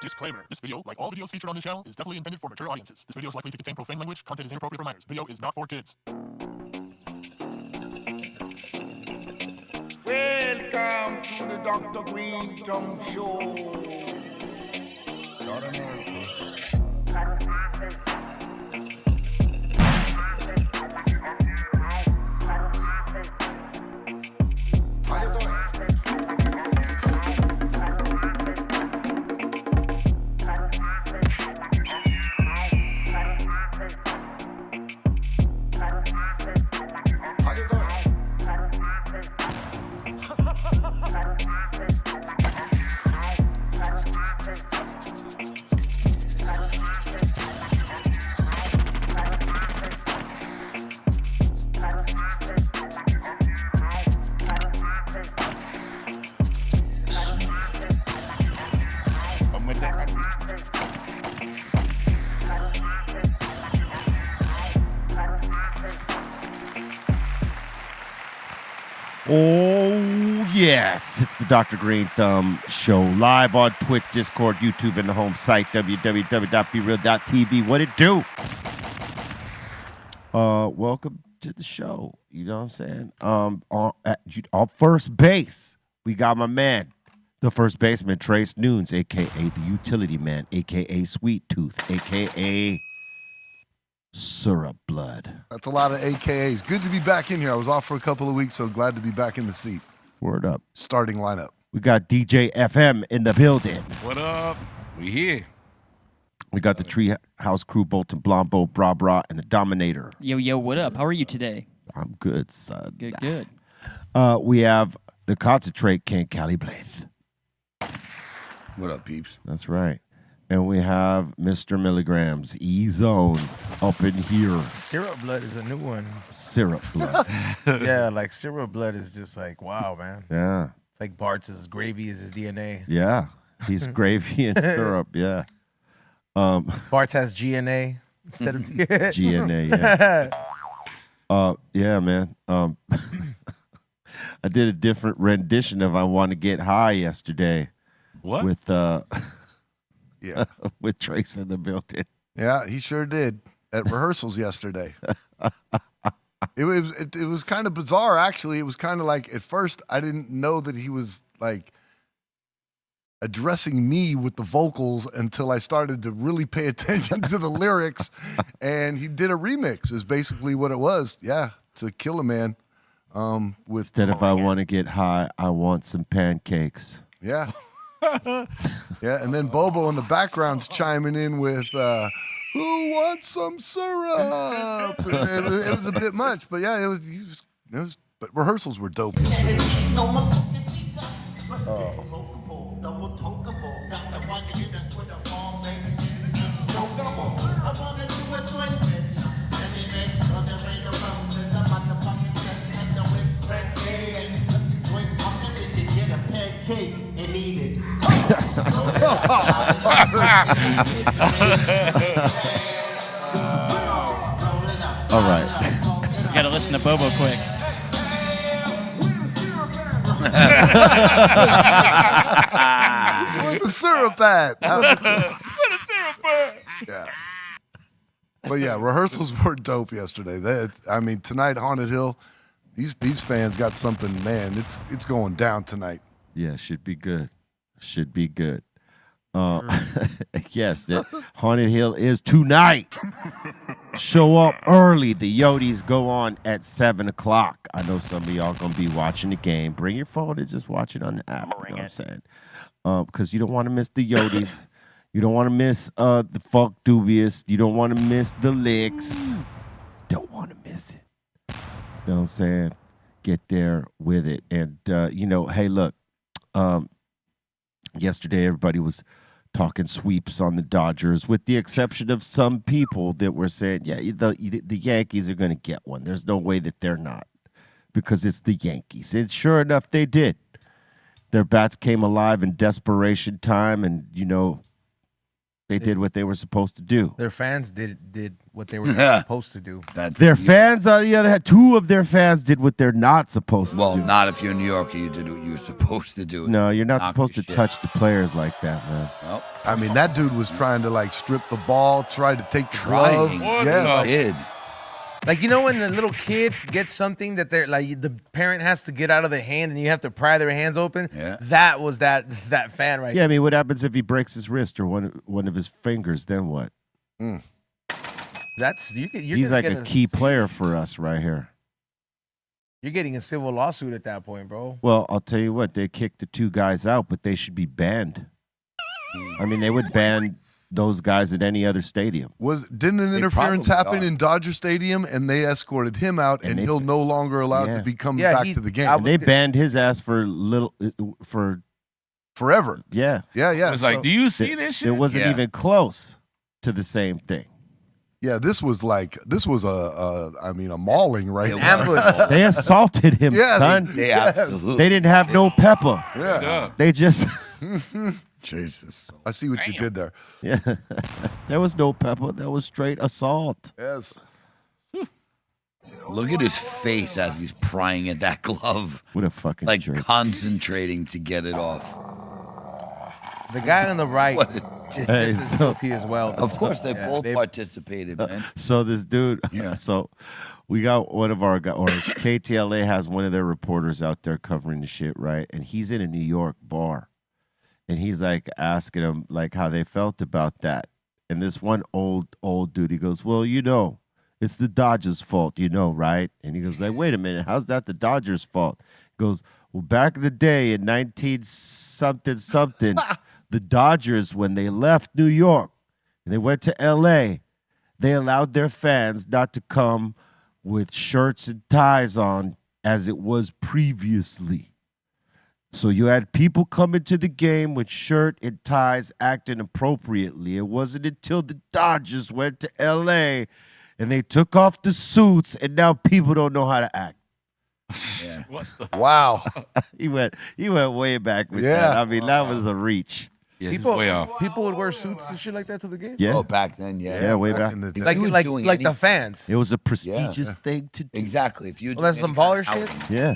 Disclaimer. This video, like all videos featured on this channel, is definitely intended for mature audiences. This video is likely to contain profane language. Content is inappropriate for minors. Video is not for kids. Welcome to the Dr. Greenthumb Show. Lord have mercy. Oh, yes. It's the Dr. Greenthumb Show, live on Twitch, Discord, YouTube, and the home site, www.brealtvcontest. What it do? Welcome to the show. You know what I'm saying? On first base, we got my man, the first baseman, Trace Nunes, a.k.a. the utility man, a.k.a. Sweet Tooth, a.k.a. Syrup Blood. That's a lot of AKAs. Good to be back in here. I was off for a couple of weeks, so glad to be back in the seat. Word up. Starting lineup. We got DJ FM in the building. What up? We here. We got the Treehouse Crew, Bolton Blombo, Bra Bra, and the Dominator. Yo, what up? How are you today? I'm good, son. Good. We have the Concentrate King, Cali Blath. What up, peeps? That's right. And we have Mr. Milligrams, E-Zone, up in here. Syrup Blood is a new one. Syrup Blood. Yeah, like Syrup Blood is just like, wow, man. Yeah. It's like Bart's gravy is his DNA. Yeah. He's gravy and syrup, yeah. Bart has GNA instead of GNA, yeah. Yeah, man. I did a different rendition of I Want to Get High yesterday. What? With Yeah. with Trace in the building. Yeah, he sure did at rehearsals yesterday. It was kind of bizarre, actually. It was kind of like, at first, I didn't know that he was like addressing me with the vocals until I started to really pay attention to the lyrics. And he did a remix, is basically what it was. Yeah, to Kill a Man. With Instead of I want to get high, I want some pancakes. Yeah. Yeah, and then Bobo in the background's chiming in with "Who wants some syrup?" It was a bit much, but yeah, it was. But rehearsals were dope. All right. You gotta listen to Bobo quick. Where's the syrup at? Yeah. But yeah, rehearsals were dope yesterday. Tonight, Haunted Hill, these fans got something, man. It's going down tonight. Yeah, should be good. Should be good. Yes, the Haunted Hill is tonight. Show up early. The Yodis go on at 7 o'clock. I know some of y'all going to be watching the game. Bring your phone and just watch it on the app. You know what I'm saying? Because you don't want to miss the Yodis. You don't want to miss the Funk Dubious. You don't want to miss the Licks. Don't want to miss it. You know what I'm saying? Get there with it. And, hey, look. Yesterday, everybody was talking sweeps on the Dodgers, with the exception of some people that were saying, yeah, the Yankees are going to get one. There's no way that they're not, because it's the Yankees. And sure enough, they did. Their bats came alive in desperation time, and, They did what they were supposed to do. Their fans did what they were supposed to do. Their fans, on the other hand, 2 of their fans did what they're not supposed to do. Well, not if you're a New Yorker. You did what you were supposed to do. No, you're not Knock supposed to your shit. touch the players like that, man. Well, I mean, that dude was trying to like strip the ball, try to take the glove. trying. Yeah, He did. Like, you know when the little kid gets something that they're like the parent has to get out of their hand and you have to pry their hands open? Yeah. That was that fan right Yeah, I mean, what happens if he breaks his wrist or one of his fingers? Then what? That's you're He's gonna like get a key player for us right here. You're getting a civil lawsuit at that point, bro. Well, I'll tell you what, they kicked the 2 guys out, but they should be banned. I mean, they would ban those guys at any other stadium. Didn't an interference probably happen are. in Dodger Stadium, and they escorted him out, and he'll no longer allowed to be coming back to the game And they banned his ass for forever. Yeah. Yeah. I was like, do you see this shit? It wasn't even close to the same thing. Yeah, this was a mauling right now. Ambush. They assaulted him, Yeah, son. They absolutely. They didn't have no pepper. Yeah. They just Jesus. I see what you did there. yeah. There was no pepper. That was straight assault. Yes. Look at his face as he's prying at that glove. What a fucking Like jerk. concentrating to get it off. The guy on the right What a is Hey, just as so- guilty as well. Of course, they Yeah, both participated, man. So this dude, Yeah. so we got one of our guys, or KTLA has one of their reporters out there covering the shit, right? And he's in a New York bar. And he's like asking them like how they felt about that. And this one old dude, he goes, well, it's the Dodgers' fault, right? And he goes like, wait a minute, how's that the Dodgers' fault? He goes, well, back in the day in 19-something, the Dodgers, when they left New York and they went to L.A., they allowed their fans not to come with shirts and ties on as it was previously. So you had people coming to the game with shirt and ties acting appropriately. It wasn't until the Dodgers went to L.A. and they took off the suits, and now people don't know how to act. Yeah. What the? Wow. He went way back with Yeah. that. I mean, that was a reach. Yeah, it's way off. People would wear suits and shit like that to the game. Yeah, Oh, back then, yeah. yeah, way back. in the day. Like You were like doing like the anything. fans. It was a prestigious thing to do. Exactly. If you Well, that's some baller shit. Yeah.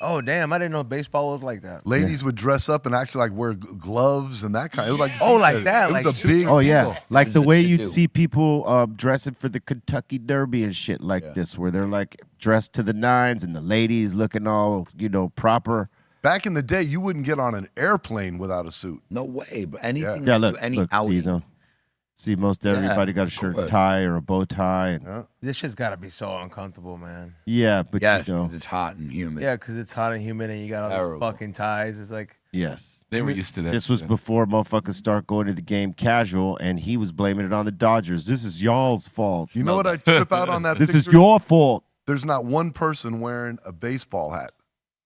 Oh damn, I didn't know baseball was like that. Ladies would dress up and actually like wear gloves and that kind. It was like Oh, like that, It was like a big. Oh yeah, like Is the it way to you'd do? see people dressing for the Kentucky Derby and shit like this, where they're like dressed to the nines and the ladies looking all proper. Back in the day, you wouldn't get on an airplane without a suit. No way, bro. Anything. Yeah, you look, do, any look, outing. see, most everybody got a of shirt and course. tie or a bow tie, and This shit's gotta be so uncomfortable, man. yeah, but Yes, it's hot and humid. Yeah, because it's hot and humid and you got all those Terrible. fucking ties. It's like yes, They were used to that. this was before motherfuckers start going to the game casual, and he was blaming it on the Dodgers. This is y'all's fault. You know what I trip out on that This picture? is your fault. There's not one person wearing a baseball hat.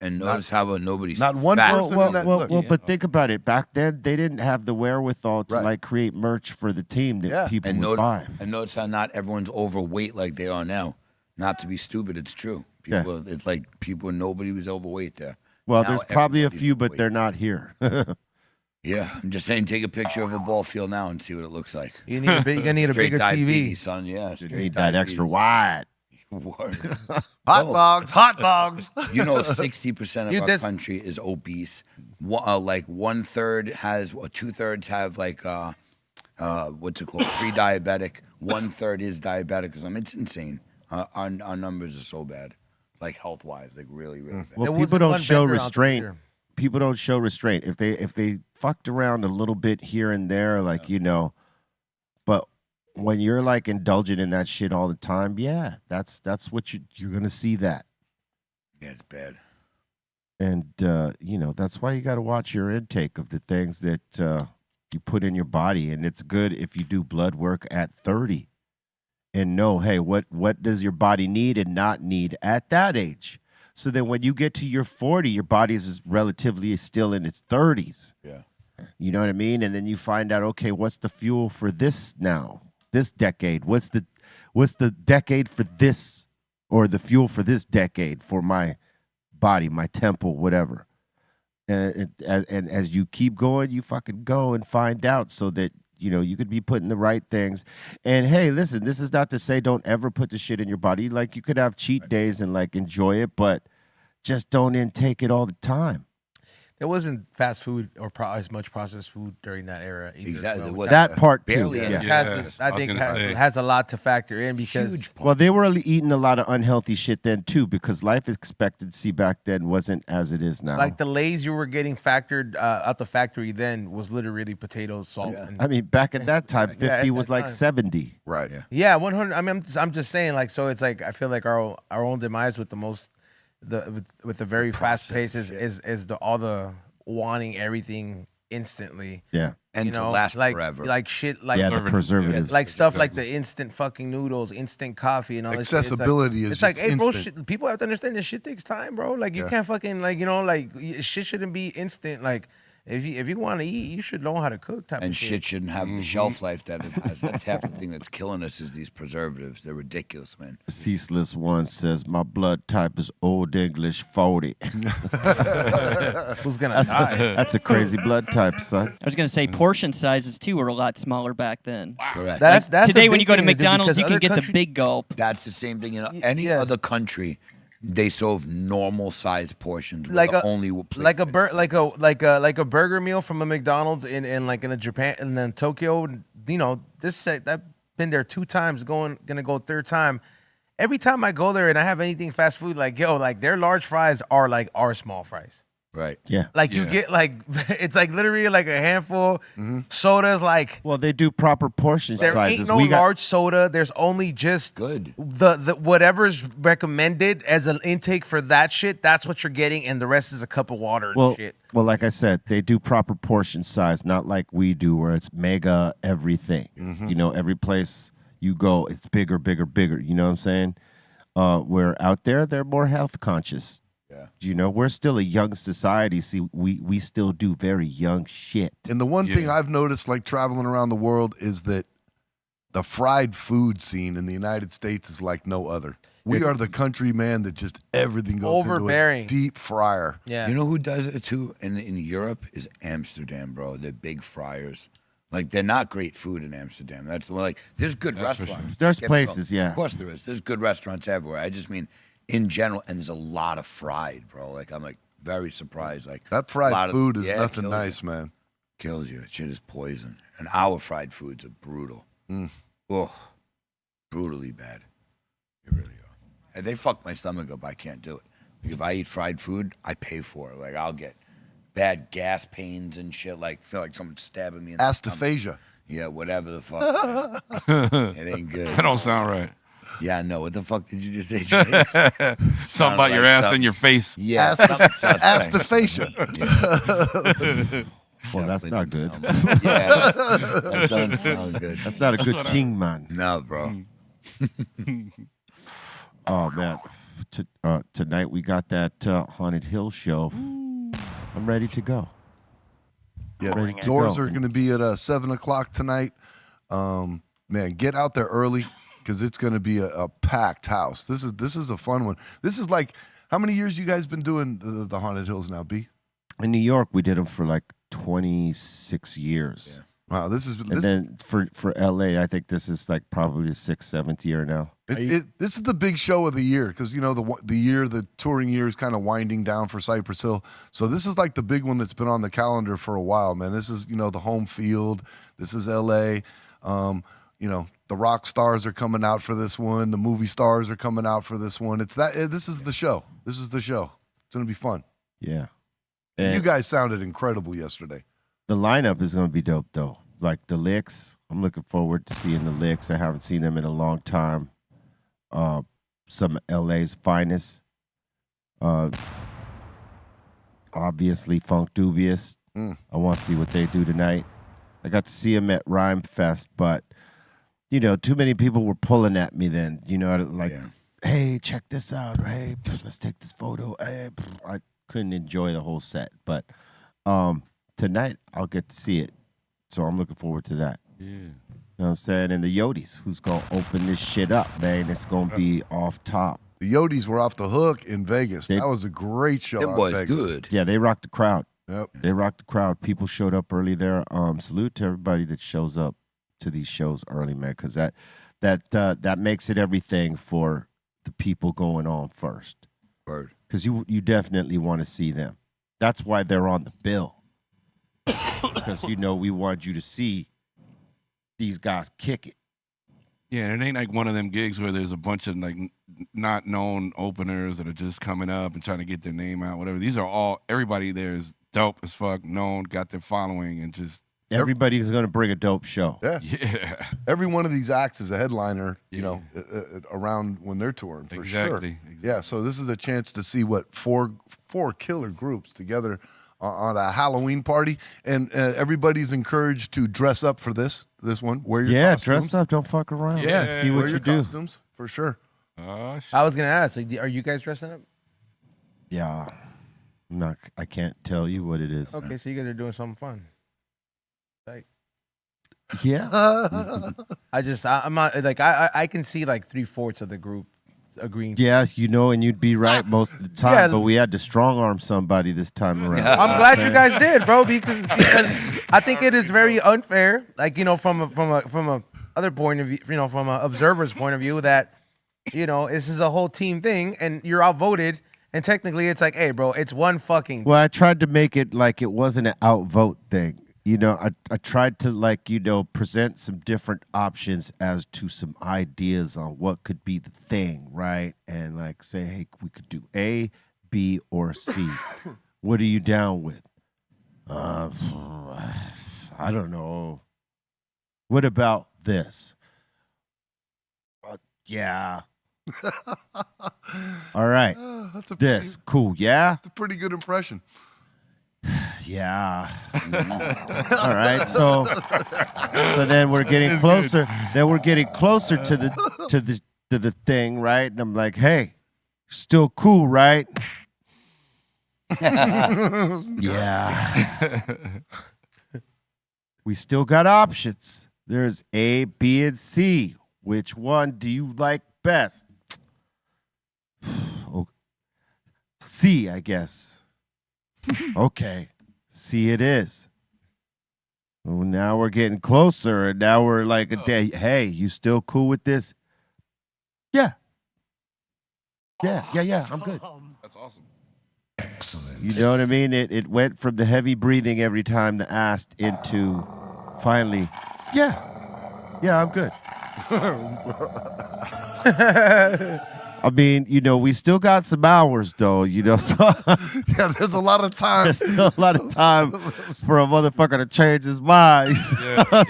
And notice how nobody's Not one fat. person in that look. But think about it. Back then, they didn't have the wherewithal to Right. create merch for the team that people And would buy. notice how not everyone's overweight like they are now. Not to be stupid, it's true. Yeah. People, it's like nobody was overweight there. Well, Now there's probably a everybody's few, but overweight. they're not here. Yeah, I'm just saying, take a picture of a ball field now and see what it looks like. you need you're gonna need a Straight bigger diabetes, TV. son. Yeah, You straight need that extra diabetes. wide. Word. Hot dogs, hot dogs. You know, 60% of Dude, our this- country is obese. Like 1/3 has, or 2/3 have like what's it called, pre-diabetic. 1/3 is diabetic. It's insane. Our numbers are so bad, like health-wise, like really, really bad. Well, There people wasn't don't one show vendor out restraint. there. People don't show restraint. If they fucked around a little bit here and there, like but when you're like indulging in that shit all the time, yeah, that's what you're gonna see that. Yeah, it's bad. And that's why you got to watch your intake of the things that you put in your body. And it's good if you do blood work at 30 and know, hey, what does your body need and not need at that age? So then when you get to your 40, your body is relatively still in its 30s. Yeah. You know what I mean? And then you find out, okay, what's the fuel for this now? This decade? What's the decade for this, or the fuel for this decade for my body, my temple, whatever. And as you keep going, you fucking go and find out, so that you could be putting the right things. And hey, listen, this is not to say don't ever put the shit in your body. Like you could have cheat days and like enjoy it, but just don't intake it all the time. There wasn't fast food or as much processed food during that era either. Exactly. So That part too. barely Yeah. I think has a lot to factor in because huge part. Well, they were eating a lot of unhealthy shit then too, because life expectancy back then wasn't as it is now. like the Lay's you were getting factored out the factory then was literally potatoes, salt. And, I mean, back at that time, 50 at was that like time. 70. Right. yeah, 100. I mean, I'm just saying, like, so it's like I feel like our own demise with the most with the very fast pace is all the wanting everything instantly. Yeah. And to last like, forever. like shit, like Yeah, the preservatives. like stuff like the instant fucking noodles, instant coffee, and all this shit. Accessibility is It's like, just hey, bro, instant. people have to understand this shit takes time, bro. Like you can't fucking like shit shouldn't be instant. Like if you want to eat, you should know how to cook. Type And of shit shouldn't have the shelf life that it has. That's half the thing that's killing us is these preservatives. They're ridiculous, man. Ceaseless One says, my blood type is Old English 40. Who's gonna die? That's a crazy blood type, son. I was gonna say portion sizes too were a lot smaller back then. Correct. That's a Today, when big you go to thing do McDonald's, because you can other get the countries- big gulp. That's the same thing. Any other country, they serve normal sized portions. like with a only like a like a burger meal from a McDonald's in like in a Japan and then Tokyo. That been there 2 times, gonna go third time. Every time I go there and I have anything fast food, like their large fries are like our small fries. Right. Yeah. Like you get like it's like literally like a handful. Sodas like Well, they do proper portion there sizes. ain't no large soda. There's only just Good. the whatever's recommended as an intake for that shit. That's what you're getting, and the rest is a cup of water and shit. Well, like I said, they do proper portion size, not like we do, where it's mega everything. Every place you go, it's bigger, bigger, bigger. You know what I'm saying? Where out there, they're more health conscious. Yeah. We're still a young society. See, we still do very young shit. And the one thing I've noticed, like traveling around the world, is that the fried food scene in the United States is like no other. We are the country, man, that just everything goes into a Overbearing. deep fryer. Yeah. You know who does it too? In Europe is Amsterdam, bro. They're big fryers. Like they're not great food in Amsterdam. That's the one. Like there's good restaurants. There's Get me wrong. places, yeah. Of course there is. There's good restaurants everywhere. I just mean in general, and there's a lot of fried, bro. Like I'm like very surprised. Like That a fried lot of- food is yeah, nothing kills nice, you. man. Kills you. Shit is poison. And our fried foods are brutal. Oh, brutally bad. They really are. And they fuck my stomach up. I can't do it. Like if I eat fried food, I pay for it. Like I'll get bad gas pains and shit. Like feel like someone's stabbing me in the stomach. Astaphasia. Yeah, whatever the fuck. man. It ain't good. That don't sound right. Yeah, I know. What the fuck did you just say, Trace? Something about your ass and your face. Yeah, something suspect. Astaphasia. Well, that's not good. Yeah, that doesn't sound good. That's not a good thing, man. No, bro. Oh, man. Tonight we got that Haunted Hill show. I'm ready to go. Yeah, Ready to doors go. are going to be at 7 o'clock tonight. Man, get out there early because it's going to be a packed house. This is a fun one. This is like, how many years you guys been doing the Haunted Hills now, B? In New York, we did them for like 26 years. Wow, this is And then for LA, I think this is like probably the 6th, 7th year now. This is the big show of the year because the touring year is kind of winding down for Cypress Hill. So this is like the big one that's been on the calendar for a while, man. This is the home field. This is LA. The rock stars are coming out for this one. The movie stars are coming out for this one. This is the show. This is the show. It's gonna be fun. Yeah. You And guys sounded incredible yesterday. the lineup is going to be dope, though. Like the Licks, I'm looking forward to seeing the Licks. I haven't seen them in a long time. Some of LA's finest. Obviously, Funk Dubious. I want to see what they do tonight. I got to see them at Rhyme Fest, but, too many people were pulling at me then. Hey, check this out. Hey, let's take this photo. Hey, I couldn't enjoy the whole set, but tonight I'll get to see it. So I'm looking forward to that. Yeah. You know what I'm saying? And the Yodis, who's going to open this shit up, man. It's going to be off top. The Yodis were off the hook in Vegas. That was a great show. It out in was Vegas. good. Yeah, they rocked the crowd. Yep. They rocked the crowd. People showed up early there. Salute to everybody that shows up to these shows early, man, because that makes it everything for the people going on first. Word. Because you definitely want to see them. That's why they're on the bill. Because we want you to see these guys kick it. Yeah, it ain't like one of them gigs where there's a bunch of like not known openers that are just coming up and trying to get their name out, whatever. These are all, everybody there is dope as fuck, known, got their following, and just. Everybody's going to bring a dope show. Yeah. Every one of these acts is a headliner, around when they're touring, for sure. Exactly. Yeah, so this is a chance to see what four killer groups together on a Halloween party, and everybody's encouraged to dress up for this one. Wear your costumes. Dress up. Don't fuck around. Yeah, see what Wear you your do. costumes, for sure. I was gonna ask, like, are you guys dressing up? Yeah, I can't tell you what it is. Okay, so you guys are doing something fun. Like, Yeah. I'm not like I can see like 3/4 of the group agreeing. Yeah, and you'd be right most of the time, Yeah. but we had to strong arm somebody this time around. I'm glad you guys did, bro, because I think it is very unfair. Like, from a other point of view, from an observer's point of view, that this is a whole team thing, and you're outvoted, and technically it's like, hey, bro, it's one fucking. Well, I tried to make it like it wasn't an outvote thing. I tried to present some different options as to some ideas on what could be the thing, right? And like say, hey, we could do A, B, or C. What are you down with? I don't know. What about this? Yeah. All right. That's This cool. Yeah. It's a pretty good impression. Yeah. All right. So then we're getting closer. Then we're getting closer to the thing, right? And I'm like, hey, still cool, right? Yeah. We still got options. There's A, B, and C. Which one do you like best? Oh, C, I guess. Okay, C it is. Well, now we're getting closer, and now we're like a day. Hey, you still cool with this? Yeah. Yeah. I'm good. That's awesome. You know what I mean? It went from the heavy breathing every time the asked into finally, yeah, I'm good. I mean, we still got some hours though, so Yeah, there's a lot of time. there's still a lot of time for a motherfucker to change his mind.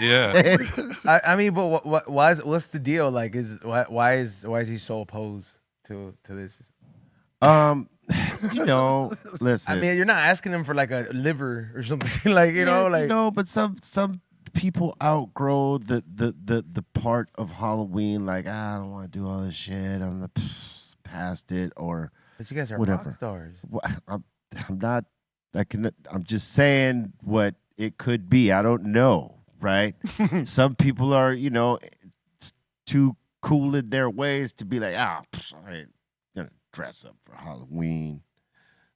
Yeah. I mean, but what's the deal? Like, why is he so opposed to this? Listen. I mean, you're not asking him for like a liver or something, like but some people outgrow the part of Halloween. Like, I don't want to do all this shit. I'm past it, or But you guys are whatever. rock stars. Well, I'm not. I'm just saying what it could be. I don't know, right? Some people are, too cool in their ways to be like, I ain't gonna dress up for Halloween,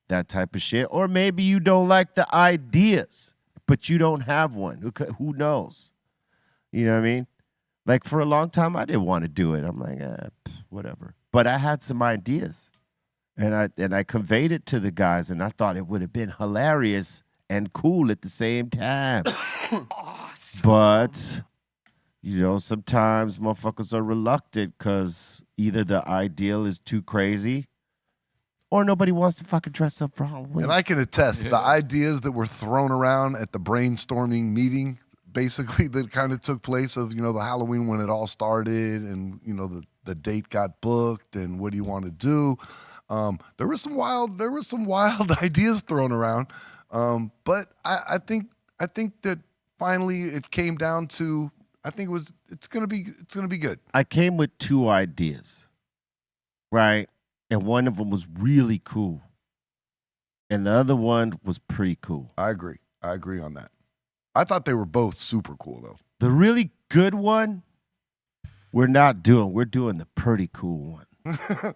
that type of shit. Or maybe you don't like the ideas, but you don't have one. Who knows? You know what I mean? Like, for a long time, I didn't want to do it. I'm like, whatever. But I had some ideas, and I conveyed it to the guys, and I thought it would have been hilarious and cool at the same time. But, sometimes motherfuckers are reluctant because either the ideal is too crazy or nobody wants to fucking dress up for Halloween. And I can attest, the ideas that were thrown around at the brainstorming meeting, basically, that kind of took place of, the Halloween when it all started, and, the date got booked, and what do you want to do? There were some wild ideas thrown around. But I think that finally it came down to, I think it's gonna be good. I came with two ideas, right? And one of them was really cool, and the other one was pretty cool. I agree on that. I thought they were both super cool, though. The really good one, we're doing the pretty cool one,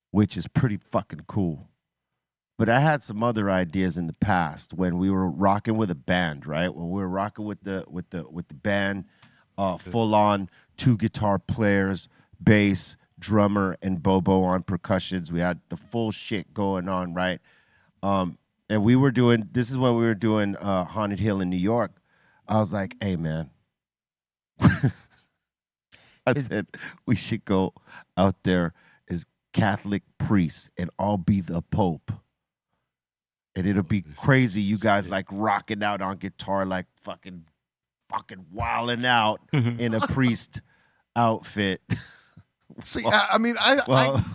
which is pretty fucking cool. But I had some other ideas in the past when we were rocking with a band, right? When we were rocking with the band, full on 2 guitar players, bass, drummer, and Bobo on percussions. We had the full shit going on, right? And we were doing. This is what we were doing. Haunted Hill in New York. I was like, hey man. I said we should go out there as Catholic priests and I'll be the Pope. And it'll be crazy. You guys like rocking out on guitar, like fucking wilding out in a priest outfit. See, I mean, you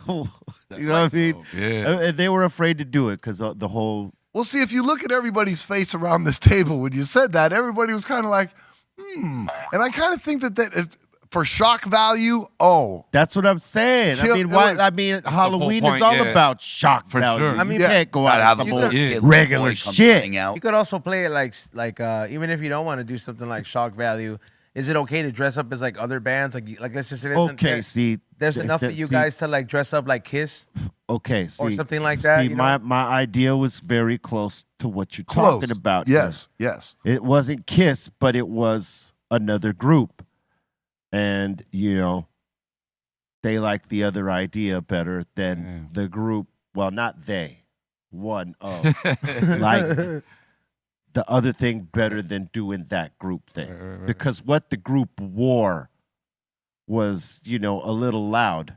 know what I mean? Yeah. And they were afraid to do it because the whole. Well, see, if you look at everybody's face around this table when you said that, everybody was kind of like, And I kind of think that if for shock value, that's what I'm saying. I mean, why? I mean, Halloween is all about shock value. Sure. I mean, you can't go out have and a some little old kid, regular boy come shit. hang out. You could also play it like even if you don't want to do something like shock value. Is it okay to dress up as like other bands? Like let's just say there's enough of you guys to like dress up like Kiss. Okay, or something like that. See, my idea was very close to what you're Close. talking about. Yes, yes. It wasn't Kiss, but it was another group, and they liked the other idea better than the group. Well, not they. One of liked the other thing better than doing that group thing. Right. Because what the group wore was, a little loud.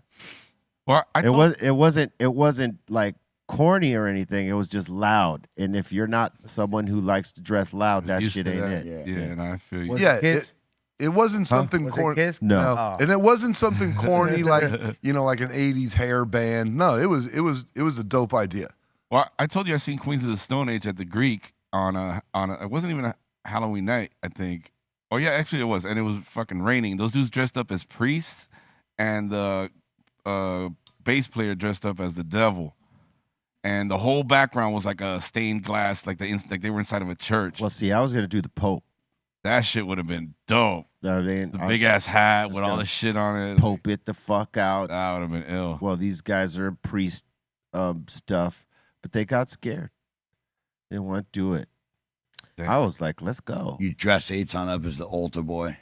Well, It wasn't like corny or anything. It was just loud. And if you're not someone who likes to dress loud, that used shit to ain't that. it. Yeah, and I feel you. Yeah, Kiss? it wasn't something Was it corny. Kiss? No. Oh. And it wasn't something corny like like an '80s hair band. No, it was a dope idea. Well, I told you I seen Queens of the Stone Age at the Greek on a it wasn't even a Halloween night, I think. Oh yeah, actually it was, and it was fucking raining. Those dudes dressed up as priests, and the bass player dressed up as the devil, and the whole background was like a stained glass, like they were inside of a church. Well, see, I was gonna do the Pope. That shit would have been dope. I mean, The big ass hat with all the shit on it. Pope it the fuck out. That would have been ill. Well, these guys are priest stuff, but they got scared. They didn't want to do it. Damn. I was like, let's go. You dress Eitan up as the altar boy.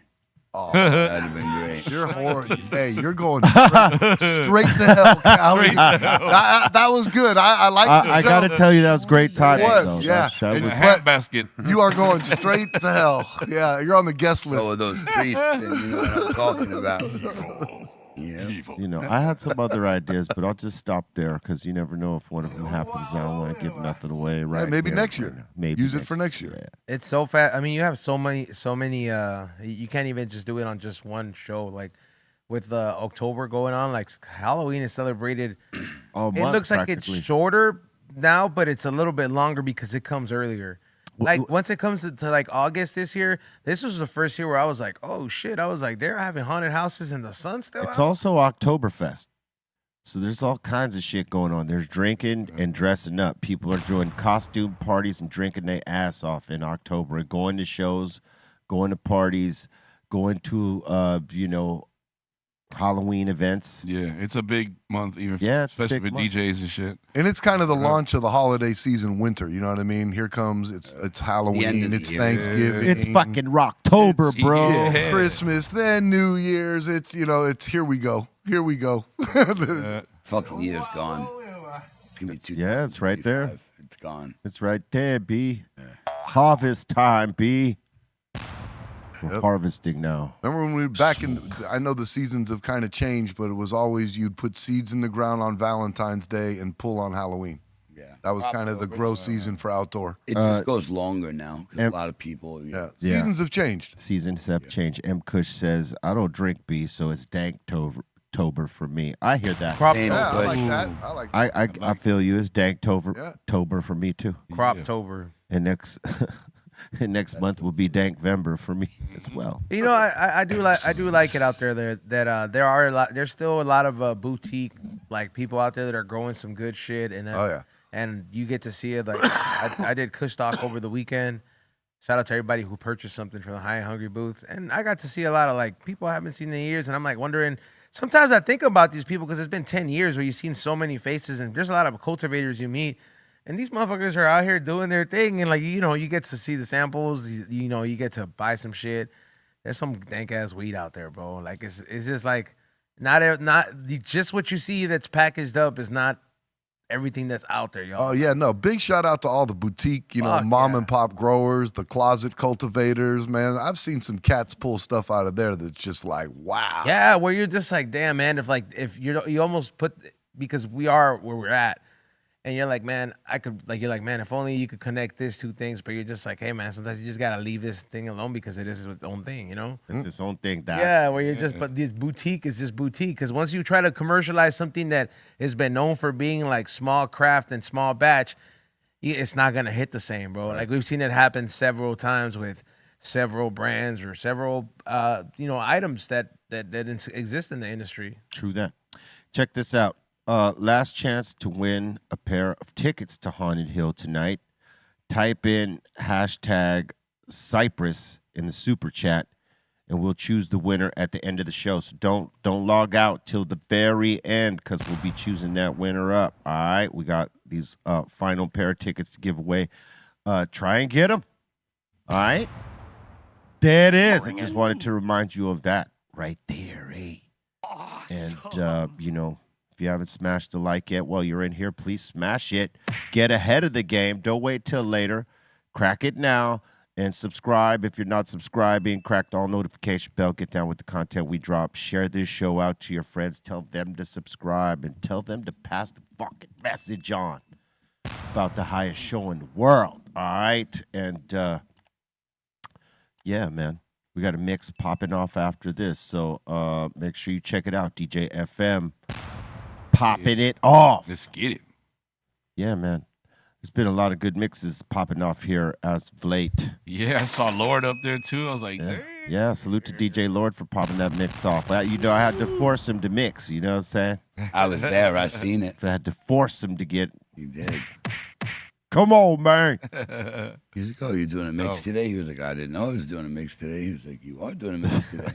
Oh, That'd have been great. you're horrible. Hey, you're going straight to hell, Callie. That was good. I like the I got to joke. tell you, that was great timing. was, though. yeah. That In was a hat basket. You are going straight to hell. Yeah, you're on the guest list. So are those priests, and you know what I'm talking about. Yeah. I had some other ideas, but I'll just stop there because you never know if one of them happens. I don't want to give nothing away right maybe here, next right year. now. Maybe Use it for next year. Yeah. It's so fast. I mean, you have so many. You can't even just do it on just one show. Like with October going on, like Halloween is celebrated. All It month, looks like it's practically. shorter now, but it's a little bit longer because it comes earlier. Like once it comes to like August this year, this was the first year where I was like, oh shit! I was like, they're having haunted houses and the sun's still It's out. also Oktoberfest. So there's all kinds of shit going on. There's drinking and dressing up. People are doing costume parties and drinking their ass off in October, going to shows, going to parties, going to Halloween events. Yeah, it's a big month, even Yeah, it's a especially big with month. DJs and shit. And it's kind of the launch of the holiday season, winter. You know what I mean? Here comes it's end of Halloween, the it's year. Thanksgiving, It's fucking Rocktober, It's- bro. Yeah. Christmas, then New Year's. It's it's here we go. Here we go. Fucking year's gone. It's gonna be Yeah, it's right there. 2025. It's gone. It's right there, B. Harvest time, B. We're Yep. harvesting now. Remember when we were back in? I know the seasons have kind of changed, but it was always you'd put seeds in the ground on Valentine's Day and pull on Halloween. Yeah. That was kind of the growth season for outdoor. It just goes longer now because a lot of people. Yeah, Yeah. seasons have changed. Seasons have changed. M. Kush says, I don't drink B, so it's Danktober for me. I hear that. Ain't Yeah, I good. like that. I like that. I feel you. It's Yeah. Danktober for me, too. Croptober. And next month will be Dankvember for me as well. You know, I do like it out there that there's still a lot of boutique like people out there that are growing some good shit and Oh yeah. and you get to see it. Like I did Kush Talk over the weekend. Shout out to everybody who purchased something from the High and Hungry booth, and I got to see a lot of like people I haven't seen in years, and I'm like wondering. Sometimes I think about these people because it's been 10 years where you've seen so many faces, and there's a lot of cultivators you meet. And these motherfuckers are out here doing their thing, and like you get to see the samples. You get to buy some shit. There's some dank ass weed out there, bro. Like it's just like not just what you see that's packaged up is not everything that's out there, y'all. Oh yeah, no. Big shout out to all the boutique, mom and pop growers, the closet cultivators, man. I've seen some cats pull stuff out of there that's just like, wow. Yeah, where you're just like, damn, man. If you almost put, because we are where we're at. And you're like, man, if only you could connect these two things, but you're just like, hey, man, sometimes you just got to leave this thing alone because it is its own thing, It's its own thing. Yeah, where you're just, but this boutique is just boutique. Because once you try to commercialize something that has been known for being like small craft and small batch, it's not going to hit the same, bro. Right. Like we've seen it happen several times with several brands or several, items that exist in the industry. True that. Check this out. Last chance to win a pair of tickets to Haunted Hill tonight. Type in hashtag Cypress in the super chat, and we'll choose the winner at the end of the show. So don't log out till the very end, because we'll be choosing that winner up. All right, we got these final pair of tickets to give away. Try and get them. All right, there it is. I just wanted to remind you of that right there, eh? Awesome. And if you haven't smashed the like yet, well, you're in here. Please smash it. Get ahead of the game. Don't wait till later. Crack it now and subscribe. If you're not subscribing, crack the all notification bell. Get down with the content we drop. Share this show out to your friends. Tell them to subscribe and tell them to pass the fucking message on about the highest show in the world. All right. And yeah, man. We got a mix popping off after this. So make sure you check it out. DJ FM. Popping it off. Let's get it. Yeah, man. There's been a lot of good mixes popping off here as of late. Yeah, I saw Lord up there too. I was like, yeah. Salute to DJ Lord for popping that mix off. I had to force him to mix. You know what I'm saying? I was there. I seen it. So I had to force him to get. You did. Come on, man. He was like, "Oh, you're doing a mix today?" He was like, "I didn't know I was doing a mix today." He was like, "You are doing a mix today."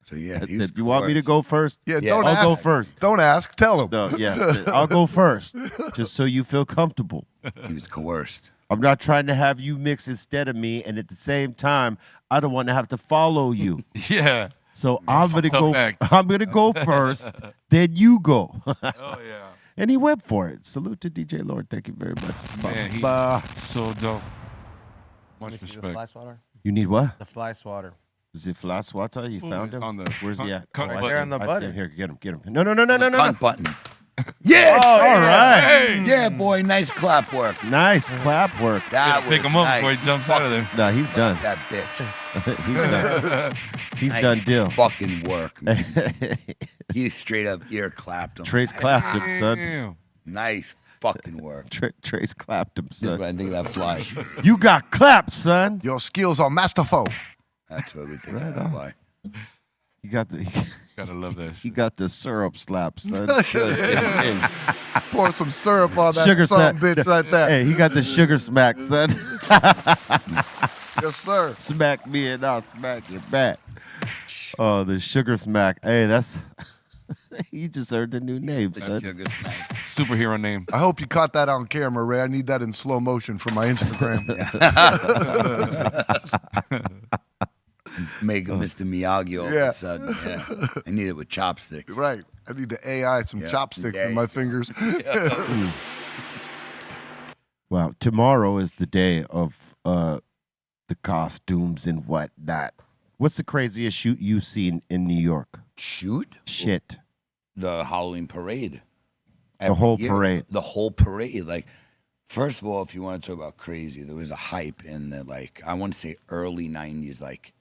So yeah, you want me to go first? Yeah, I'll go first. Don't ask. Tell him. No, yeah, I'll go first, just so you feel comfortable. He was coerced. I'm not trying to have you mix instead of me, and at the same time, I don't want to have to follow you. Yeah. So I'm gonna go. I'm gonna go first, then you go. Oh yeah. And he went for it. Salute to DJ Lord. Thank you very much. Man, he's so dope. Much respect. The fly swatter? You need what? The fly swatter. Is it fly swatter? You found him? Where's he at? Right there on the button. Here, get him. No. Cunt button. Yeah. All right. Hey. Yeah, boy. Nice clap work. Nice clap work. That pick him up before he jumps out of there. No, he's done. That bitch. He's done. He's done deal. Fucking work, man. He straight up ear clapped him. Trace clapped him, son. Damn. Nice fucking work. Trace clapped him, This is son. what I think of that fly. You got clapped, son. Your skills are masterful. That's what we think of that fly. You got the. Gotta love that He shit. got the syrup slap, son. Pour some syrup on that Sugar son slap. bitch right there. Hey, he got the sugar smack, son. Yes, sir. Smack me and I'll smack you back. Oh, the sugar smack. Hey, that's. You just heard the new name, son. Superhero name. I hope you caught that on camera, Ray. I need that in slow motion for my Instagram. Make a Mr. Miyagi all of a sudden. Yeah. I need it with chopsticks. Right. I need to AI some chopsticks in my fingers. Well, tomorrow is the day of the costumes and whatnot. What's the craziest shoot you've seen in New York? Shoot? Shit. The Halloween parade. The whole year. parade. The whole parade. Like, first of all, if you want to talk about crazy, there was a hype in the, like, I want to say early 90s, like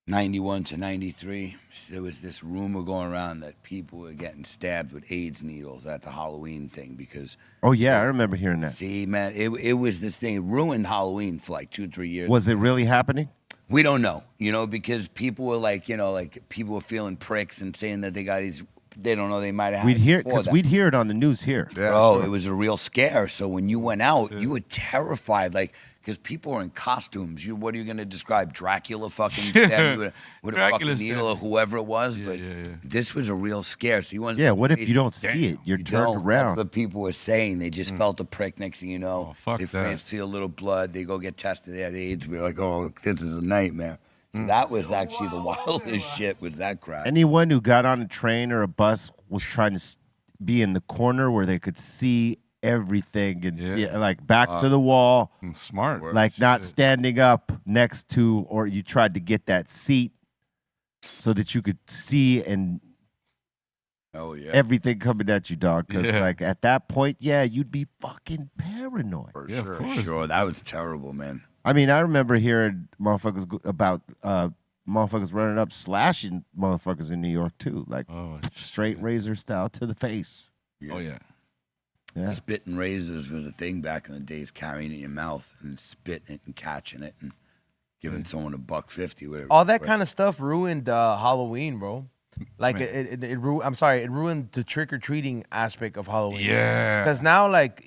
91 to 93. There was this rumor going around that people were getting stabbed with AIDS needles at the Halloween thing because... Oh, yeah, I remember hearing that. See, man, it was this thing. It ruined Halloween for like 2-3 years. Was it really happening? We don't know, because people were like, people were feeling pricks and saying that they got these they don't know they might have. We'd hear because we'd hear it on the news here. Yeah, Bro, sure. it was a real scare. So when you went out, you were terrified, like because people were in costumes. What are you going to describe? Dracula fucking stabbed you with a Dracula fucking needle or whoever it was. Yeah, but yeah. this was a real scare. So you want Yeah, what if you don't see it? You're you turned don't. around. That's what people were saying. They just felt a prick. Next thing you know, Oh, fuck they that. see a little blood. They go get tested. They had AIDS. We're like, oh, this is a nightmare. So that was actually the wildest shit. Was that crap? Anyone who got on a train or a bus was trying to be in the corner where they could see everything and see, like back to the wall, Smart. like not standing up next to, or you tried to get that seat so that you could see and Oh yeah. everything coming at you, dog. Because Yeah. like at that point, yeah, you'd be fucking paranoid. For Yeah, of sure. course. Sure, that was terrible, man. I mean, I remember hearing motherfuckers about motherfuckers running up slashing motherfuckers in New York too, like Oh, straight razor style to the face. oh yeah. Yeah. Spitting razors was a thing back in the days, carrying it in your mouth and spitting it and catching it and giving someone $1.50. Whatever. All that kind of stuff ruined Halloween, bro. Like Man. it ruined the trick or treating aspect of Halloween. Yeah. Because now, like,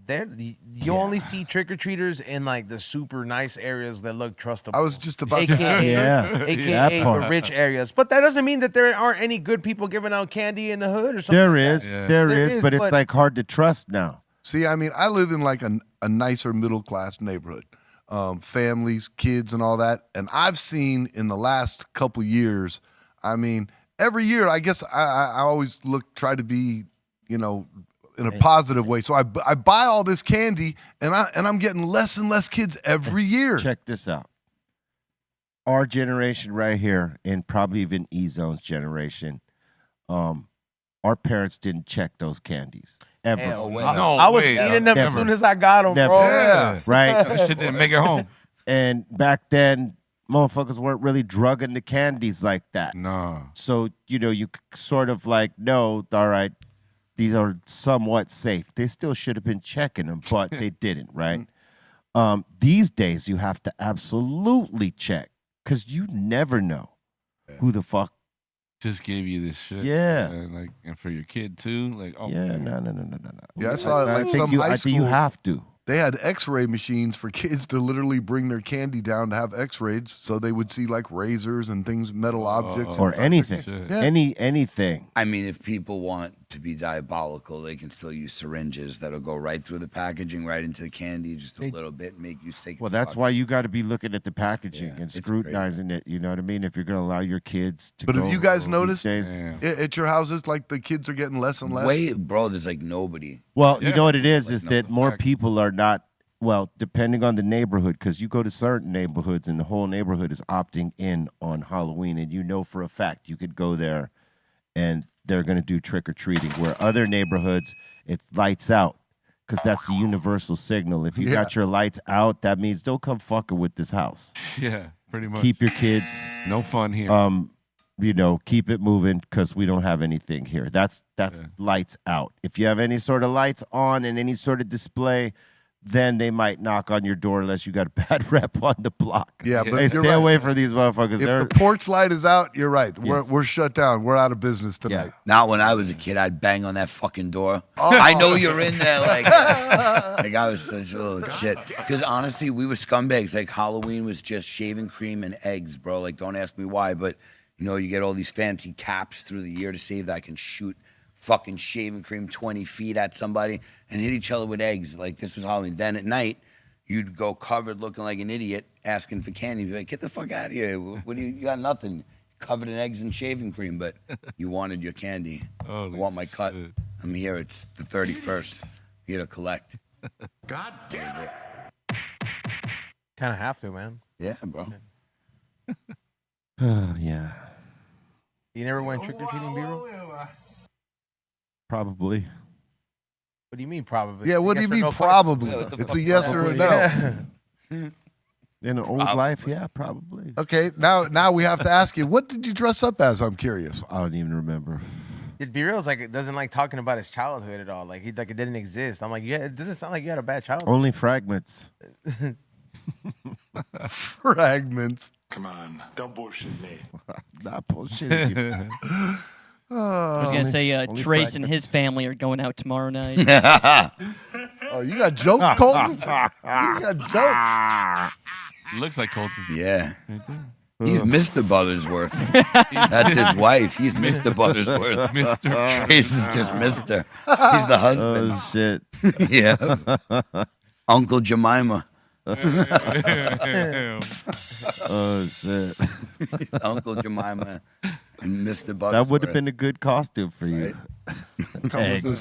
you only see trick or treaters in like the super nice areas that look trustable. I was just about AKA, Yeah, AKA that the part. rich areas. But that doesn't mean that there aren't any good people giving out candy in the hood or something. There like is, Yeah. there There is, is, but it's but- like hard to trust now. See, I mean, I live in like a nicer middle class neighborhood, families, kids, and all that. And I've seen in the last couple years, I mean, every year, I guess I always try to be, you know, in a positive way. So I buy all this candy, and I'm getting less and less kids every year. Check this out. Our generation right here, and probably even E-Zone's generation, our parents didn't check those candies ever. Hell, way. I, No I was way. eating them Never. as soon as I got them, Never. bro. Yeah. Right? That shit didn't make it home. And back then, motherfuckers weren't really drugging the candies like that. Nah. So, you know, you sort of like, no, all right, these are somewhat safe. They still should have been checking them, but they didn't, right? These days, you have to absolutely check because you never know who the fuck. Just gave you this shit. Yeah. Like, and for your kid too. Like, oh Yeah, man. no. Yeah, I saw it like some high I think you school- have to. They had X-ray machines for kids to literally bring their candy down to have X-rays, so they would see like razors and things, metal objects, Or and anything. Shit. Yeah. Anything. I mean, if people want to be diabolical, they can still use syringes that'll go right through the packaging, right into the candy, just a little bit, make you sick. Well, that's why you got to be looking at the packaging and it's scrutinizing it. You know what I mean? If you're going to allow your kids to But go have you guys these noticed days- Yeah. At your houses, like the kids are getting less and less. Wait, bro, there's like nobody. Well, you Yeah. know what it is Like, no, that more fact. people are not, well, depending on the neighborhood, because you go to certain neighborhoods and the whole neighborhood is opting in on Halloween, and you know for a fact you could go there and they're going to do trick-or-treating, where other neighborhoods, it's lights out, because that's the universal signal. If you got your lights out, that means don't come fucking with this house. Yeah, pretty much. Keep your kids, No fun here. you know, keep it moving because we don't have anything here. That's lights out. If you have any sort of lights on and any sort of display, then they might knock on your door unless you got a bad rep on the block. Yeah, but Hey, you're stay right. away from these motherfuckers. If They're the porch light is out, you're right. Yes. We're shut down. We're out of business tonight. Now, when I was a kid, I'd bang on that fucking door. I know you're in there, like I was such a little shit. Because honestly, we were scumbags. Like Halloween was just shaving cream and eggs, bro. Like, don't ask me why, but you know, you get all these fancy caps through the year to save that I can shoot fucking shaving cream 20 feet at somebody and hit each other with eggs. Like this was Halloween. Then at night, you'd go covered looking like an idiot asking for candy. You'd be like, get the fuck out of here. What do you got? Nothing. Covered in eggs and shaving cream, but you wanted your candy. I Holy want my cut. shit. I'm here. It's the 31st. Here to collect. God damn it. Kind of have to, man. Yeah, bro. yeah, You never went trick or treating, B-roll? probably. What do you mean, probably? Yeah, what do Yes you or mean no probably? Yeah, what the It's fuck a yes or a no. question? In an old life, yeah, probably. Okay, now we have to ask you, what did you dress up as? I'm curious. I don't even remember. It B-real's like it doesn't like talking about his childhood at all. Like he like it didn't exist. I'm like, yeah, it doesn't sound like you had a bad childhood. Only fragments. Fragments. Come on, don't bullshit me. Not bullshitting you. I was gonna say only Trace and fragments. his family are going out tomorrow night. Oh, you got jokes, Colton? You got jokes. Looks like Colton. Yeah. He's Mr. Buttersworth. That's his wife. He's Mr. Buttersworth. Mr. Trace is just Mr. He's the husband. Oh shit. Yeah. Uncle Jemima. Oh shit. Uncle Jemima and Mr. Buttersworth. That would have been a good costume for you. Comes with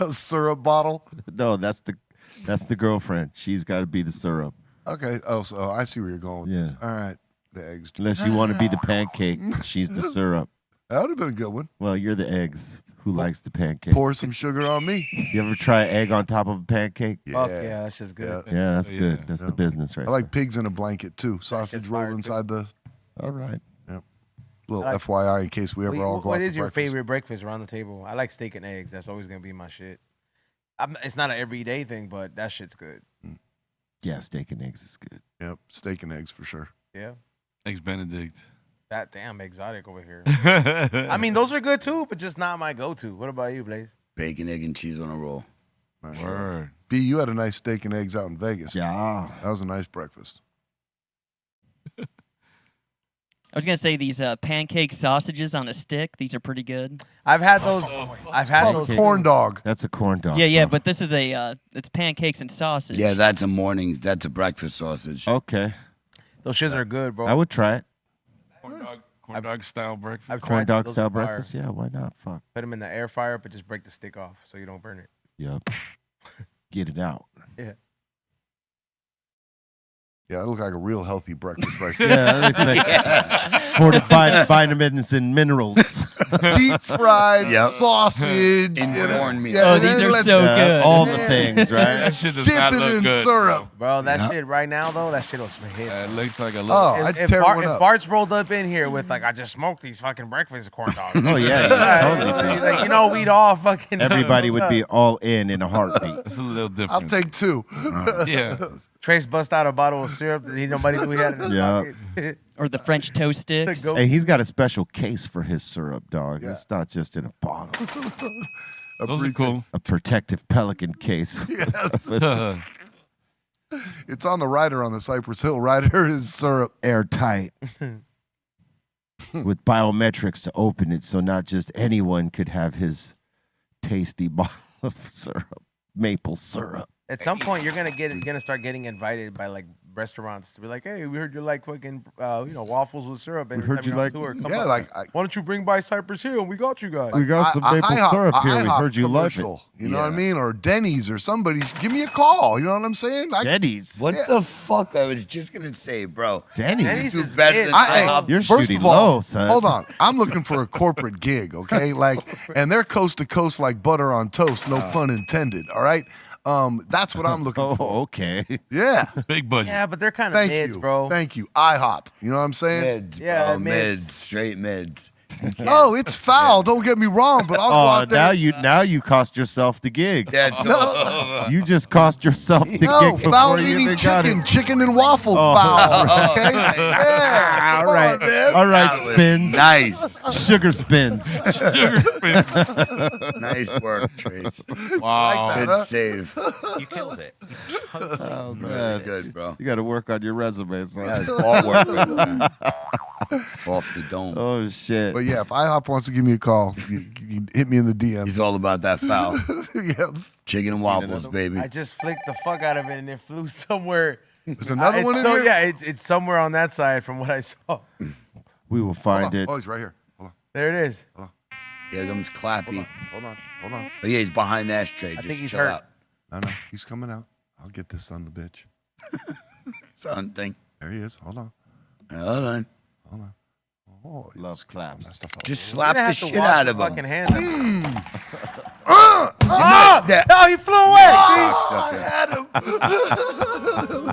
a syrup bottle. No, that's the girlfriend. She's got to be the syrup. Okay. Oh, so I see where you're going with this. All right. The eggs. Unless you want to be the pancake, she's the syrup. That would have been a good one. Well, you're the eggs. Who likes the pancake? Pour some sugar on me. You ever try egg on top of a pancake? Fuck yeah, that's just good. Yeah, that's Yeah. good. That's the business right I like pigs in a blanket too. Sausage shit's rolled fire, too. inside the there. All right. little I like- FYI in case we ever all go out What to is your breakfast. favorite breakfast around the table? I like steak and eggs. That's always gonna be my shit. It's not an everyday thing, but that shit's good. Yeah, steak and eggs is good. Yep, steak and eggs for sure. Yeah. Eggs Benedict. That damn exotic over here. I mean, those are good too, but just not my go-to. What about you, Blaze? Bacon, egg, and cheese on a roll. Nice. Word. B, you had a nice steak and eggs out in Vegas. Yeah. That was a nice breakfast. I was gonna say these pancake sausages on a stick. These are pretty good. I've had those. I've had Oh, those. the corn dog. That's a corn dog. Yeah, bro. but this is a it's pancakes and sausage. Yeah, that's a breakfast sausage. Okay. Those shits are good, bro. I would try it. Corn dog style breakfast. I've Corn tried dog those style are fire. breakfast. Yeah, why not? Fuck. Put them in the air fryer, but just break the stick off so you don't burn it. Yep. Get it out. Yeah. Yeah, that looked like a real healthy breakfast right there. Yeah, that looks like fortified vitamins and minerals. Deep fried Yep. sausage. In you know. cornmeal. Yeah, Oh, and these then are let's so good. All the things, right? That shit does Dip not it look in good. syrup. Bro, that shit right now though, that shit'll hit. It looks like a Oh, little. I'd tear one If up. Bart's rolled up in here with like, I just smoked these fucking breakfast corn dogs. Oh yeah, totally. He's like, you know, we'd all fucking. Everybody would be all in a heartbeat. It's a little different. I'll take two. Yeah. Trace bust out a bottle of syrup that nobody knew he had in his Yeah. pocket. Or the French toast sticks. Go- Hey, he's got a special case for his syrup, dog. Yeah. It's not just in a bottle. Those are cool. A protective pelican case. It's on the rider on the Cypress Hill. Rider is syrup. Airtight. With biometrics to open it, so not just anyone could have his tasty bottle of syrup. Maple syrup. At some point, you're gonna start getting invited by like restaurants to be like, hey, we heard you like fucking waffles with syrup. And We heard every you time you're like- on tour, come Yeah, by. like why don't you bring by Cypress Hill? We got you guys. We got some maple syrup here. We heard you love it. You know what I mean? Or Denny's or somebody. Give me a call. You know what I'm saying? Like, Denny's. What the fuck? I was just gonna say, bro. Denny's. Denny's Do is better it. than Hey, IHOP. You're first shooting of all, low, son. hold on. I'm looking for a corporate gig, okay? Like, and they're coast to coast like butter on toast. No pun intended. All right. That's what I'm looking Oh, for. okay. Yeah. Big budget. Yeah, but they're kind of Thank mids, you, bro. Thank you. IHOP. You know what I'm saying? Mids, Yeah, bro. mids. Mids. Straight mids. Oh, it's foul. Don't get me wrong, but I'll go Oh, out there. now you cost yourself the gig. That's You just cost yourself the No, gig before foul you eating even got chicken. it. Chicken and waffles Oh. foul. Okay? Yeah. All Come right, on, man. all right, spins, nice. sugar spins. Nice work, Trace. Wow. Good huh? save. You killed it. Oh Very man, good, bro. you got to work on your resume, son. That's all work right there. Off the dome. Oh shit. But yeah, if IHOP wants to give me a call, you hit me in the DM. He's all about that foul. Yeah. Chicken and waffles, baby. I just flicked the fuck out of it and it flew somewhere. There's another It's one in so- here? Yeah, it's somewhere on that side from what I saw. We will Hold find on. it. Oh, he's right here. Hold There it is. Here comes Clappy. on. Hold on. Oh, yeah, he's behind the ashtray. I Just think he's chill hurt. out. No, he's coming out. I'll get this son of a bitch. Something. There he is. Hold on. Hold on. Oh, Love claps. messed up. Just You're slap gonna the have to shit wash out your of fucking him. hands. That- No, he flew away.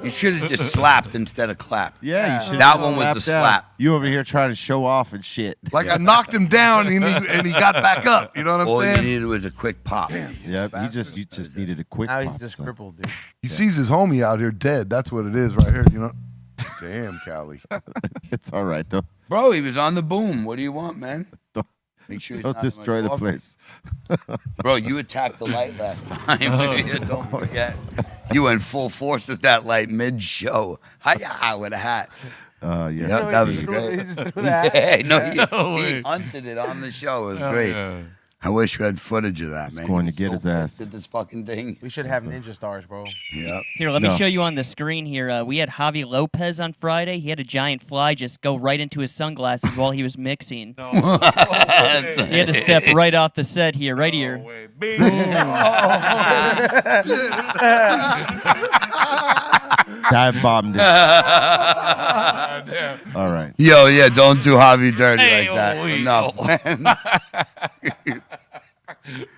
You should have just slapped instead of clapped. Yeah, you should. That one was the slap. You over here trying to show off and shit. Like I knocked him down and he got back up. You know what I'm All you saying? needed was a quick pop. Yep, you just needed a quick. Now he's pop, just son. crippled, dude. He sees his homie out here dead. That's what it is right here. You know? Damn, Callie. It's all right though. Bro, he was on the boom. What do you want, man? Make sure he's Don't not in my destroy the coffee. place. Bro, you attacked the light last time. Don't forget. You went full force with that light mid-show. Hi-ya, with a hat. Yeah. Yep, No, that he was threw- great. he just threw that. Yeah, no, No he way. hunted it on the show. It was Hell great. yeah. I wish we had footage of that, He's man. going He to get was his so ass. pissed at this fucking thing. We should have ninja stars, bro. Yep. Here, let me No. show you on the screen here. We had Javi Lopez on Friday. He had a giant fly just go right into his sunglasses while he was mixing. No. He had to step right off the set here, right here. No way. Bing. Dive bombed it. Damn. All right. Yo, yeah, don't do Javi dirty Hey, like that. oh, Enough, man.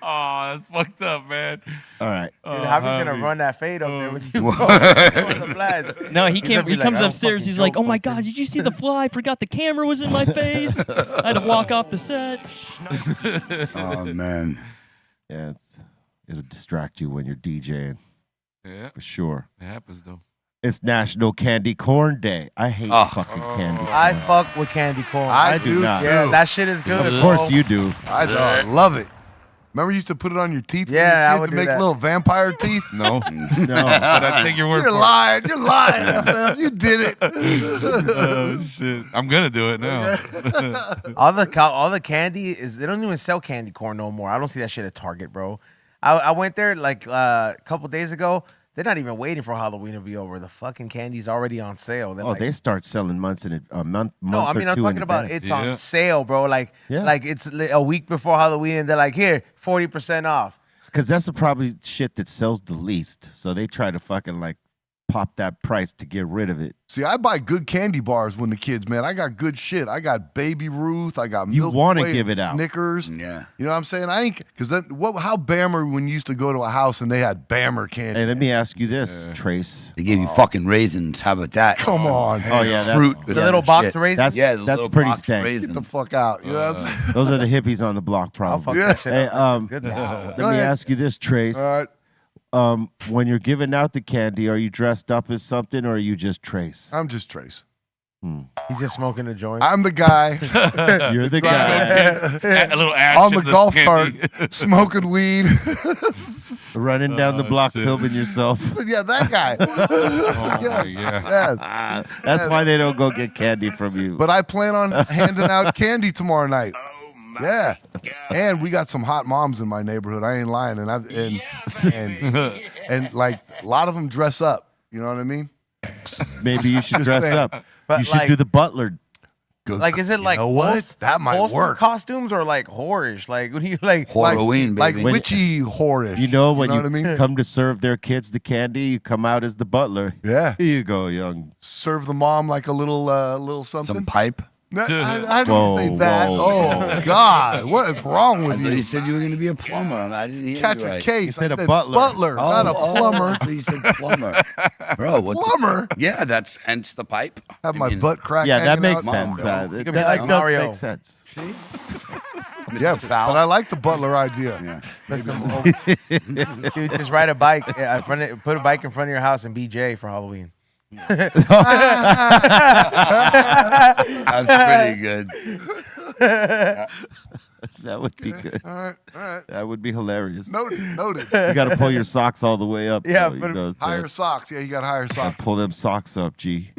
Oh, that's fucked up, man. All right. Dude, Javi's gonna Javi. run that fade up there with you, bro. The blast. No, he He's came. gonna be He like, comes "I don't upstairs. fucking He's like, joke, "Oh my fucker." god, did you see the fly? I forgot the camera was in my face. I had to walk off the set." Oh, man. Yeah, it'll distract you when you're DJing Yeah, for sure. it happens though. It's National Candy Corn Day. I hate Oh. fucking candy. I corn. fuck with candy corn. I do not. Yeah, that shit is good. Of course bro. you do. I love it. Remember you used to put it on your teeth? when Yeah, you were I kids would to do make that. little vampire teeth. No, No. but I take your word You're for lying. You're lying, FM. You did it. it. Oh shit! I'm gonna do it now. All the candy is they don't even sell candy corn no more. I don't see that shit at Target, bro. I went there like a couple days ago. They're not even waiting for Halloween to be over. The fucking candy's already on sale. They're Oh, like, they start selling a month. no, I mean or I'm two in talking about advance. it's Yeah. on sale, bro. Like Yeah. like it's a week before Halloween, and they're like, here, 40% off. Because that's the probably shit that sells the least. So they try to fucking like pop that price to get rid of it. See, I buy good candy bars when the kids, man. I got good shit. I got Baby Ruth. I got You Milky wanna Way give and it out. Snickers. Yeah. You know what I'm saying? I ain't because then how Bammer when you used to go to a house and they had Bammer candy. Hey, let me ask you this, Trace. They gave you fucking raisins. How about that? Come on. Oh yeah, Fruit. that's, with The that little box shit. of raisins. that's Yeah, the that's little pretty box of stank. raisins. Get the fuck out. You know what I'm saying? Those are the hippies on the block, I'll probably. fuck Yeah. that shit Hey, up. Good now. Let me ahead. ask you this, Trace. All right. When you're giving out the candy, are you dressed up as something or are you just Trace? I'm just Trace. He's just smoking a joint. I'm the guy You're the guy. A little ash on in the golf cart candy. smoking weed. Running down the block, shit. filming yourself. Yeah, that guy. Oh, Yes. yeah. Yes. That's why they don't go get candy from you. But I plan on handing out candy tomorrow night. Yeah, and we got some hot moms in my neighborhood. I ain't lying, and like a lot of them dress up. You know what I mean? Maybe you should Just dress saying. up. But You should like- do the butler. Good. Like, is it You like know what? wholes- That might wholesome work. costumes or like whorish? Like, what do you like? Halloween, like baby. witchy whorish. You know when you, what I mean? come to serve their kids the candy, you come out as the butler. Yeah. Here you go, young. Serve the mom like a little something. Some pipe. No, I didn't Whoa, say that. whoa. Oh God, what is wrong I with thought you you? said you were going to be a plumber. I didn't hear Catch you a right. case. You said I a butler. Butler, not a plumber. I thought you said plumber. Bro, what? Plumber. Yeah, that's hence the pipe. Have I my mean, butt crack. Yeah, that hanging makes out. sense. Mom, You That could be like does Mario. make sense. See? Yeah, Foul. but I like the butler idea. Yeah. Put some- Dude, just ride a bike in front of, put a bike in front of your house and be Jay for Halloween. That's pretty good. That would be good. All right, all right. That would be hilarious. Noted. Noted. You got to pull your socks all the way up. Yeah, though, you but know, Higher socks. Yeah, you got higher gotta socks. pull them socks up, G.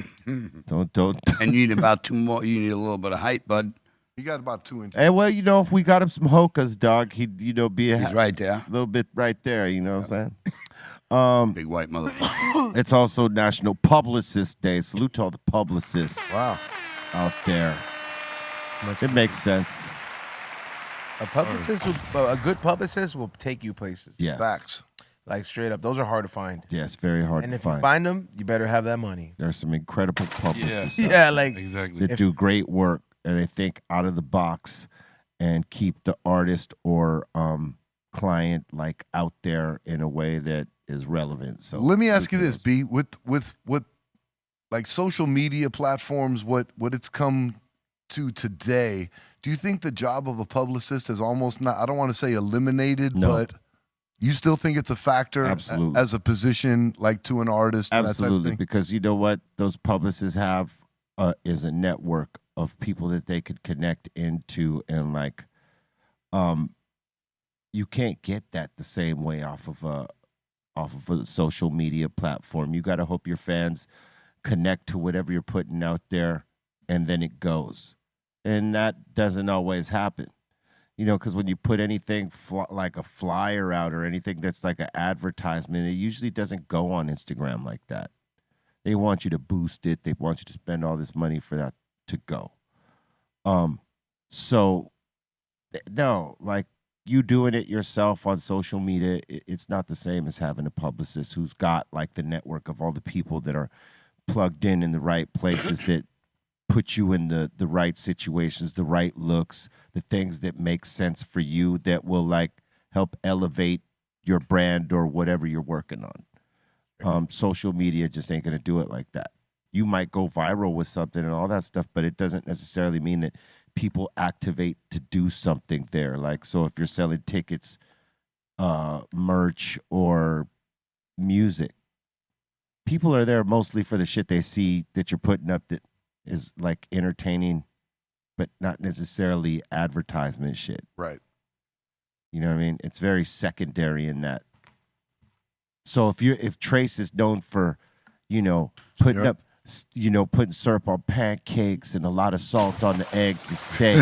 Don't. And you need about 2 more. You need a little bit of height, bud. You got about 2 inches. Hey, well, you know, if we got him some hokas, dog, he'd, be a He's right there. little bit right there. You know what I'm saying? Big white motherfucker. It's also National Publicist Day. Salute to all the publicists Wow. out there. It makes sense. A publicist, a good publicist will take you places. Yes. Facts. Like straight up, those are hard to find. Yes, very hard And to if you find. find them, you better have that money. There's some incredible publicists out Yeah, like Exactly. that do great work and they think out of the box and keep the artist or client like out there in a way that is relevant. So Let me ask you kudos. this, B. With like social media platforms, what it's come to today, do you think the job of a publicist is almost not, I don't want to say eliminated, No. but you still think it's a factor Absolutely. as a position like to an artist? and that type of Absolutely, thing? because you know what those publicists have is a network of people that they could connect into and like you can't get that the same way off of a social media platform. You got to hope your fans connect to whatever you're putting out there, and then it goes. And that doesn't always happen. Because when you put anything like a flyer out or anything that's like an advertisement, it usually doesn't go on Instagram like that. They want you to boost it. They want you to spend all this money for that to go. So, no, like you doing it yourself on social media, it's not the same as having a publicist who's got like the network of all the people that are plugged in the right places that put you in the right situations, the right looks, the things that make sense for you that will like help elevate your brand or whatever you're working on. Social media just ain't going to do it like that. You might go viral with something and all that stuff, but it doesn't necessarily mean that people activate to do something there. Like, so if you're selling tickets, merch, or music, people are there mostly for the shit they see that you're putting up that is like entertaining, but not necessarily advertisement shit. Right. You know what I mean? It's very secondary in that. So if Trace is known for, putting putting syrup on pancakes and a lot of salt on the eggs and steak,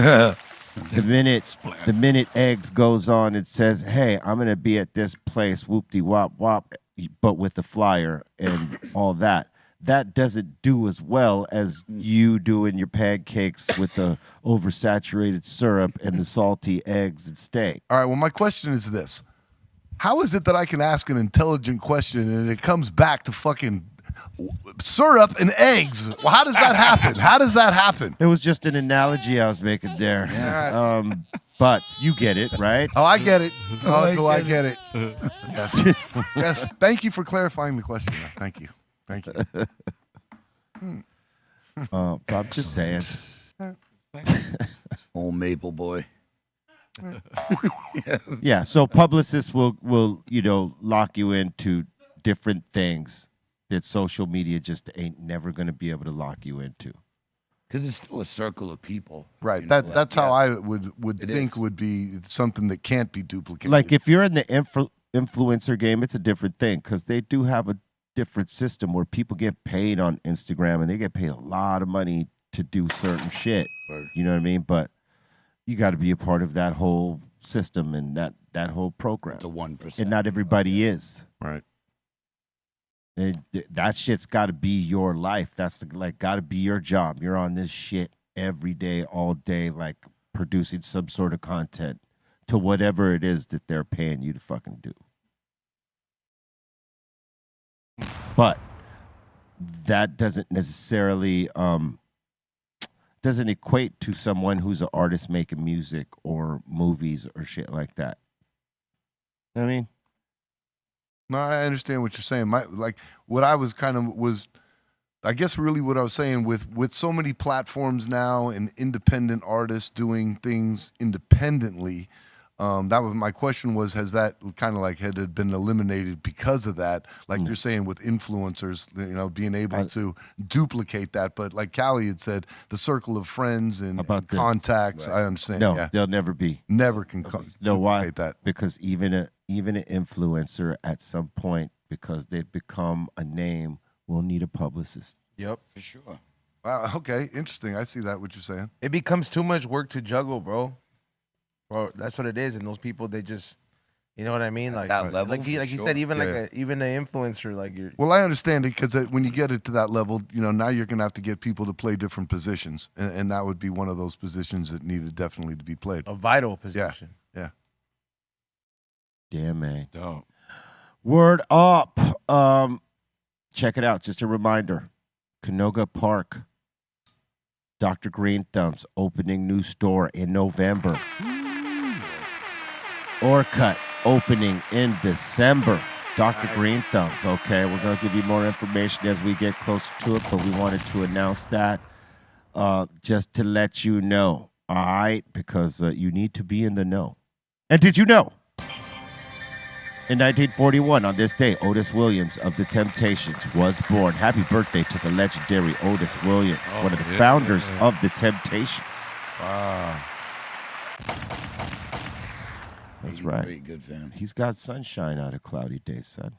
the minute eggs goes on, it says, "Hey, I'm gonna be at this place, whoop-de wop wop," but with the flyer and all that. That doesn't do as well as you doing your pancakes with the oversaturated syrup and the salty eggs and steak. All right, well, my question is this. How is it that I can ask an intelligent question and it comes back to fucking syrup and eggs? Well, how does that happen? How does that happen? It was just an analogy I was making there. Yeah. But you get it, right? Oh, I get it. I get it. Yes. Yes. Thank you for clarifying the question. Thank you. Thank you. But I'm just saying. Old Maple boy. Yeah, so publicists will lock you into different things that social media just ain't never going to be able to lock you into. Because it's still a circle of people. Right. That's how I would think would be something that can't be duplicated. Like if you're in the influencer game, it's a different thing because they do have a different system where people get paid on Instagram and they get paid a lot of money to do certain shit. You know what I mean? But you got to be a part of that whole system and that whole program. The 1%. And not everybody is. Right. And that shit's got to be your life. That's got to be your job. You're on this shit every day, all day, like producing some sort of content to whatever it is that they're paying you to fucking do. But that doesn't necessarily doesn't equate to someone who's an artist making music or movies or shit like that. You know what I mean? No, I understand what you're saying. What I was I guess really what I was saying with so many platforms now and independent artists doing things independently. That was my question was, has that kind of like had it been eliminated because of that? Like you're saying with influencers, being able to duplicate that. But like Callie had said, the circle of friends and contacts, right. I understand. No, they'll never be. Never can why? That. Because even an influencer at some point, because they've become a name, will need a publicist. Yep. For sure. Wow, okay, interesting. I see that, what you're saying. It becomes too much work to juggle, bro. Bro, that's what it is. And those people, they just, you know what I mean? Like that level, like you said, even even an influencer, like you're. Well, I understand it because when you get it to that level, now you're gonna have to get people to play different positions, and that would be one of those positions that needed definitely to be played. A vital position. Yeah. Yeah, man. Dope. Word up. Check it out. Just a reminder. Canoga Park. Dr. Greenthumb's opening new store in November. Orcut opening in December. Dr. Greenthumb's. Okay, we're going to give you more information as we get closer to it, but we wanted to announce that just to let you know. All right? Because you need to be in the know. And did you know? In 1941, on this day, Otis Williams of The Temptations was born. Happy birthday to the legendary Otis Williams, one of the founders of The Temptations. Wow. That's He's right. Pretty good for him. He's got sunshine out of cloudy days, son.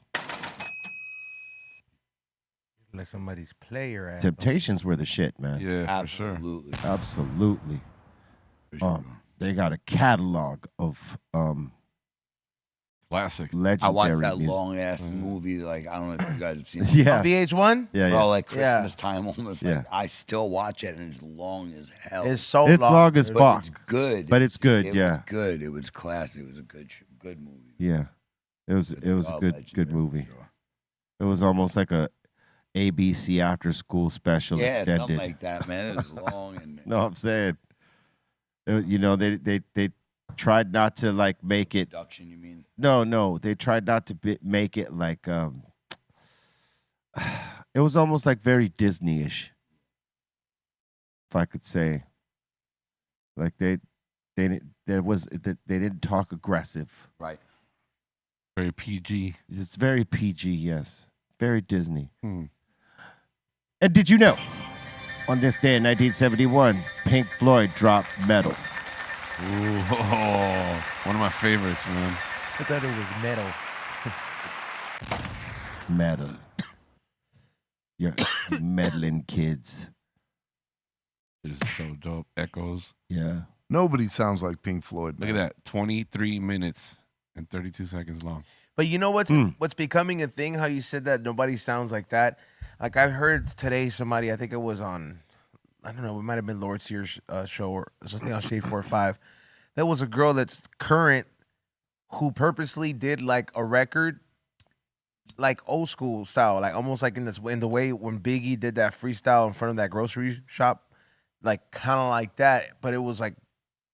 Like somebody's player ass. Temptations were the shit, man. Yeah, for sure. Absolutely. Absolutely. For sure. They got a catalog of Classic. legendary I watched that music. long ass movie. Like I don't know if you guys have seen it. Yeah. VH1? Yeah, Bro, yeah. like Christmas time almost. Like Yeah. I still watch it and it's long as hell. It's so It's long as dude. fuck. It's good. But it's good, It yeah. was good. It was classy. It was a good movie. Yeah. It was a good Legendary, movie. for sure. It was almost like a ABC after school special Yeah, extended. something like that, man. It was long and No, I'm saying, you know, they tried not to like make it. production. You mean? No, they tried not to make it like. It was almost like very Disney-ish, if I could say. Like they didn't talk aggressive. Right. Very PG. It's very PG, yes, very Disney. Hmm. And did you know, on this day in 1971, Pink Floyd dropped Metal. Ooh, one of my favorites, man. I thought it was metal. Metal. You're meddling kids. It's so dope. Echoes. Yeah. Nobody sounds like Pink Floyd. Look at that. 23 minutes and 32 seconds long. But you know what's becoming a thing? How you said that nobody sounds like that. Like I heard today somebody, I think it was on, I don't know, it might have been Lord Sears' show or something on Shade 4 or 5. There was a girl that's current who purposely did like a record, like old school style, like almost like in the way when Biggie did that freestyle in front of that grocery shop, like kind of like that. But it was like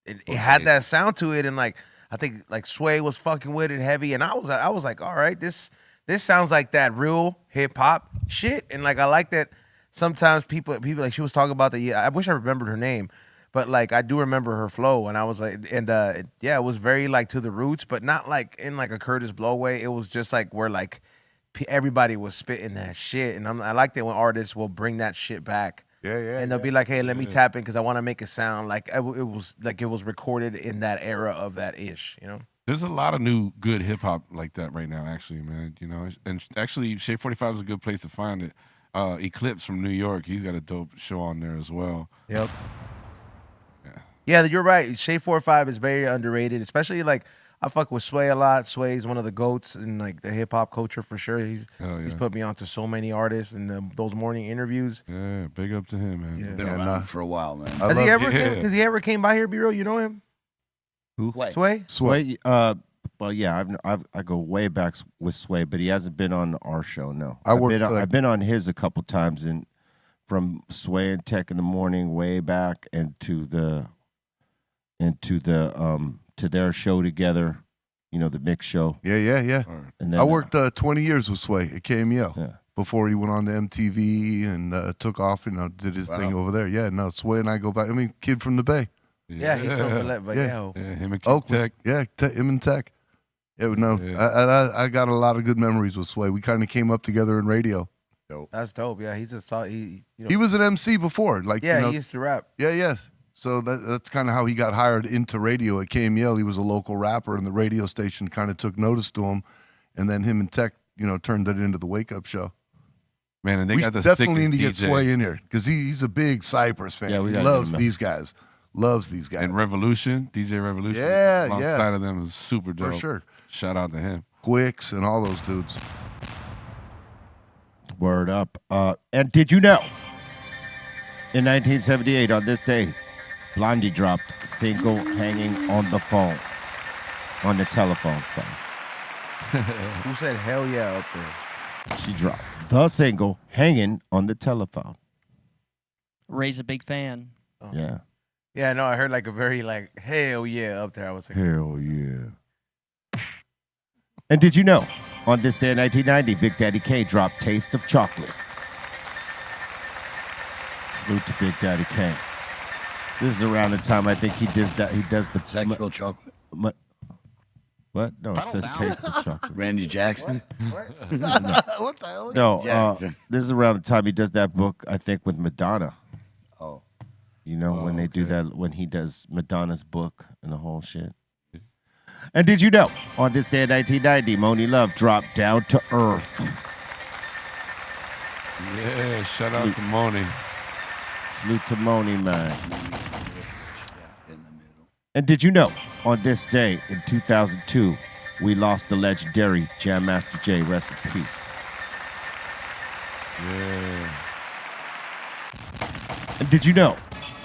it had that sound to it, and like I think like Sway was fucking with it heavy, and I was like, all right, this sounds like that real hip hop shit, and like I like that. Sometimes people like she was talking about the. I wish I remembered her name, but like I do remember her flow, and I was like, and yeah, it was very like to the roots, but not like in like a Curtis Blow way. It was just like where like everybody was spitting that shit, and I like that when artists will bring that shit back. Yeah. And they'll be like, "Hey, let me tap in because I want to make it sound like it was recorded in that era of that ish," you know. There's a lot of new good hip hop like that right now, actually, man. You know, and actually, Shade 45 is a good place to find it. Eclipse from New York, he's got a dope show on there as well. Yep. Yeah, you're right. Shade 4 or 5 is very underrated, especially like I fuck with Sway a lot. Sway's one of the goats in like the hip hop culture for sure. He's put me onto so many artists and those morning interviews. Yeah, big up to him, man. Yeah. Been around for a while, man. Has he ever came by here, B-Roll? You know him? Who? Sway. Sway. Well, yeah, I go way back with Sway, but he hasn't been on our show. No, I've been on his a couple times, and from Sway and Tech in the morning, way back, and to their show together, you know, the mix show. Yeah. And then I worked 20 years with Sway at KMEL Yeah. before he went on to MTV and took off and did his thing over there. Yeah, no, Sway and I go back. I mean, kid from the Bay. Yeah, he's from Vallejo. Yeah, him and Kid Oakland. Tech. Yeah, him and Tech. Yeah, no, I got a lot of good memories with Sway. We kind of came up together in radio. That's dope. Yeah, he's just he was an MC before. Like, yeah, you know, he used to rap. Yeah. So that's kind of how he got hired into radio at KMEL. He was a local rapper, and the radio station kind of took notice to him. And then him and Tech, you know, turned it into the Wake Up Show. Man, and they we got the definitely need to sickest get DJ. Sway in here because he's a big Cypress fan. Yeah, we he gotta loves get him. these guys. Loves these guys. And Revolution, DJ Revolution. Yeah, alongside of them is super dope. For sure. Shout out to him. Quicks and all those dudes. Word up. And did you know, in 1978, on this day, Blondie dropped single Hanging on the Phone. On the telephone, sorry. Who said hell yeah up there? She dropped the single Hanging on the Telephone. Ray's a big fan. Oh. Yeah. Yeah, no, I heard like a very like hell yeah up there. I was like, Hell yeah. And did you know, on this day in 1990, Big Daddy Kane dropped Taste of Chocolate. Salute to Big Daddy Kane. This is around the time I think he does the Sexual chocolate. What? No, it says Taste of Chocolate. Randy Jackson. What the hell? No, Jackson. this is around the time he does that book, I think, with Madonna. Oh. You know, when they do that, when he does Madonna's book and the whole shit. And did you know, on this day in 1990, Moni Love dropped down to earth. Yeah, shout out to Moni. Salute to Moni, man. And did you know, on this day in 2002, we lost the legendary Jam Master Jay. Rest in peace. Yeah. And did you know,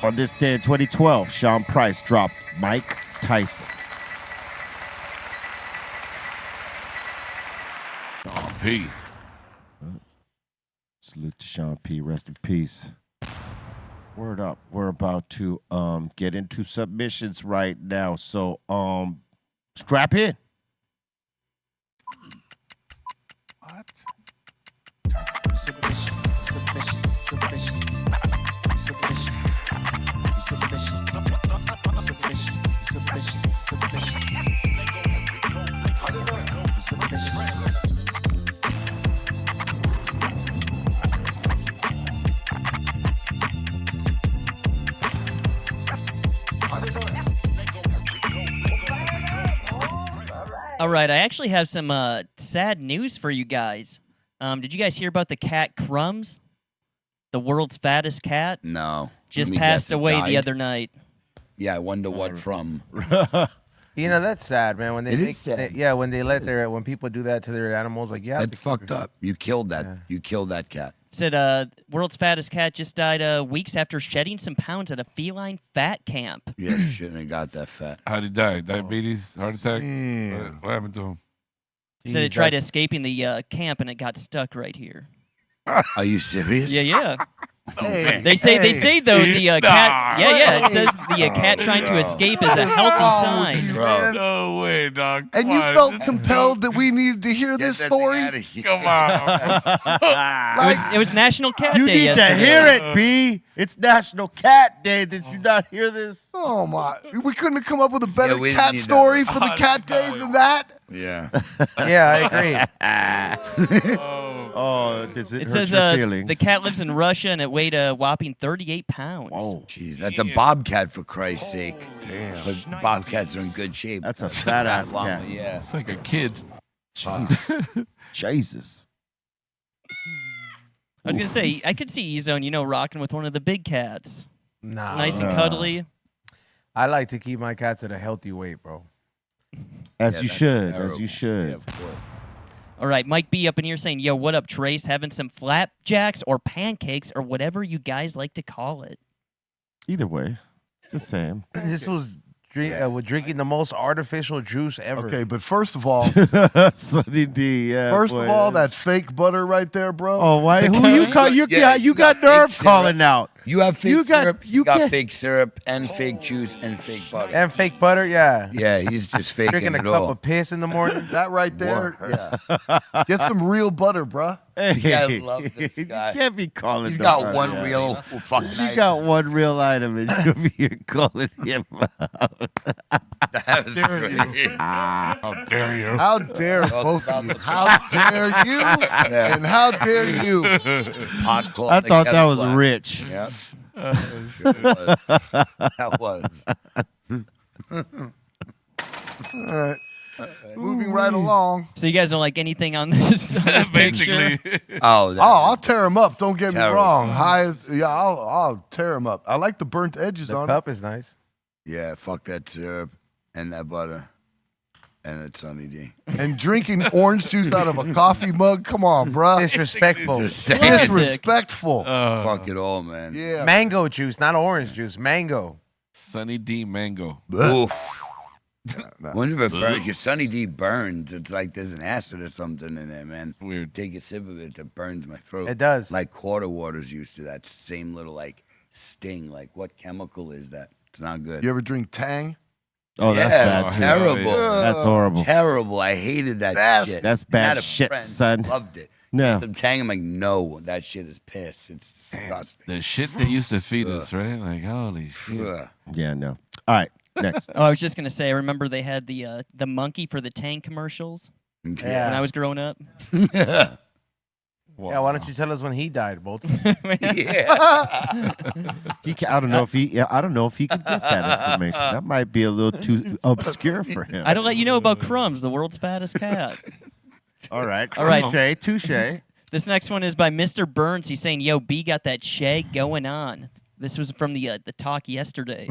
on this day in 2012, Sean Price dropped Mike Tyson. Sean P. Salute to Sean P. Rest in peace. Word up. We're about to get into submissions right now. So strap in. What? Submissions. All right, I actually have some sad news for you guys. Did you guys hear about the cat Crumbs? The world's fattest cat? No. Just Let me passed guess, it away the died? other night. Yeah, I wonder what from. You know, that's sad, man. When they It is make, sad. yeah, when they let their when people do that to their animals, like yeah, That's fucked up. You killed that. Yeah. You killed that cat. Said world's fattest cat just died weeks after shedding some pounds at a feline fat camp. Yeah, you shouldn't have got that fat. How'd he die? Diabetes? Heart attack? Damn. What happened to him? Said it tried escaping the camp and it got stuck right here. Are you serious? Yeah. Hey, They say though the cat. Yeah. It says the cat trying to escape is a healthy sign. Bro. No way, dog. And you felt compelled that we needed to hear this story? Come on. It was National Cat You Day need yesterday. to hear it, B. It's National Cat Day. Did you not hear this? Oh my! We couldn't have come up with a better we didn't cat need that. story for the cat day than that. Yeah. Yeah, I agree. Oh, does it It hurt says your feelings? the cat lives in Russia and it weighed a whopping 38 pounds. Oh, Jeez, that's a bobcat for Christ's sake. Damn. But bobcats are in good shape. that's a fat ass Llama, cat. yeah. It's like a kid. Jesus. I was gonna say I could see E-Zone, rocking with one of the big cats. Nah, It's nice and cuddly. I like to keep my cats at a healthy weight, bro. As Yeah, you that's should. As terrible. you should. Yeah, of course. All right, Mike B up in here saying, "Yo, what up, Trace? Having some flapjacks or pancakes or whatever you guys like to call it." Either way, it's the same. This was with drinking the most artificial juice ever. Okay, but first of all, Sunny D. Yeah. first boy. of all, that fake butter right there, bro. Oh, why? Who you call? You Yeah, you got got fake nerve syrup. calling out. You have fake You got- syrup. you got get- fake syrup and fake juice and fake butter. And fake butter, yeah. Yeah, he's just faking Drinking a it cup all. of piss in the morning. That right there, yeah. Get some real butter, bruh. Yeah, I love this guy. You can't be calling. He's them got out, one yeah. real fucking You item. got one real item, and you're gonna be here calling him out. That was great. How dare you? How dare both of you? How dare you? And how dare you? Pot call I in the thought that kettle was black. rich. Yep. Sure was. That was. All right. Moving right along. So you guys don't like anything on this, Basically. picture? Oh, that, I'll tear him up. Don't get me Terrible. wrong. I'll tear him up. I like the burnt edges The on it. cup is nice. yeah, fuck that syrup and that butter and that Sunny D. And drinking orange juice out of a coffee mug. Come on, bruh. Disrespectful. Disrespectful. Fuck it all, man. Yeah. Mango juice, not orange juice. Mango. Sunny D Mango. Oof. Whenever it burns, your Sunny D burns. It's like there's an acid or something in there, man. Weird. Take a sip of it, that burns my throat. It does. Like quarter water's used to that same little like sting. Like what chemical is that? It's not good. You ever drink Tang? Oh, that's yeah, bad it's too. terrible. That's horrible. Terrible. I hated that That's- shit. that's I bad had a shit, friend son. who Loved it. No. Some Tang, I'm like, no, that shit is piss. It's disgusting. The shit they used to feed us, right? Like, holy shit. Ugh. Yeah, no. All right, next. Oh, I was just gonna say. I remember they had the monkey for the Tang commercials when I was growing up. Yeah, why don't you tell us when he died, Bolton? Yeah. I don't know if he. Yeah, I don't know if he could get that information. That might be a little too obscure for him. I don't let you know about Crumbs, the world's fattest cat. All right. All right. Touche. This next one is by Mr. Burns. He's saying, "Yo, B got that shag going on." This was from the talk yesterday.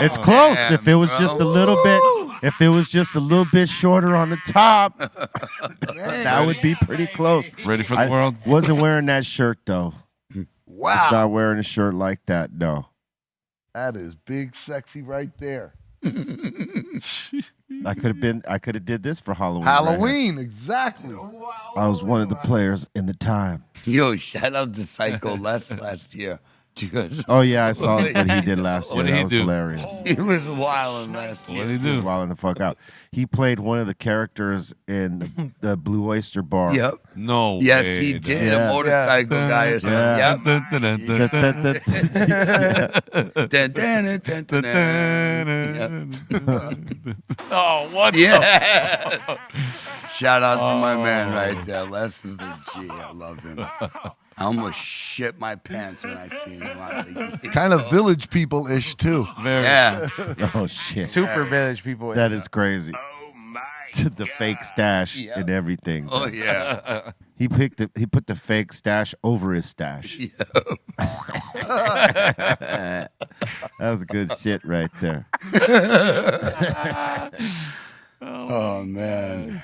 It's close. If it was just a little bit, if it was just a little bit shorter on the top, that would be pretty close. Ready for the world? Wasn't wearing that shirt though. Wow. Not wearing a shirt like that. No. That is big, sexy right there. I could have did this for Halloween. right here. Halloween, exactly. I was one of the players in the time. Yo, shout out to Psycho Les last year. Dude, Oh yeah, I saw what he did last year. What did That he was do? hilarious. he was wilding last What year. did he He was do? wilding the fuck out. He played one of the characters in the Blue Oyster Bar. Yep. No. Yes, way, he dude. did. Yeah. A motorcycle guy or something. Yeah. Yep. Dun, dun, dun, dun, dun. Oh, what? Yeah. Shout out to my man right there. Les is the G. I love him. I almost shit my pants when I seen him. Kind of village people-ish, too. Very. Yeah. Oh shit. Super village people. That is crazy. The fake stash Yeah. and everything. Oh, yeah. He put the fake stash over his stash. That was good shit right there. Oh, man.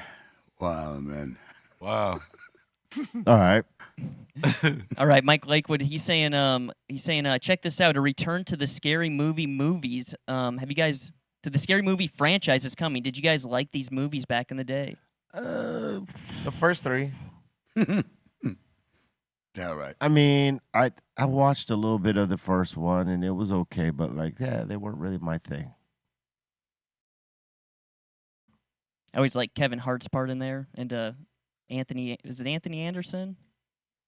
Wow, man. Wow. All right. All right, Mike Lakewood. He's saying, check this out. A return to the Scary Movie movies. Have you guys to the Scary Movie franchise is coming? Did you guys like these movies back in the day? The first three. Yeah, right. I mean, I watched a little bit of the first one and it was okay, but they weren't really my thing. I always like Kevin Hart's part in there, and Anthony. Is it Anthony Anderson?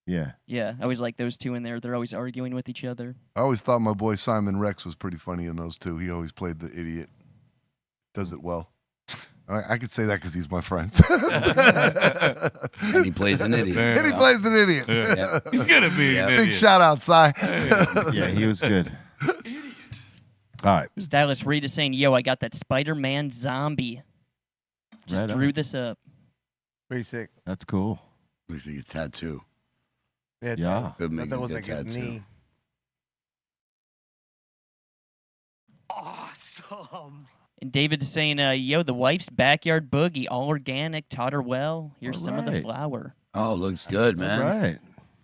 Yeah. Yeah, I always like those two in there. They're always arguing with each other. I always thought my boy Simon Rex was pretty funny in those two. He always played the idiot. Does it well. I could say that because he's my friend. And he plays an idiot. Fair And he enough. plays an idiot. Yeah. He's gonna be an Big idiot. shout out, Cy. Yeah, he was good. All right. Dallas Reed is saying, "Yo, I got that Spider-Man zombie. Just Right on. drew this up." Pretty sick. That's cool. Looks like a tattoo. Yeah. Could I make thought it a was good like his tattoo. knee. And David is saying, "Yo, the wife's backyard boogie, all organic, taught her well. Here's some of the Alright. flour." Oh, looks good, man. All right.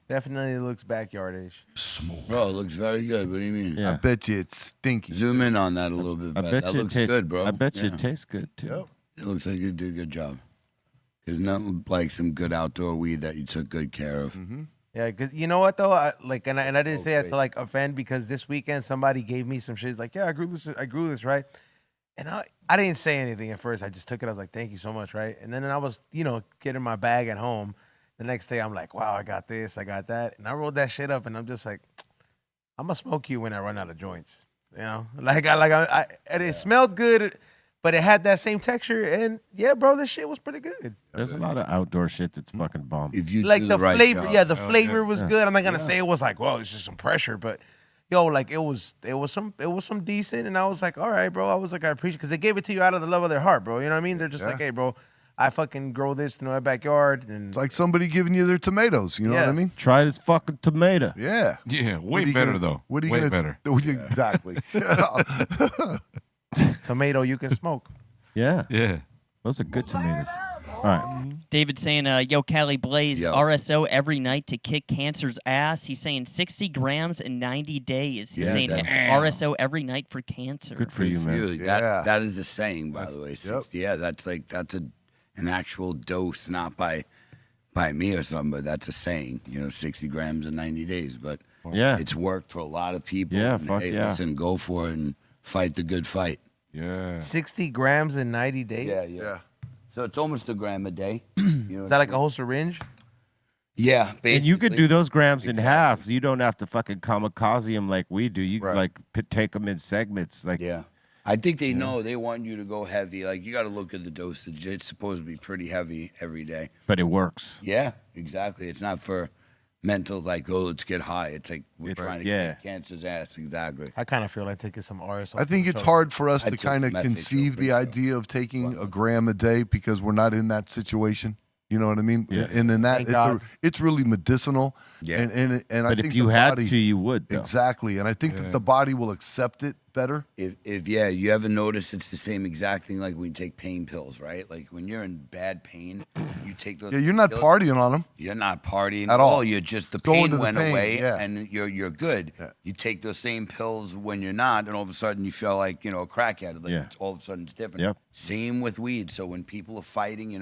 Definitely looks backyardish. Bro, it looks very good. What do you mean? I Yeah. bet you it's stinky. Zoom in on that a little bit. I Better. bet That you looks it tastes good, bro. I bet you Yeah. it tastes good too. Yep. It looks like you did a good job. There's nothing like some good outdoor weed that you took good care of. Yeah, cause you know what though, I didn't say that great. to like offend because this weekend somebody gave me some shit. It's like, yeah, I grew this, right? And I didn't say anything at first. I just took it. I was like, thank you so much, right? And then I was, getting my bag at home. The next day, I'm like, wow, I got this, I got that, and I rolled that shit up, and I'm just like, I'm gonna smoke you when I run out of joints, and it smelled good, but it had that same texture, and yeah, bro, this shit was pretty good. There's a lot of outdoor shit that's fucking bomb. If you Like do the right flavor, job. yeah, the flavor was Yeah. good. I'm not gonna say it was like, well, it's just some pressure, but yo, like it was some decent, and I was like, all right, bro. I was like, I appreciate because they gave it to you out of the love of their heart, bro. You know what I mean? They're just like, hey, bro, I fucking grow this in my backyard, and It's like somebody giving you their tomatoes. You know what Yeah. I mean? Try this fucking tomato. Yeah. Yeah, What are way you better gonna- though. What are you way gonna better. do? Exactly. tomato you can smoke. Yeah. Yeah. Those are good tomatoes. All right. David saying, "Yo, Cali Blaze, Yo. RSO every night to kick cancer's ass." He's saying 60 grams in 90 days. He's Yeah, saying that- RSO every night for cancer. Good for you, man. That that is a saying, by the way. 60. Yeah, that's an actual dose, not by me or something, but that's a saying. 60 grams in 90 days. But Yeah. it's worked for a lot of people. Yeah, and, fuck hey, yeah. listen, go for it and fight the good fight. Yeah. 60 grams in 90 days. Yeah. So it's almost a gram a day. Is that like a whole syringe? Yeah, basically. And you could do those grams in half. So you don't have to fucking kamikaze them like we do. You Right. like take them in segments. Like Yeah. I think they know they want you to go heavy. Like you got to look at the dosage. It's supposed to be pretty heavy every day. But it works. Yeah, exactly. It's not for mental like, oh, let's get high. It's like we're trying to kick cancer's ass. Exactly. I kind of feel like taking some RSO. I think it's hard for us to kind of conceive the idea of taking a gram a day because we're not in that situation. You know what I mean? Yeah. And in that, it's really medicinal. Yeah. And I think if you had to, you would. Though. Exactly. And I think that the body will accept it better. If you ever notice, it's the same exact thing like when you take pain pills, right? Like when you're in bad pain, you take those. Yeah, you're not partying on them. You're not partying at all. You're just the pain went away, yeah. and you're good. Yeah. You take those same pills when you're not, and all of a sudden you feel like a crackhead. Like all of a sudden it's different. Yep. Same with weed. So when people are fighting,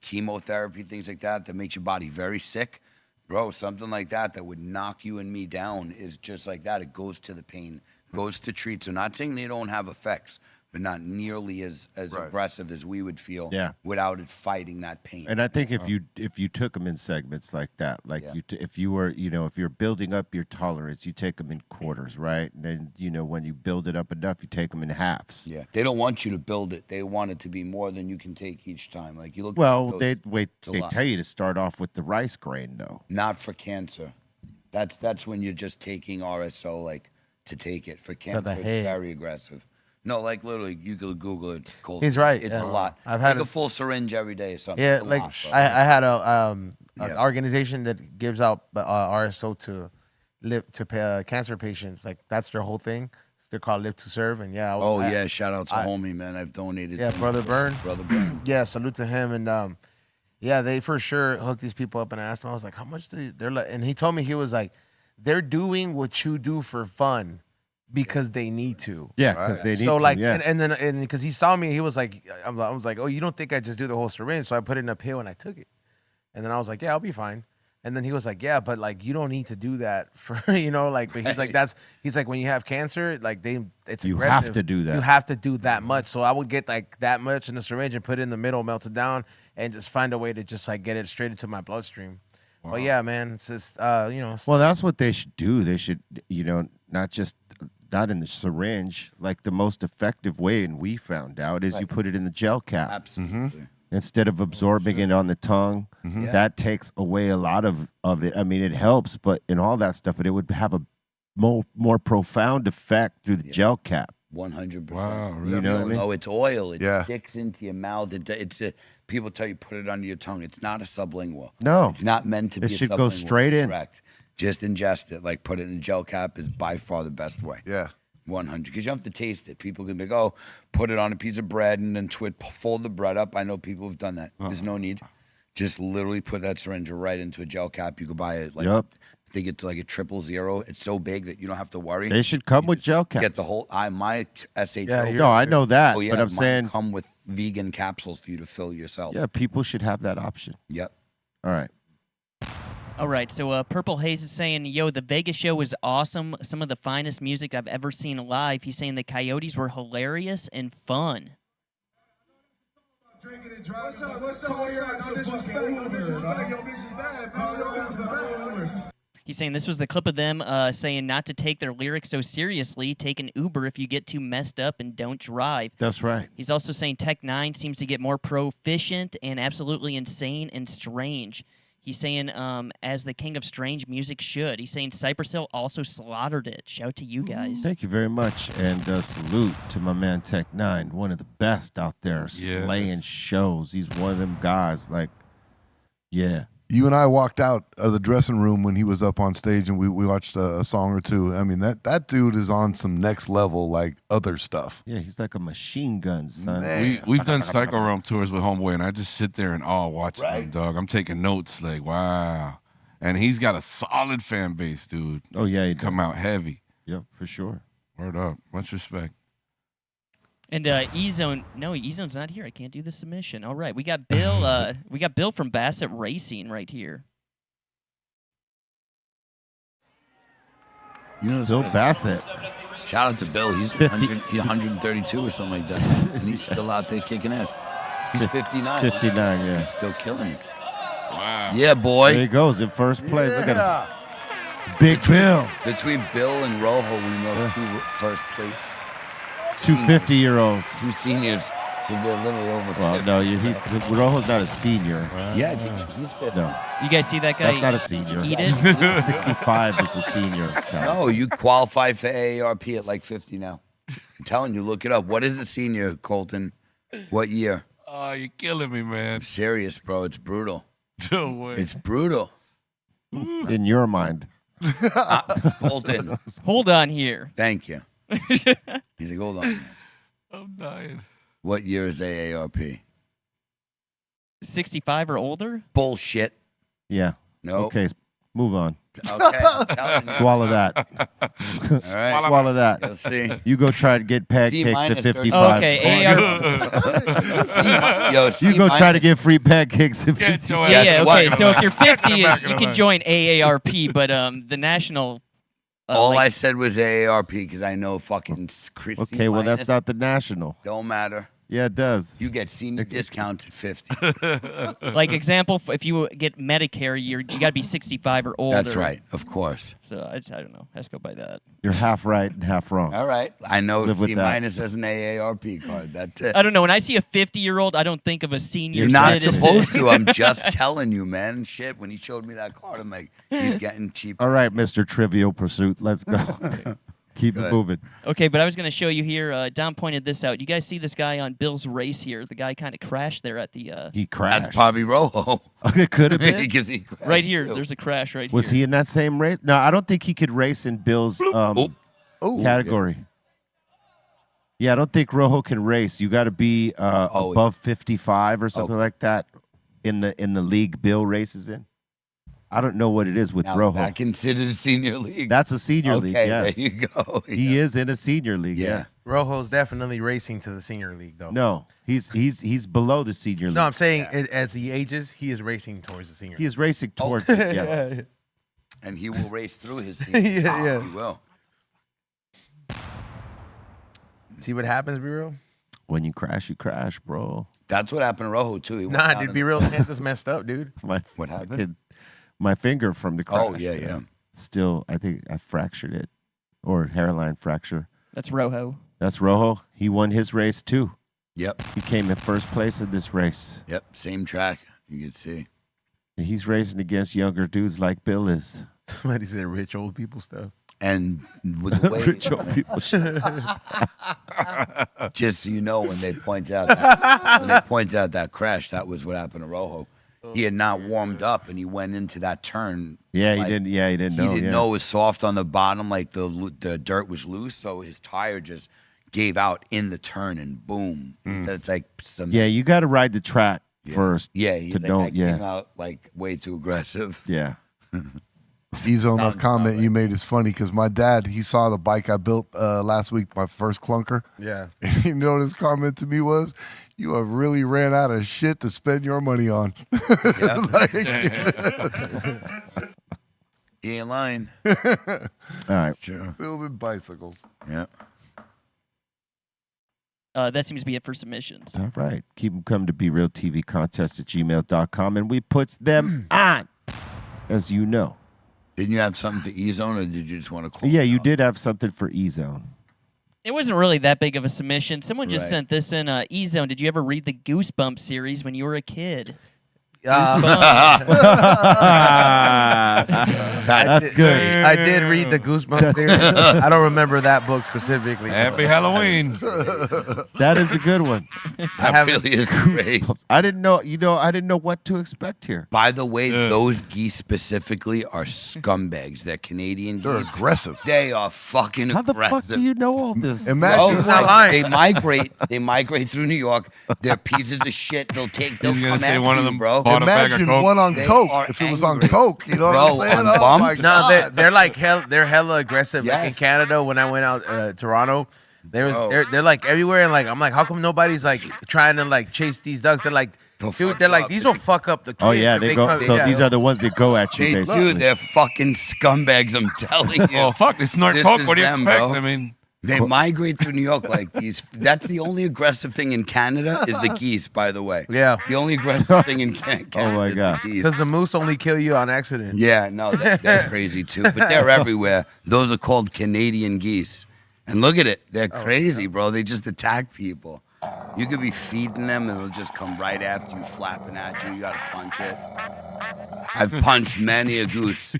chemotherapy, things like that makes your body very sick. Bro, something like that would knock you and me down is just like that. It goes to the pain, goes to treat. So not saying they don't have effects, but not nearly as aggressive as we would feel without it fighting that pain. And I think if you took them in segments like that, like if you were, if you're building up your tolerance, you take them in quarters, right? And then, when you build it up enough, you take them in halves. Yeah. They don't want you to build it. They want it to be more than you can take each time. Like you look. Well, they tell you to start off with the rice grain, though. Not for cancer. That's when you're just taking RSO, like to take it. For cancer, it's very aggressive. No, like literally, you could Google it. He's right. It's a lot. I've had a full syringe every day or something. Yeah, like I had an organization that gives out RSO to cancer patients. Like that's their whole thing. They're called Live to Serve, and shout out to homie, man. I've donated. Yeah, Brother Byrne. Brother Byrne. Yeah, salute to him, and they for sure hooked these people up, and I asked him, I was like, how much they're like, and he told me he was like, they're doing what you do for fun. Because they need to. Yeah, because they need to. So like, and then because he saw me, he was like, I was like, oh, you don't think I just do the whole syringe? So I put it in a pill and I took it. And then I was like, yeah, I'll be fine. And then he was like, yeah, but like you don't need to do that for but he's like he's like when you have cancer, like it's you aggressive. have to do that. You have to do that much. So I would get like that much in the syringe and put it in the middle, melt it down, and just find a way to just like get it straight into my bloodstream. Wow. But yeah, man, it's just Well, that's what they should do. They should not in the syringe. Like the most effective way, and we found out, is you put it in the gel cap. Absolutely. Instead of absorbing it on the tongue, that takes away a lot of it. I mean, it helps, but in all that stuff, but it would have a more profound effect through the gel cap. 100%. Wow, really? You know what I mean? Oh, it's oil. It sticks into your mouth. People tell you put it under your tongue. It's not a sublingual. No, it's not meant to be. It should go straight in. Correct. Just ingest it. Like put it in a gel cap is by far the best way. Yeah. 100. Because you have to taste it. People can be like, oh, put it on a piece of bread and then fold the bread up. I know people have done that. There's no need. Just literally put that syringe right into a gel cap. You could buy it I think it's like a 000. It's so big that you don't have to worry. They should come with gel caps. Get the whole. My SHO. No, I know that, but I'm saying come with vegan capsules for you to fill yourself. Yeah, people should have that option. Yep. All right. All right, so Purple Haze is saying, yo, the Vegas show was awesome. Some of the finest music I've ever seen live. He's saying the Coyotes were hilarious and fun. He's saying this was the clip of them saying not to take their lyrics so seriously. Take an Uber if you get too messed up and don't drive. That's right. He's also saying Tech 9 seems to get more proficient and absolutely insane and strange. He's saying, as the king of strange music should. He's saying Cypress Hill also slaughtered it. Shout to you guys. Thank you very much. And salute to my man Tech 9, one of the best out there, slaying shows. He's one of them guys, You and I walked out of the dressing room when he was up on stage, and we watched a song or two. I mean, that dude is on some next level, like other stuff. Yeah, he's like a machine gun, son. We've done Psycho Realm tours with Homeboy, and I just sit there and watching him, dog. I'm taking notes, like, wow. And he's got a solid fan base, dude. Oh, yeah. He come out heavy. Yep, for sure. Word up. Much respect. And E-Zone, no, E-Zone's not here. I can't do the submission. All right, we got Bill. We got Bill from Bassett Racing right here. Bill Bassett. Shout out to Bill. He's 132 or something like that, and he's still out there kicking ass. He's 59. 59, yeah. He's still killing it. Wow. Yeah, boy. There he goes in first place. Look at him. Big Bill. Between Bill and Rojo, we know who first place. Two 50-year-olds. Two seniors. They're literally over. Well, 50. no, Rojo's not a senior. Yeah, he's 50. No, You guys see that guy? that's not a senior. Eat it. 65 is a senior. No, you qualify for AARP at like 50 now. I'm telling you, look it up. What is a senior, Colton? What year? Oh, you're killing me, man. I'm serious, bro. It's brutal. No way. It's brutal. In your mind. Colton, Hold on here. thank you. He's like, hold on. Man. I'm dying. What year is AARP? 65 or older? Bullshit. Yeah. No. Okay, move on. Okay. I'm telling you. Swallow that. All right. Swallow that. You'll see. You go try to get pancakes minus at 30. 55. Okay, AARP. Yo, C You go try to minus- get free pancakes at Get 55. your Yeah, ass yeah, what? okay. So if you're 50, you Back in the can line. join AARP, but the national. All like- I said was AARP because I know fucking Chris. Okay, well, that's not the national. Don't matter. Yeah, it does. You get senior discounts at 50. Like example, if you get Medicare, you got to be 65 or older. That's right, of course. So I don't know. Let's go by that. You're half right and half wrong. All right. I know Live with C that. minus as an AARP card. That's it. I don't know. When I see a 50-year-old, I don't think of a senior. You're not citizen. supposed to. I'm just telling you, man. Shit, when he showed me that card, I'm like, he's getting cheap. All right, Mr. Trivial Pursuit. Let's go. Keep it ahead. moving. Okay, but I was going to show you here. Dom pointed this out. You guys see this guy on Bill's race here? The guy kind of crashed there at the. He crashed. That's probably Rojo. It could have been. Because he crashed Right here. too. There's a crash right Was here. he in that same race? No, I don't think he could race in Bill's Oh, category. Yeah, I don't think Rojo can race. You got to be above 55 or something like that in the league Bill races in. I don't know what it is with Now, Rojo. I considered a senior league. That's a senior league. Okay, Yes, there you go. he is in a senior league. Yeah. Yes. Rojo's definitely racing to the senior league, though. No, he's below the senior league. No, I'm saying as he ages, he is racing towards the senior. He is racing towards it. Yes. And he will race through his season. Yeah. He will. See what happens, be real. When you crash, bro. That's what happened to Rojo, too. He went Nah, down dude, in- be real. Santa's messed up, dude. What happened? My finger from the crash. Oh, yeah. Still, I think I fractured it, or hairline fracture. That's Rojo. That's Rojo. He won his race too. Yep. He came in first place in this race. Yep. Same track. You can see. And he's racing against younger dudes like Bill is. Somebody said rich old people stuff. And with the way, Rich old people. just so you know, when they point out that crash, that was what happened to Rojo. He had not warmed up, and he went into that turn. Yeah, like, he didn't. Yeah, he didn't know. He didn't yeah. know it was soft on the bottom, like the dirt was loose, so his tire just gave out in the turn, and boom. He said it's like some. Yeah, you got to ride the track first. Yeah, he's to like, know. I Yeah, came out like way too aggressive. yeah. Ezo, that comment you made is funny because my dad, he saw the bike I built last week, my first clunker. Yeah. And you know what his comment to me was? You have really ran out of shit to spend your money on. He ain't lying. All right. True. Building bicycles. Yeah. That seems to be it for submissions. All right. Keep them coming to brealtvcontest@gmail.com, and we puts them on, as you know. Didn't you have something for E-Zone, or did you just want to call? Yeah, it you out? did have something for E-Zone. It wasn't really that big of a submission. Someone just Right. sent this in. E-Zone, did you ever read the Goosebumps series when you were a kid? That's good. I did read the Goosebumps series. I don't remember that book specifically. Happy Halloween. That is a good one. That really is great. I didn't know. I didn't know what to expect here. By the way, those geese specifically are scumbags. They're Canadian They're geese. aggressive. They are fucking How the aggressive. fuck do you know all this? Imagine Oh, not lying. they migrate. They migrate through New York. They're pieces of shit. They'll He's come gonna say after one of you, them bro. bought a bag of Imagine Coke. one on They Coke are if it was on angry. Coke. You know Bro, what I'm saying? on Oh bump? my No, God. they're like they're hella aggressive. Like in Yes. Canada, when I went out Toronto, Bro. they're like everywhere, and like I'm like, how come nobody's like trying to like chase these ducks? They're like, They'll dude, fuck they're you like up. these don't fuck up the kid. Oh yeah, they go. So these are the ones that go at you, They basically. do. They're fucking scumbags. I'm telling you. Oh, fuck. They snort This Coke. is What do you them, expect? bro. I mean, They migrate through New York like these. That's the only aggressive thing in Canada is the geese, by the way. Yeah. The only aggressive thing in Canada Oh, my is God. the geese. because the moose only kill you on accident. Yeah, no, they're crazy too. But they're everywhere. Those are called Canadian geese. And look at it. They're crazy, bro. They just attack people. You could be feeding them and they'll just come right after you, flapping at you. You got to punch it. I've punched many a goose.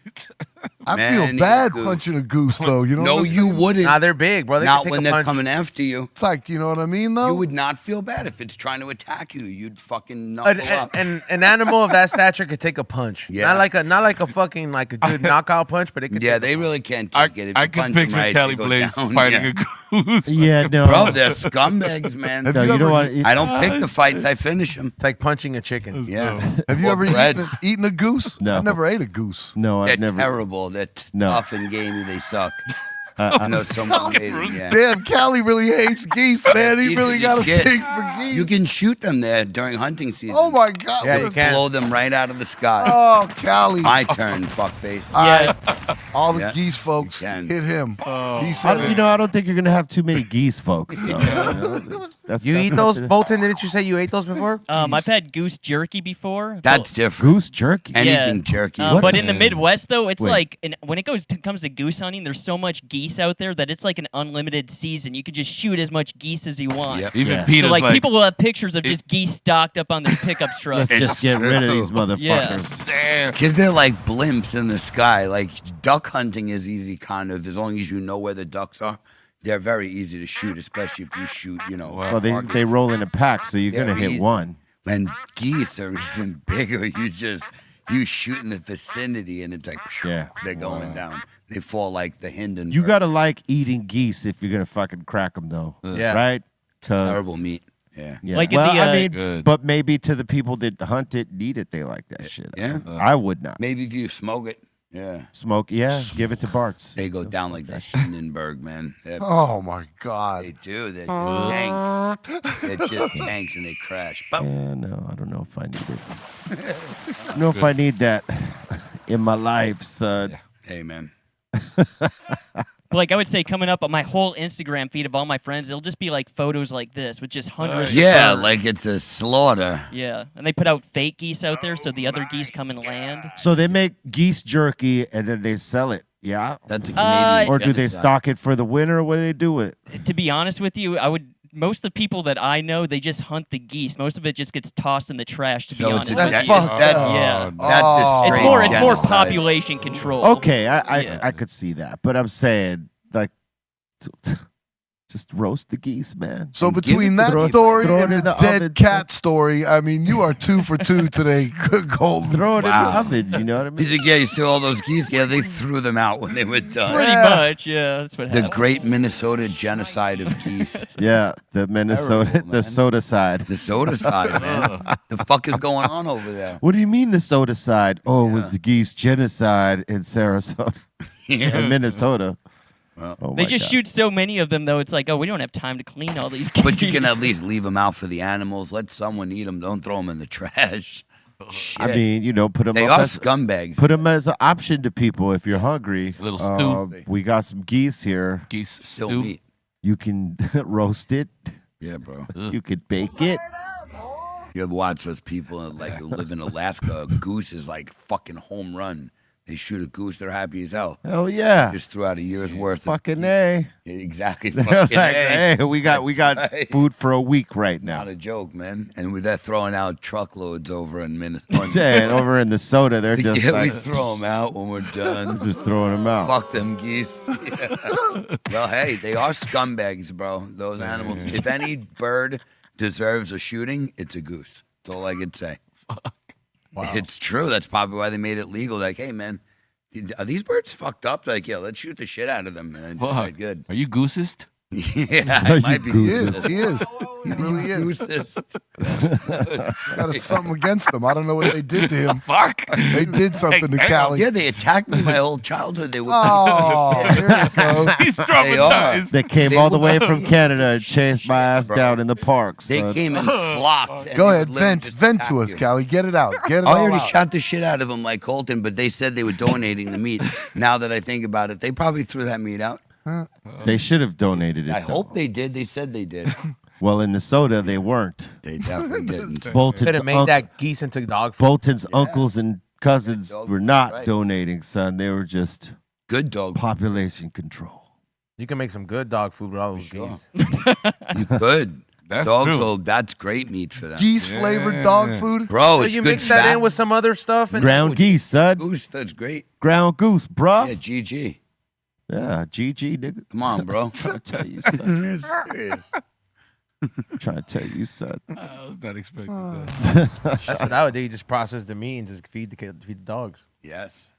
I feel bad punching a goose, though. You know? No, you wouldn't. Nah, they're big, bro. They Not can take when a they're punch. coming after you. It's like, you know what I mean, though? You would not feel bad if it's trying to attack you. You'd fucking knuckle up. An animal of that stature could take a punch. Yeah. Not like a fucking like a good knockout punch, but it could. Yeah, take they a really can't take it. If I you can punch them picture right, Cali they go Blaze down. fighting Yeah. a goose. Yeah, no. Bro, they're scumbags, man. No, you know what? I don't pick the fights. I finish them. It's like punching a chicken. Yeah. Have you Or ever bread. eaten a goose? No. I never ate a goose. No, They're I've never. terrible. They're No. tough and gamey. They suck. I know someone made it, yeah. Damn, Callie really hates geese, man. He Pieces really of got a shit. pig for geese. You can shoot them there during hunting season. Oh, my God. Yeah, what you a- can. Blow them right out of the sky. Oh, Callie. My turn, fuckface. All the Yeah, geese folks you hit can. him. Oh. He said You know, I don't think you're gonna have too many geese, folks. Though, That's You eat those, Bolton? Didn't you say you ate those before? I've had goose jerky before. That's different. goose jerky. Anything jerky. What? But in the Midwest, though, it's Wait. like when it comes to goose hunting, there's so much geese out there that it's like an unlimited season. You can just shoot as much geese as you want. Yep. Even Yeah. Peter's So like, like, people will have pictures of just geese stocked up on their pickup trucks. Let's just get rid of these true. motherfuckers. damn. Because they're like blimps in the sky. Like duck hunting is easy, kind of, as long as you know where the ducks are. They're very easy to shoot, especially if you shoot, Well, they targets. roll in a pack, so you're They're gonna hit easy. one. And geese are even bigger. You shoot in the vicinity, and it's like, phew, Yeah. they're going down. They fall like the Hindenburg. You gotta like eating geese if you're gonna fucking crack them, though. Yeah. Right? 'Cause- terrible meat. Yeah. Yeah. Like in well, the, I mean, Good. but maybe to the people that hunt it, and eat it, they like that shit. Yeah. I would not. Maybe if you smoke it, yeah, Smoke, yeah, give it to Bart's. they go down like the Hindenburg, man. Oh, my God. They do. They're just tanks. They're just tanks, and they crash. Boom. Yeah, no, I don't know if I need it. I don't know if I need that in my life, son. Hey, man. Like I would say, coming up on my whole Instagram feed of all my friends, it'll just be like photos like this with just hundreds. of Yeah, birds. like it's a slaughter. Yeah, and they put out fake geese out there, so the other geese come and land. So they make geese jerky and then they sell it. Yeah. That's a Canadian. Or do they genocide. stock it for the winter? What do they do with it? To be honest with you, I would. Most of the people that I know, they just hunt the geese. Most of it just gets tossed in the trash. To be So honest it's with that, you. fucked that, up. Yeah. that's Oh. a It's straight more genocide. population control. Okay, I Yeah. could see that, but I'm saying like, just roast the geese, man. So And give between it to that the- story throw it and in the the dead oven. cat story, I mean, you are 2 for 2 today, Golden. Throw it Wow. in the oven. You know what I mean? He's like, yeah, you see all those geese? Yeah, they threw them out when they were done. Pretty Yeah. much, yeah. That's what The happened. great Minnesota genocide of geese. Yeah, the Minnesota, Terrible, the man. soda side. The soda side, man. The fuck is going on over there? What do you mean the soda side? Oh, it was the geese genocide in Sarasota, in Minnesota. Oh They my just God. shoot so many of them, though. It's like, oh, we don't have time to clean all these geese. But you can at least leave them out for the animals. Let someone eat them. Don't throw them in the trash. Shit. I mean, put them they up are as, scumbags. put 'em as an option to people if you're hungry. Little stew. We got some geese here. Geese Still stew. meat. You can roast it. Yeah, bro. You could bake it. You ever watch those people like who live in Alaska? A goose is like fucking home run. They shoot a goose, they're happy as hell. Hell yeah. Just threw out a year's worth. Fucking A. Exactly. They're Fucking like, A. hey, we got right. food for a week right Not now. a joke, man. And they're throwing out truckloads over in Minnesota. Yeah, and over in the soda, they're just Yeah, we like, throw them out when we're done. just throwing them out. Fuck them geese. Yeah. Well, hey, they are scumbags, bro. Those animals. If any bird deserves a shooting, it's a goose. That's all I could say. Wow. It's true. That's probably why they made it legal. Like, hey, man, are these birds fucked up? Like, yeah, let's shoot the shit out of them. And it's Fuck. right, good. Are you goosist? Yeah, Are it you might be. He goose? is. He is. He really is. Goosist. I got something against them. I don't know what they did to him. Fuck. They did something to Callie. Yeah, they attacked me my whole childhood. They were. Oh, here it goes. He's They are. traumatized. They came They all the would- way from Canada and chased my ass Bro. down in the park. They son. came in flocks. and Go they ahead, would literally vent just to attack us, you. Callie. Get it out. Get it I all already out. shot the shit out of them like Colton, but they said they were donating the meat. Now that I think about it, they probably threw that meat out. They should have donated it. I though. hope they did. They said they did. Well, in the soda, they weren't. They definitely didn't. Bolton's, Could have made that geese into dog food. Bolton's uncles and cousins dog were food, not right. donating, son. They were just Good dog. population control. You can make some good dog food with all those sure. geese. You could. That's Dogs true. will, that's great meat for them. Geese flavored dog food. Bro, So it's you good mix that fat. in with some other stuff and Ground geese, son. Goose, that's great. Ground goose, bruh. Yeah, GG. Yeah, GG, nigga. Come on, bro. Trying to tell you, son. It's serious. Trying to tell you, son. I was not expecting that. that's what I would do. You just process the meat and just feed the dogs. Yes.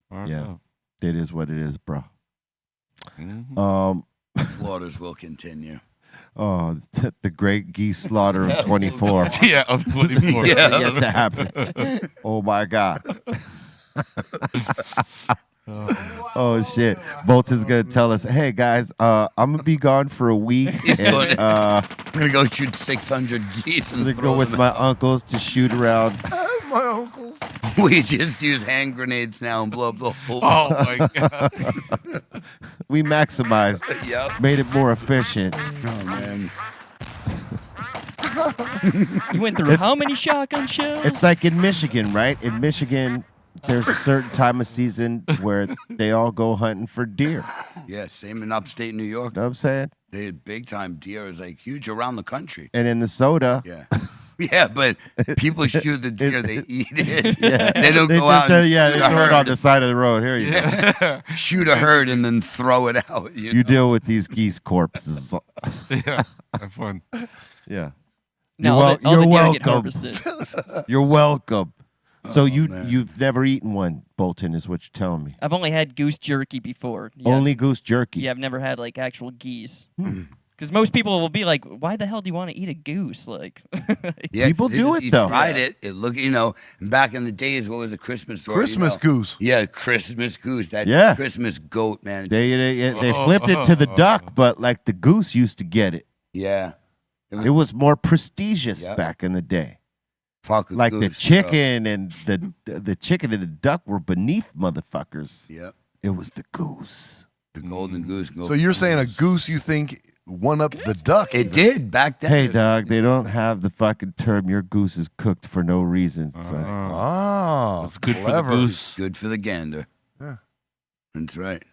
Yeah, it is what it is, bro. Mhm. Slaughters will continue. Oh, the great geese slaughter of 24. Yeah, of 24. Yeah. Yet to happen. Oh my God. Oh shit. Bolton's gonna tell us, hey guys, I'm gonna be gone for a week. And, I'm gonna go shoot 600 geese I'm and gonna go throw with them my out. uncles to shoot around. My uncles. We just use hand grenades now and blow up the whole. Oh my god. We maximized, Yep. made it more efficient. Oh man. You went through how many shotgun shells? It's like in Michigan, right? In Michigan, there's a certain time of season where they all go hunting for deer. Yeah, same in upstate New York. You know what I'm saying? They had big time deer is like huge around the country. And in the soda, Yeah. Yeah, but people shoot the deer, they eat it. yeah, They don't go just, out and yeah, shoot they a throw it on herd. the side of the road. Here you go. Shoot a herd and then throw it out. You You know? deal with these geese corpses. Yeah, have fun. Yeah. No, You're, all the you're deer get welcome. harvested. You're welcome. So man. you've never eaten one, Bolton, is what you're telling me. I've only had goose jerky before. Yeah. Only goose jerky. Yeah, I've never had like actual geese. Because most people will be like, "Why the hell do you want to eat a goose?" Like, Yeah, People they do just- it, you though. Tried it. It looked, back in the days, what was a Christmas story? Christmas goose. Yeah, Christmas goose. That Yeah. Christmas goat, man. They flipped it to the duck, but like the goose used to get it. Yeah. It was more prestigious Yep. back in the day. Fuck a Like goose, the bro. chicken and the chicken and the duck were beneath motherfuckers. Yep. It was the goose. The golden goose. So you're saying a goose you think one up the duck? It did back then. Hey, dog, they don't have the fucking term "your goose is cooked for no reason." It's like, Oh, That's good clever. for the goose. Good for the gander. Yeah. That's right.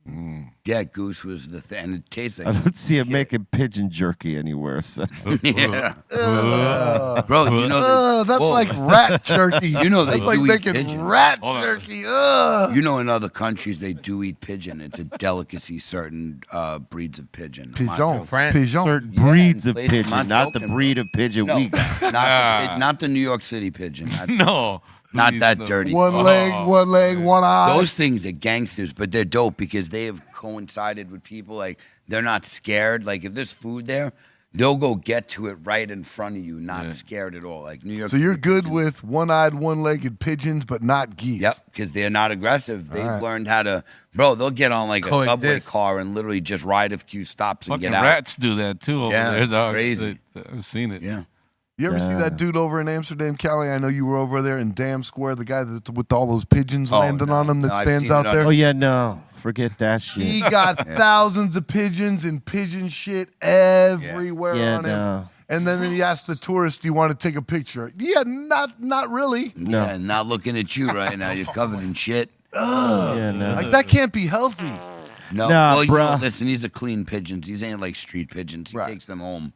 Mm. Yeah, goose was the thing. And it tastes I like. don't see him making pigeon jerky anywhere. So. Yeah. Ugh. Bro, you know. That's whoa. like rat jerky. You know they That's like do eat making pigeon. rat Hold on. jerky. Ugh. You know, in other countries, they do eat pigeon. It's a delicacy, certain breeds of pigeon. I'm not Pigeon. joking. France. Pigeon. Certain Yeah, breeds in of places, pigeon, I'm not the joking, breed bro. of pigeon No, we got. not the New York City pigeon. No. Not please, that no. dirty. One leg, one eye. Those things are gangsters, but they're dope because they have coincided with people. Like, they're not scared. Like, if there's food there, they'll go get to it right in front of you, not scared at all. Like New York. So you're City good pigeons- with one-eyed, one-legged pigeons, but not geese. Yep, because they're not aggressive. They've right. learned how to, bro. They'll get on like a subway Coexist. car and literally just ride a few stops and Fucking get out. rats do that too over Yeah, there, dog. crazy. I've seen it. Yeah. You ever see Yeah. that dude over in Amsterdam, Cali? I know you were over there in Dam Square, the guy that's with all those pigeons Oh, landing no. on him that No, I've stands seen it out on- there. Oh yeah, no, forget that shit. He got thousands of pigeons and pigeon shit everywhere Yeah, on him. no. And then he asked the tourist, "Do you want to take a picture?" Yeah, not really. No. Yeah, not looking at you right now. You're covered in shit. Yeah, no. Like that can't be healthy. No, Nah, well, you know, bruh. listen, these are clean pigeons. These ain't like street pigeons. He Right. takes them home.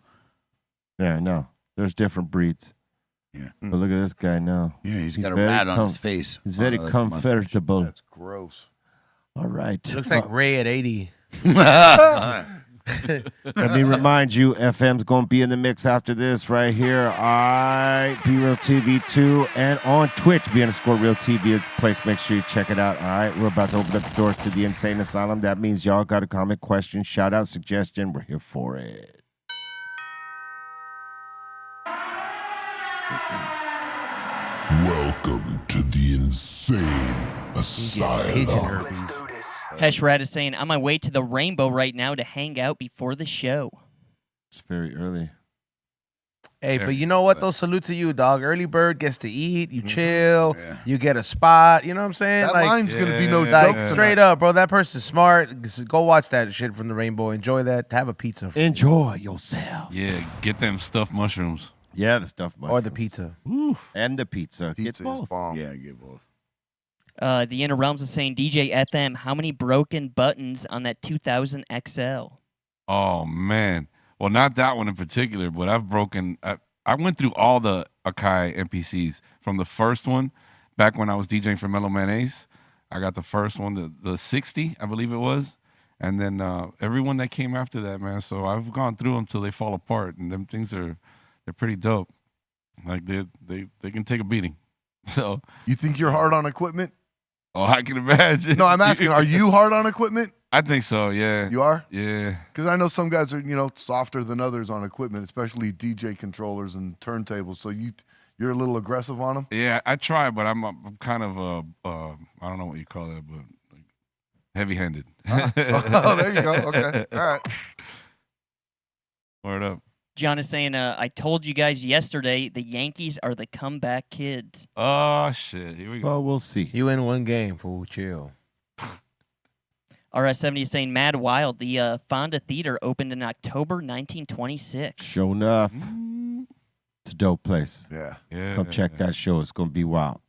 Yeah, no. There's different breeds. Yeah. But look at this guy now. Yeah, he's He's got a very rat on com- his face. He's very Oh, that's a mustache. comfortable. That's gross. All right. Looks like Ray at 80. Let me remind you, FM's going to be in the mix after this right here. All right. Be Real TV 2 and on Twitch, _Real TV place. Make sure you check it out. All right. We're about to open up the doors to the Insane Asylum. That means y'all got a comment, question, shout out, suggestion. We're here for it. Welcome to the Insane Pigeon Asylum. herpes. Hesh Rat is saying, "On my way to the Rainbow right now to hang out before the show." It's very early. Hey, but you know what though? Salute to you, dog. Early bird gets to eat. You chill. Yeah. You get a spot. You know what I'm saying? That like, line's gonna be no Yeah. like joke. straight up, bro. That person's smart. Just go watch that shit from the Rainbow. Enjoy that. Have a pizza. Enjoy yourself. Yeah, get them stuffed mushrooms. Yeah, the stuff. Or the pizza. And the pizza. Pizza Get both. is bomb. Yeah, get both. The Inner Realms is saying, DJ FM, how many broken buttons on that 2000 XL? Oh man. Well, not that one in particular, but I've broken. I went through all the Akai MPCs from the first one back when I was DJing for Mellow Man Ace. I got the first one, the 60, I believe it was, and then everyone that came after that, man. So I've gone through them till they fall apart, and them things they're pretty dope. Like they can take a beating. So You think you're hard on equipment? oh, I can imagine. No, I'm asking, are you hard on equipment? I think so. Yeah. You are? Yeah. Because I know some guys are, softer than others on equipment, especially DJ controllers and turntables. So you're a little aggressive on them? Yeah, I try, but I'm kind of I don't know what you call that, but like heavy-handed. Oh, there you go. Okay. All right. Word up. John is saying, I told you guys yesterday the Yankees are the comeback kids. Oh shit. Here we go. Well, we'll see. You win one game, fool. Chill. RS70 is saying, Mad Wild, the Fonda Theater opened in October 1926. Sure enough. It's a dope place. Yeah. Yeah. Come check that show. It's going to be wild.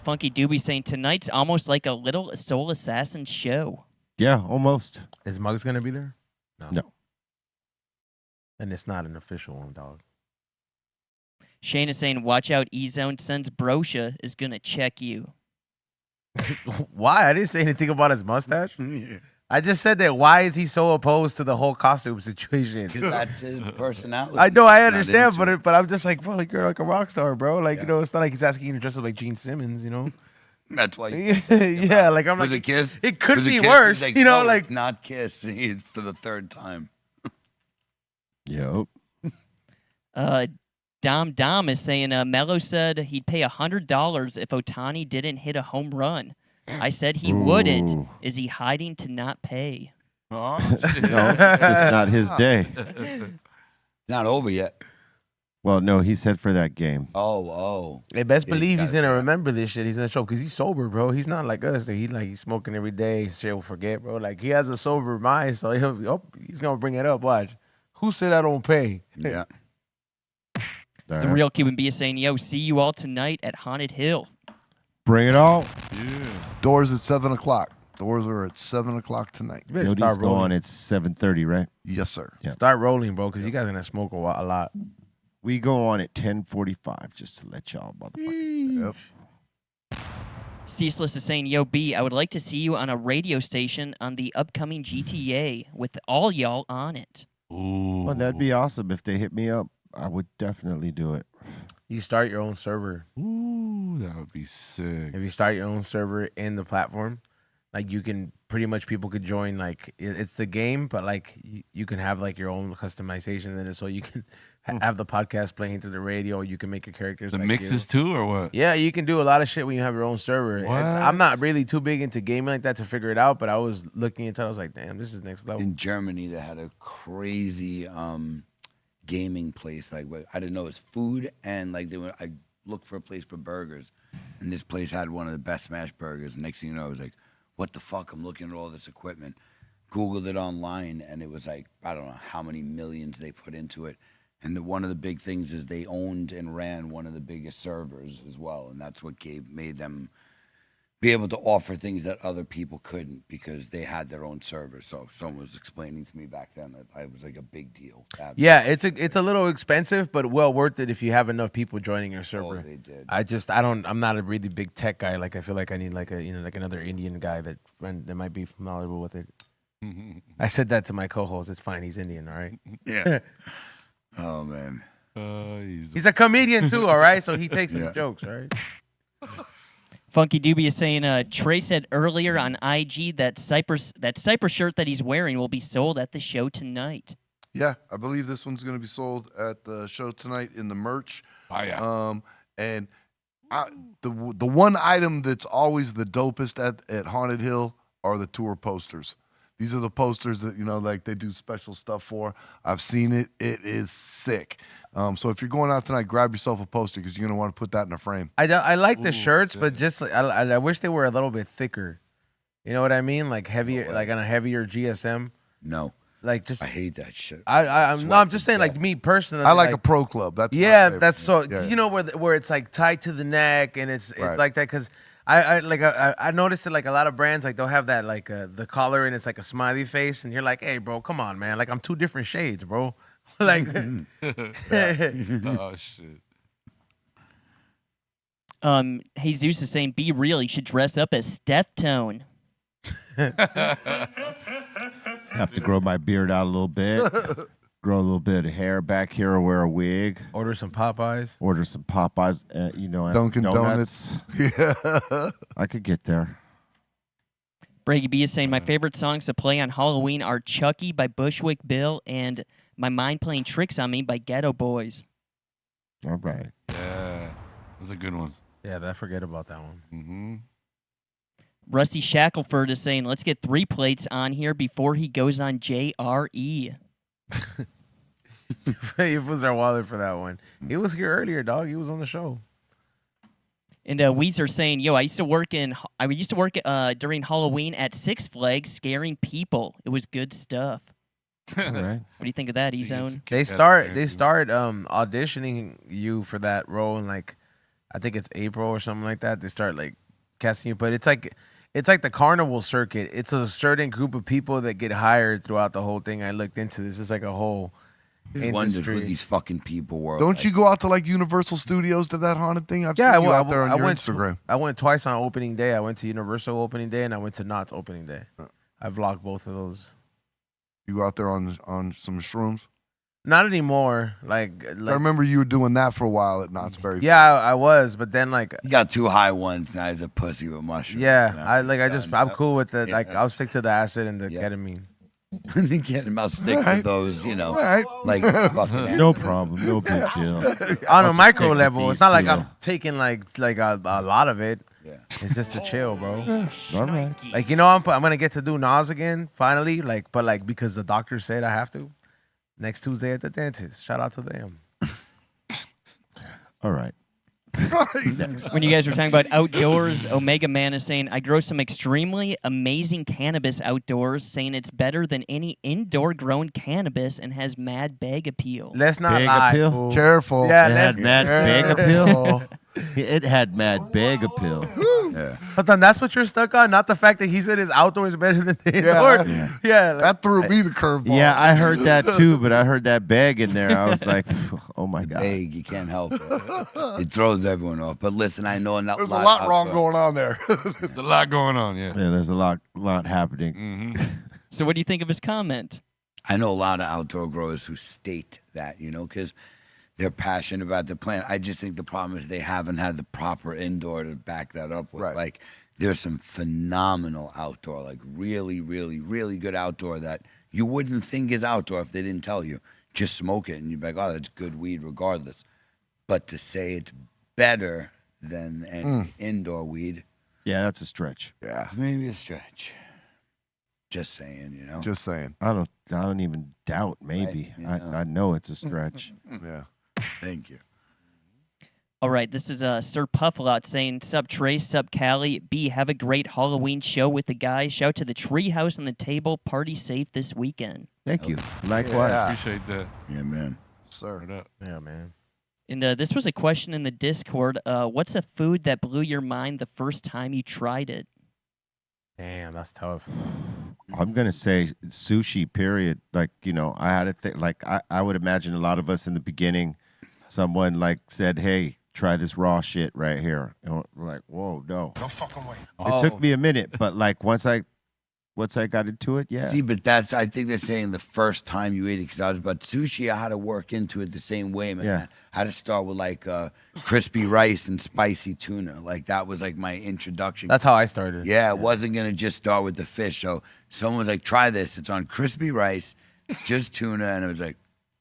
Funky Doobie saying, tonight's almost like a little Soul Assassin show. Yeah, almost. Is Muggs gonna be there? No. And it's not an official one, dog. Shane is saying, watch out, E-Zone sends Brosha is going to check you. Why? I didn't say anything about his mustache. I just said that. Why is he so opposed to the whole costume situation? Because that's his personality. I know, I Not understand, into but I'm just like, bro, like you're like a rock star, bro. Like Yeah. it's not like he's asking you to dress up like Gene Simmons, That's why. yeah, like I'm Was like, it Kiss? it could Was it be Kiss? worse, He's no, "No, like it's not Kiss. It's for the third time. Yep. Dom is saying, Mello said he'd pay $100 if Otani didn't hit a home run. I said he wouldn't. Ooh. Is he hiding to not pay? Oh, No, shit. it's just not his day. Not over yet. Well, no, he said for that game. Oh. They best Yeah, you believe he's gotta gonna do that. remember this shit. He's gonna show because he's sober, bro. He's not like us. That he's smoking every day. Shit will forget, bro. Like he has a sober mind, so he's gonna bring it up. Watch. Who said I don't pay? Yeah. All The right. real Cuban B is saying, yo, see you all tonight at Haunted Hill. Bring it all. Yeah. Doors at 7 o'clock. Doors are at 7 o'clock tonight. You better Yode's start rolling. going at 7:30, right? Yes, sir. Yeah. Start rolling, bro, because you guys gonna smoke a lot. We go on at 10:45, just to let y'all motherfuckers. Yep. Ceaseless is saying, yo, B, I would like to see you on a radio station on the upcoming GTA with all y'all on it. Ooh. Well, that'd be awesome if they hit me up. I would definitely do it. You start your own server. Ooh, that would be sick. If you start your own server in the platform, like you can pretty much people could join. Like it's the game, but like you can have like your own customization in it, so you can have the podcast playing through the radio. You can make your characters The like mixes you. too, or what? Yeah, you can do a lot of shit when you have your own server. I'm not really too big into gaming like that to figure it out, but I was looking into it. I was like, damn, this is next level. In Germany, they had a crazy gaming place. Like I didn't know it was food, and like I looked for a place for burgers, and this place had one of the best smash burgers. Next thing you know, I was like, what the fuck? I'm looking at all this equipment. Googled it online, and it was like, I don't know how many millions they put into it. And one of the big things is they owned and ran one of the biggest servers as well, and that's what made them be able to offer things that other people couldn't because they had their own server. So someone was explaining to me back then that it was like a big deal. Yeah, it's a little expensive, but well worth it if you have enough people joining your server. they did. I'm not a really big tech guy. Like I feel like I need like another Indian guy that might be knowledgeable with it. I said that to my co-host. It's fine. He's Indian, all right. Yeah. Oh man. He's a comedian too, all right. So he takes his Yeah. jokes, all right. Funky Doobie is saying, Trey said earlier on IG that Cypress shirt that he's wearing will be sold at the show tonight. Yeah, I believe this one's going to be sold at the show tonight in the merch. Oh yeah. And the one item that's always the dopest at Haunted Hill are the tour posters. These are the posters that, like they do special stuff for. I've seen it. It is sick. So if you're going out tonight, grab yourself a poster because you're going to want to put that in a frame. I like the shirts, but just I wish they were a little bit thicker. You know what I mean? Like heavier, like on a heavier GSM. No. Like just I hate that shit. I'm just saying, like me personally. I like a pro club. That's my yeah, favorite. that's so Yeah. you know where it's like tied to the neck and it's Right. like that because I noticed it like a lot of brands like they'll have that like the collar and it's like a smiley face and you're like, hey bro, come on man, like I'm two different shades, bro. Like Oh shit. Jesus is saying, be real. You should dress up as Steph Tone. Have to grow my beard out a little bit. Grow a little bit of hair back here or wear a wig. order some Popeyes. Order some Popeyes, at Dunkin' Donuts. Yeah. I could get there. Brady B is saying, my favorite songs to play on Halloween are Chucky by Bushwick Bill and My Mind Playing Tricks on Me by Ghetto Boys. All right. Yeah, those are good ones. Yeah, I forget about that one. Mm-hmm. Rusty Shackelford is saying, let's get 3 plates on here before he goes on JRE. You fools are wilder for that one. He was here earlier, dog. He was on the show. And Weezer saying, yo, I used to work during Halloween at Six Flags scaring people. It was good stuff. All right. What do you think of that, E-Zone? They start auditioning you for that role in like I think it's April or something like that. They start like casting you, but it's like the carnival circuit. It's a certain group of people that get hired throughout the whole thing. I looked into this. It's like a whole I wondered who industry. these fucking people were. Don't you go out to like Universal Studios to that haunted thing? I've Yeah, seen you out there on your went Instagram. I went twice on opening day. I went to Universal opening day and I went to Knott's opening day. I vlogged both of those. You go out there on some shrooms. Not anymore. I remember you were doing that for a while at Knott's Berry. Yeah, I was, but then like You got 2 high ones. Now he's a pussy with mushrooms. yeah, you know? I'm cool with it. Like Yeah. I'll stick to the acid and the Yeah. ketamine. Get him. I'll stick Alright. to those, you know, Alright. like fucking. No problem. No big deal. On a just micro take the level, beats it's not like too, I'm though. taking like a lot of it. Yeah. It's just to chill, bro. All right. Like I'm gonna get to do Nas again finally. But because the doctor said I have to. Next Tuesday at the dentist. Shout out to them. All right. When you guys were talking about outdoors, Omega Man is saying, I grow some extremely amazing cannabis outdoors, saying it's better than any indoor grown cannabis and has mad bag appeal. Let's not Big lie. appeal? fool. Careful. Yeah, It let's had mad bag appeal. It had mad bag appeal. Yeah. But then that's what you're stuck on, not the fact that he said his outdoor is better than the indoor. Yeah, like, That threw me the curveball. Yeah, I heard that too, but I heard that bag in there. I was like, oh my God. Vague, you can't help it. It throws everyone off. But listen, I know enough. There's a lot wrong going on there. There's a lot going on. Yeah. Yeah, there's a lot happening. Mm-hmm. So what do you think of his comment? I know a lot of outdoor growers who state that, because they're passionate about the plant. I just think the problem is they haven't had the proper indoor to back that up with. Right. Like, there's some phenomenal outdoor, like really, really, really good outdoor that you wouldn't think is outdoor if they didn't tell you. Just smoke it and you'd be like, oh, that's good weed regardless. But to say it's better than any indoor weed, Yeah, that's a stretch. Yeah. maybe a stretch. Just saying, Just saying. I don't even doubt. Maybe Right, I know it's a stretch. Yeah. Thank you. All right, this is Sir Puffalot saying, sup Trace, sup Callie, B, have a great Halloween show with the guys. Shout to the treehouse on the table. Party safe this weekend. Thank you. Likewise. Appreciate that. Yeah, man. Sir. Word up. yeah, man. And this was a question in the Discord. What's a food that blew your mind the first time you tried it? Damn, that's tough. I'm gonna say sushi. Period. Like I had to think. Like I would imagine a lot of us in the beginning, someone like said, "Hey, try this raw shit right here," and we're like, "Whoa, no." No fucking way. It took me a minute, but like once I got into it, yeah. See, but I think they're saying the first time you ate it, because I was about sushi, I had to work into it the same way, man. Yeah. I had to start with like crispy rice and spicy tuna. Like that was like my introduction. That's how I started. Yeah, it wasn't going to just start with the fish. So someone was like, try this. It's on crispy rice. It's just tuna. And it was like,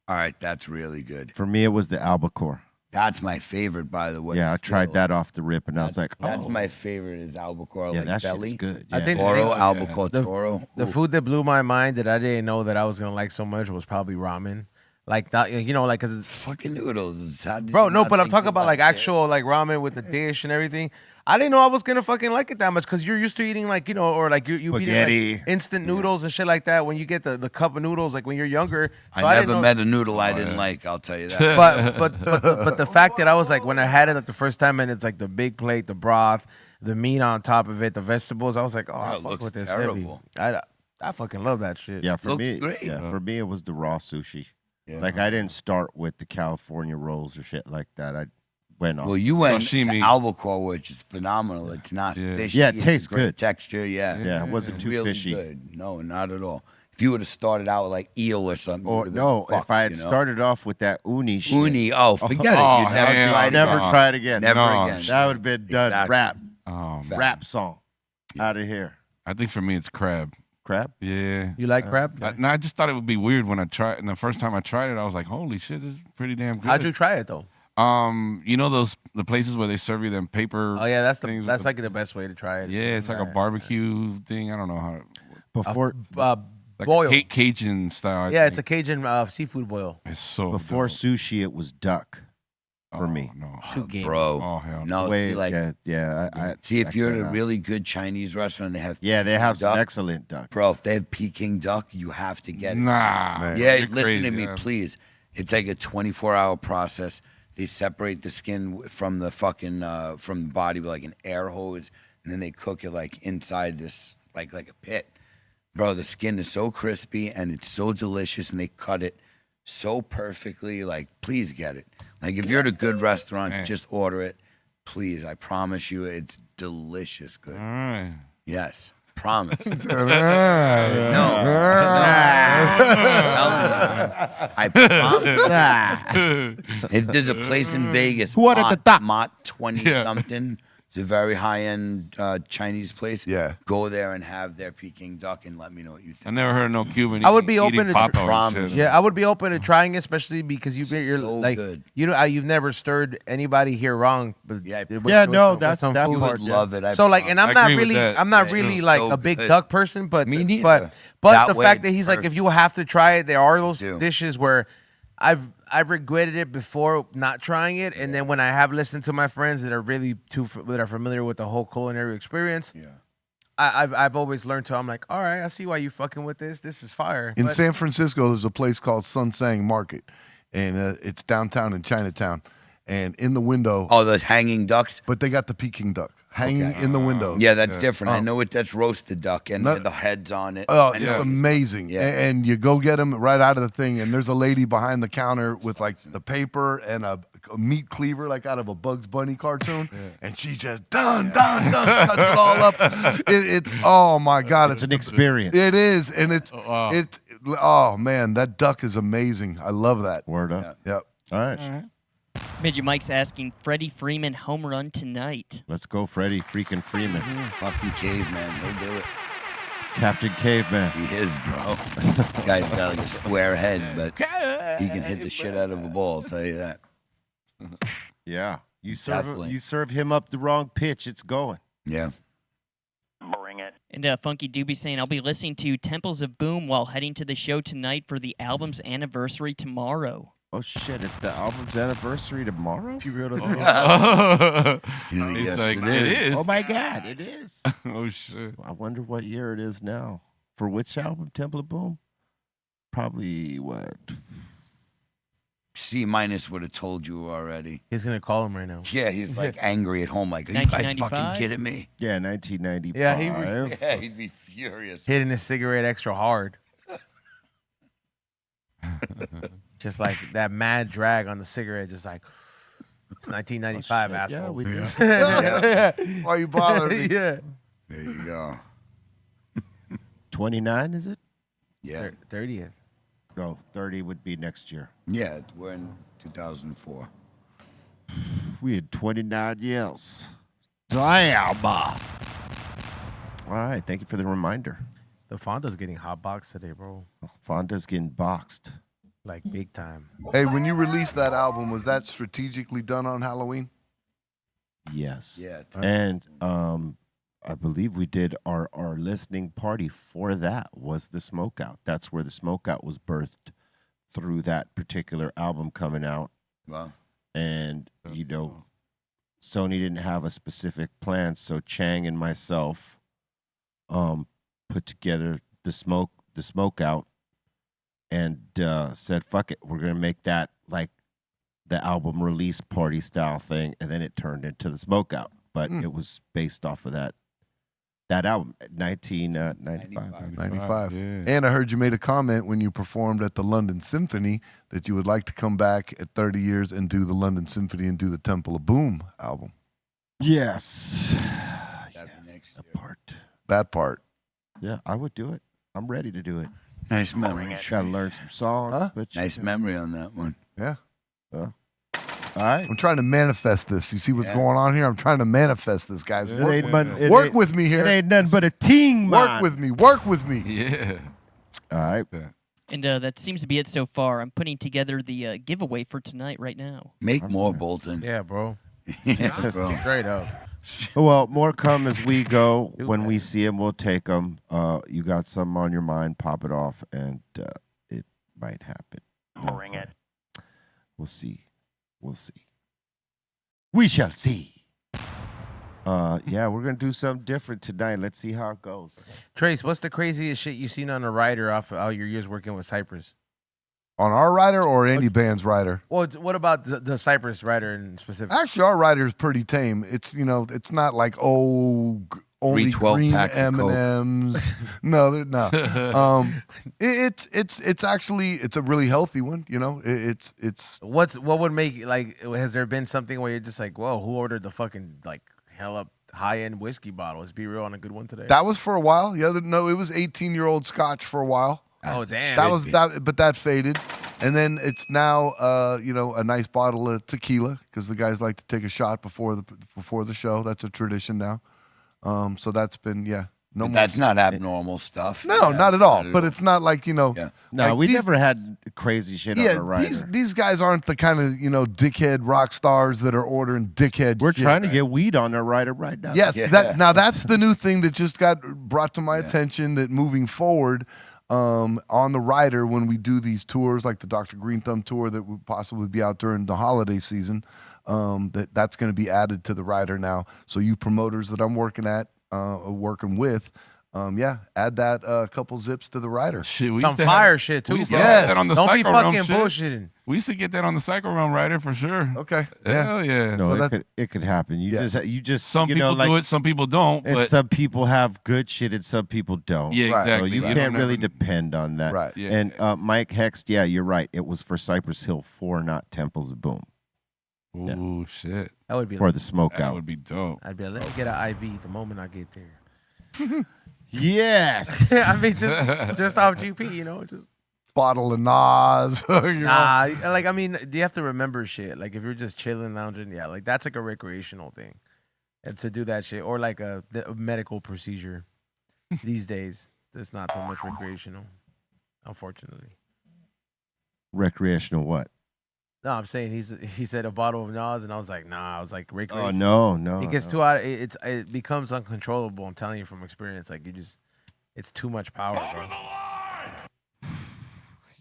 all right, that's really good. For me, it was the albacore. That's my favorite, by the way. Yeah, I tried still. that off the rip, and I was like, "Oh, That's my favorite is albacore, yeah, like that belly. shit's good." I Yeah. think- Toro, Yeah. albacore, The- toro. The Ooh. food that blew my mind that I didn't know that I was gonna like so much was probably ramen. Like that, you know, like cause it's, Fucking noodles. How did bro. you No, not but I'm think talking about like that? actual like ramen with the dish and everything. I didn't know I was gonna fucking like it that much because you're used to eating like, you know, or like you eating Spaghetti. like instant noodles and shit like that. When you get the cup of noodles, like when you're younger. So I didn't never know- met a noodle I didn't like. I'll tell you that. but the fact that I was like when I had it like the first time and it's like the big plate, the broth, the meat on top of it, the vegetables, I was like, oh, I it fuck looks with this terrible. heavy. I fucking love that shit. Yeah, for Looks me, great. for me, it was the raw sushi. Yeah. Like I didn't start with the California rolls or shit like that. I went off. Well, you went to Sashimi. albacore, which is phenomenal. It's not fishy. Yeah, it it's tastes great good. Texture, yeah. Yeah, it wasn't too really fishy. good. No, not at all. If you would have started out with like eel or something, Or it would've been no, if fucked, I had you know? started off with that uni shit, Uni, forget it. Oh, You'd never hell try it never again. try it again. Never No. again. That would have been done. Exactly. Rap song, out of here. I think for me it's crab. Crab. Yeah. You like crab? No, I just thought it would be weird when I tried. And the first time I tried it, I was like, "Holy shit, this is pretty damn good." How'd you try it though? You know the places where they serve you them paper. Oh yeah, that's things with that's the- like the best way to try it. Yeah, it's like a barbecue thing. I don't know how. Before Like boil. Cajun style. I Yeah, it's a think. Cajun seafood boil. It's so before dope. sushi, it was duck for Oh, me. No. Too game. Bro. Oh hell no. No, Way, see, like, I if you're at a cannot. really good Chinese restaurant, they have Yeah, they have some duck. excellent duck. Bro, if they have Peking duck, you have to get it. Nah. Yeah, you're listen crazy, to me, yeah. please. It's like a 24-hour process. They separate the skin from the fucking from the body with like an air hose, and then they cook it like inside this like a pit. Bro, the skin is so crispy and it's so delicious, and they cut it so perfectly. Like, please get it. Like, if you're at a good restaurant, Man. just order it, please. I promise you, it's delicious. Good. All right. Yes, promise. I promise. There's a place in Vegas, What at the top? Mott 20 Yeah. something. It's a very high end Chinese place. Yeah. Go there and have their Peking duck and let me know what you I think. never heard of no Cuban. I would be eating open to papa and promise. shit. Yeah, I would be open to trying it, especially because you're So like good. you know you've never stirred anybody here wrong. But Yeah, Yeah, no, that's some that food. You part. would love it. I So like, and I'm I not agree with really, that. I'm not Yeah, really it's like so a big good. duck person, but Me neither. but That the way fact it's that he's like, if perfect. you have to try it, there are those Do. dishes where I've regretted it before not trying it, and then when I have listened to my friends that are really that are familiar with the whole culinary experience, Yeah. I've always learned to. I'm like, all right, I see why you fucking with this. This is fire. In But- San Francisco, there's a place called Sun Sang Market, and it's downtown in Chinatown. And in the window, Oh, the hanging ducks? but they got the Peking duck hanging in the window. Yeah, that's different. I know it. That's roasted duck and No- the heads on it. Oh, I it's know. amazing. Yeah. And you go get them right out of the thing, and there's a lady behind the counter with like the paper and a meat cleaver, like out of a Bugs Bunny cartoon, and she just done, cuts it all up. It's oh my god, It's an experience. It is, and it's wow. it's oh man, that duck is amazing. I love that. Word up. Yep. All right. Midget Mike's asking Freddie Freeman home run tonight. Let's go, Freddie freaking Freeman. Fucking caveman. He'll do it. Captain Caveman. He is, bro. Guy's got like a square head, but he can hit the shit out of a ball. I'll tell you that. Yeah. Definitely. You serve him up the wrong pitch, it's going. Yeah. And Funky Doobie saying, I'll be listening to Temples of Boom while heading to the show tonight for the album's anniversary tomorrow. Oh shit, it's the album's anniversary tomorrow? He's Yes, like, it it is. is. Oh my god, it is. Oh shit. I wonder what year it is now. For which album, Temple of Boom? Probably what? C- would have told you already. he's gonna call him right now. Yeah, he's like angry at home, like, are you guys 1995? fucking kidding me? Yeah, 1995. Yeah, Yeah, he'd be furious. Hitting his cigarette extra hard. Just like that mad drag on the cigarette, just like it's 1995, Shit, asshole. Yeah, we did. Why you bothering me? yeah. There you go. 29, is it? Yeah. 30th. No, 30 would be next year. Yeah, we're in 2004. We had 29 years. Damn. All right, thank you for the reminder. The Fonda's getting hot boxed today, bro. Fonda's getting boxed. Like big time. Hey, when you released that album, was that strategically done on Halloween? Yes. Yeah. And I believe we did our listening party for that was the Smokeout. That's where the Smokeout was birthed through that particular album coming out. Wow. And, Sony didn't have a specific plan, so Chang and myself put together the smoke out and said, fuck it, we're going to make that like the album release party style thing, and then it turned into the smoke out. But it was based off of that album, 1995. 95. Yeah. And I heard you made a comment when you performed at the London Symphony that you would like to come back at 30 years and do the London Symphony and do the Temple of Boom album. Yes. That'd be next year. That part. Yeah, I would do it. I'm ready to do it. Nice memory. Got to learn some songs. Huh? But Nice memory on that one. Yeah. All right. I'm trying to manifest this. You see what's going on here? I'm trying to manifest this, guys. It ain't but- Work with me here. It ain't nothing but a team, man. Work with me. Work with me. Yeah. All right. And that seems to be it so far. I'm putting together the giveaway for tonight right now. Make more, Bolton. Yeah, bro. Yeah, bro. Straight up. Well, more come as we go. When we see them, we'll take them. You got something on your mind, pop it off, and it might happen. Bring it. We'll see. We'll see. We shall see. Yeah, we're going to do something different tonight. Let's see how it goes. Trace, what's the craziest shit you've seen on a rider off of all your years working with Cypress? On our rider or any band's rider? Well, what about the Cypress rider in specific? Actually, our rider is pretty tame. It's it's not like only 312 green packs of Coke. M&Ms. No, no. It's actually a really healthy one. It's what would make like? Has there been something where you're just like, whoa, who ordered the fucking like hell up high end whiskey bottle? Let's be real on a good one today. that was for a while. Yeah, no, it was 18-year-old Scotch for a while. Oh damn! That was that, but that faded, and then it's now a nice bottle of tequila because the guys like to take a shot before the show. That's a tradition now. So that's been no But more. that's not abnormal stuff. No, Yeah, not at all. not But it's not like No, like we these- never had crazy shit on Yeah, the rider. these guys aren't the kind of dickhead rock stars that are ordering dickhead. We're shit. trying to get weed on the rider right now. Yes, Yeah. that's the new thing that just got brought to my attention. That moving forward, on the rider when we do these tours, like the Dr. Greenthumb tour that would possibly be out during the holiday season, that's going to be added to the rider now. So you promoters that I'm working with. Add that couple zips to the rider. Shit, we Some used to fire have, shit, too, We used bro. to have that on the Don't be Psycho Realm fucking shit. bullshitting. We used to get that on the Psycho Realm rider for sure. Okay. Yeah. Hell yeah. No, So it could happen. You Yeah. just Some you people know, like, do it, some people don't. and But some people have good shit and some people don't. yeah, Right. So exactly. you don't can't really ever- depend on that. Right. Yeah. And Mike Hext, yeah, you're right. It was for Cypress Hill 4, not Temples of Boom, Ooh, shit. That would be. or the smoke That out. would be dope. I'd be like, let me get an IV the moment I get there. Yes. I mean, just off GP, just. Bottle of Nas. Nah, like I mean, you have to remember shit. Like if you're just chilling, lounging, yeah, like that's like a recreational thing, and to do that shit, or like a medical procedure. These days, it's not so much recreational, unfortunately. Recreational what? No, I'm saying he said a bottle of Nas, and I was like, nah, I was like Oh recreational. no. It gets no. too out. It becomes uncontrollable. I'm telling you from experience. Like it's too much power, bro.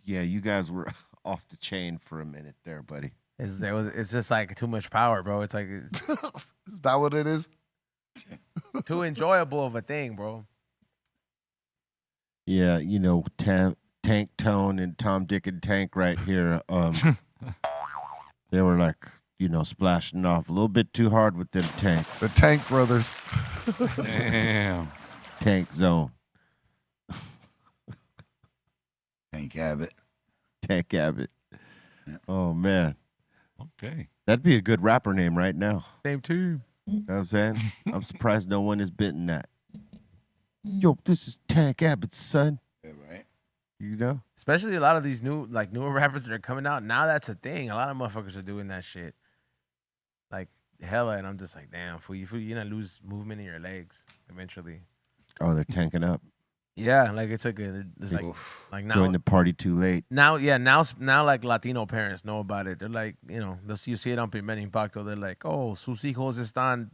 Yeah, you guys were off the chain for a minute there, buddy. It's just like too much power, bro. It's like Is that what it is? too enjoyable of a thing, bro. Yeah, Tank Tone and Tom, Dick, and Tank right here. They were like, splashing off a little bit too hard with them tanks. The Tank Brothers. Damn. Tank Zone. Tank Abbott. Tank Abbott. Yeah. Oh, man. Okay. That'd be a good rapper name right now. Same team. You know what I'm saying? I'm surprised no one has bitten that. Yo, this is Tank Abbott's son. Yeah, right. Especially a lot of these newer rappers that are coming out now. That's a thing. A lot of motherfuckers are doing that shit, like hella. And I'm just like, damn, fool, you're gonna lose movement in your legs eventually. Oh, they're tanking up. Yeah, like it's like like now. Join the party too late. Now like Latino parents know about it. They're like, you see it on Primer Impacto. They're like, oh, sus hijos están,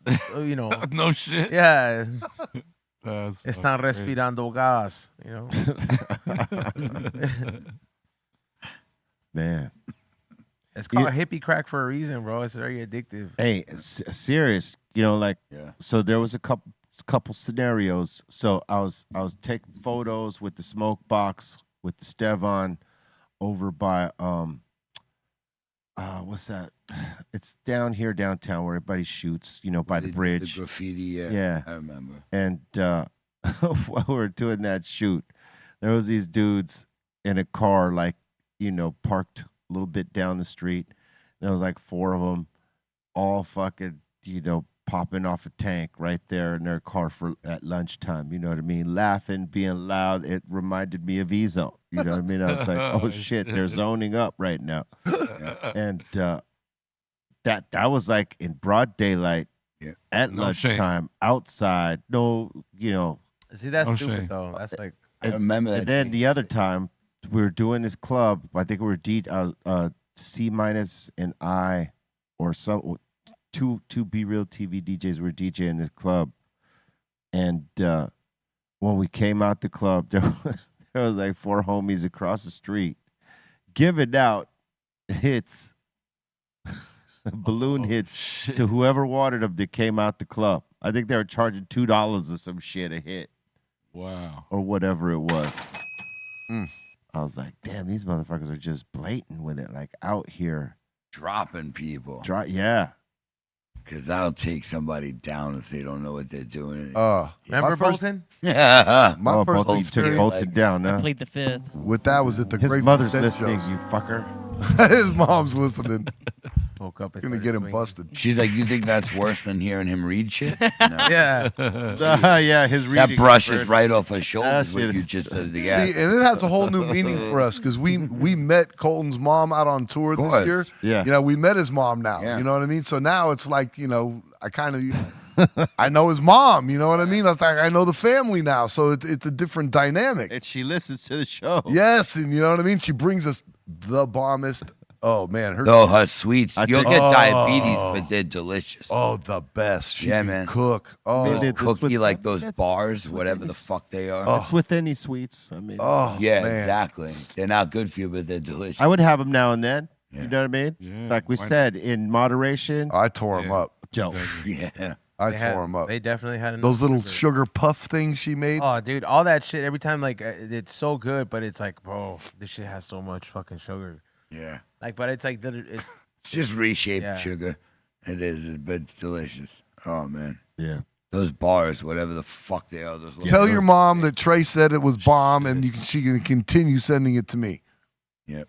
No shit. yeah, That's están fucking respirando gas, Man. It's called hippie crack for a reason, bro. It's very addictive. Hey, serious. You know, like Yeah. so there was a couple scenarios. So I was taking photos with the smoke box with the Stevon over by what's that? It's down here downtown where everybody shoots, you know, by the bridge. The graffiti, yeah. Yeah. I remember. And while we were doing that shoot, there was these dudes in a car, like, you know, parked a little bit down the street. There was like 4 of them, all fucking, you know, popping off a tank right there in their car at lunchtime. You know what I mean? Laughing, being loud. It reminded me of Ezo. You know what I mean? I was like, oh shit, they're zoning up right now. And that was like in broad daylight at lunchtime outside. No, you know. See, that's stupid though. That's like I remember that. And then the other time we were doing this club. I think we were C minus and I, or some two Be Real TV DJs were DJing this club, and when we came out the club, there was like 4 homies across the street giving out hits, balloon hits to whoever wanted them that came out the club. I think they were charging $2 or some shit a hit. Wow. Or whatever it was. I was like, damn, these motherfuckers are just blatant with it, like out here. Dropping people. Yeah. Because that'll take somebody down if they don't know what they're doing. Remember Bolton? Yeah. My first Bolton took experience Bolton down, I huh? played the 5th. with that was at the His Grateful mother's Dead listening, shows. you fucker. His mom's listening. Woke up. Gonna get him busted. She's like, you think that's worse than hearing him read shit? No. Yeah. Yeah, his reading. That brushes right off her shoulders. That What shit you is- just said. See, and it has a whole new meaning for us because we met Colton's mom out on tour this course. year. Yeah. You know, we met his mom now. Yeah. You know what I mean? So now it's like, you know, I kind of, I know his mom. You know what I mean? That's like I know the family now. So it's a different dynamic. And she listens to the show. Yes, and you know what I mean? She brings us the bombest. Oh, man. Her sweets. I You'll think- get diabetes, but they're delicious. Oh, the best. She Yeah, can man. cook. Oh, They Those did this cookie, with- like those that's- bars, that's whatever what the it is. fuck they are. It's with any sweets. I mean, oh, Yeah, man. exactly. They're not good for you, but they're delicious. I would have them now and then. Yeah. You know what I mean? Yeah, Like we why not? said, in moderation. I tore him up. Joe. Yeah. I tore him up. They definitely had enough Those little sugar. sugar puff things she made. Oh, dude, all that shit. Every time, like, it's so good, but it's like, bro, this shit has so much fucking sugar. Yeah. Like, but it's like, it's It's just reshaped Yeah. sugar. It is, but it's delicious. Oh, man. Yeah. Those bars, whatever the fuck they are. Those Tell little- your mom that Trey said it was bomb, and she can continue sending it to me. Yep.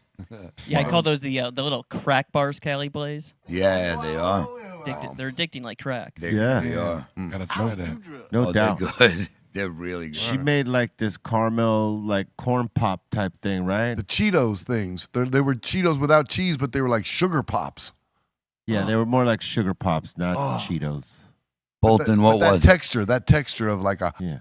Yeah, I call those the little crack bars, Cali Blaze. Yeah, they are. They're addicting like crack. They Yeah. really are. Gotta try that. No doubt. They're good. They're really good. She made like this caramel, like corn pop type thing, right? The Cheetos things. They were Cheetos without cheese, but they were like sugar pops. Yeah, they were more like sugar pops, not Oh. Cheetos. Bolton, what that was it? that texture of like a Yeah.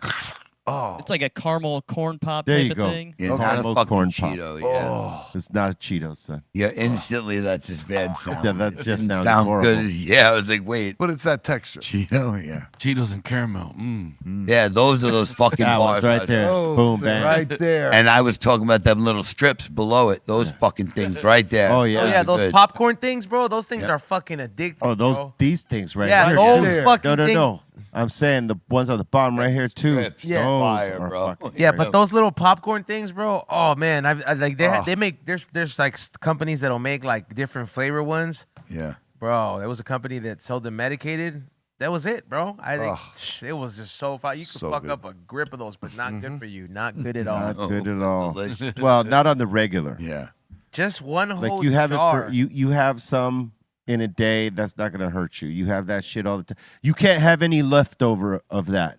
oh. It's like a caramel corn pop There type you of go. thing. Yeah, Okay. not a Caramel fucking corn pop. Cheeto, yeah. Oh. It's not a Cheetos, son. Yeah, instantly that's his bad sound. Yeah, that It just didn't sounds sound horrible. good. Yeah, I was like, wait. But it's that texture. Cheeto, yeah. Cheetos and caramel. Mm. Yeah, those are those fucking That bars. one's right there. Oh, Boom, they're bang. right there. And I was talking about them little strips below it. Those fucking things right there. Oh, yeah. oh yeah, are those good. popcorn things, bro. Those things Yeah. are fucking addictive. Oh, bro. these things right Yeah, here. those There. fucking No, things. I'm saying the ones on the bottom right here too. Strips. Yeah. Those Fire, are bro. fucking Yeah, great. but those little popcorn things, bro. Oh man, I like Oh. they make there's like companies that'll make like different flavor ones, Yeah. bro. There was a company that sold them medicated. That was it, bro. I think Ugh. it was just so fun. You could So fuck good. up a grip of those, but not good for you. Not good at all. Not Oh, good at all. delicious. Well, not on the regular. Yeah. Just one whole Like you have jar. it for you have some in a day that's not gonna hurt you. You have that shit all the time. You can't have any leftover of that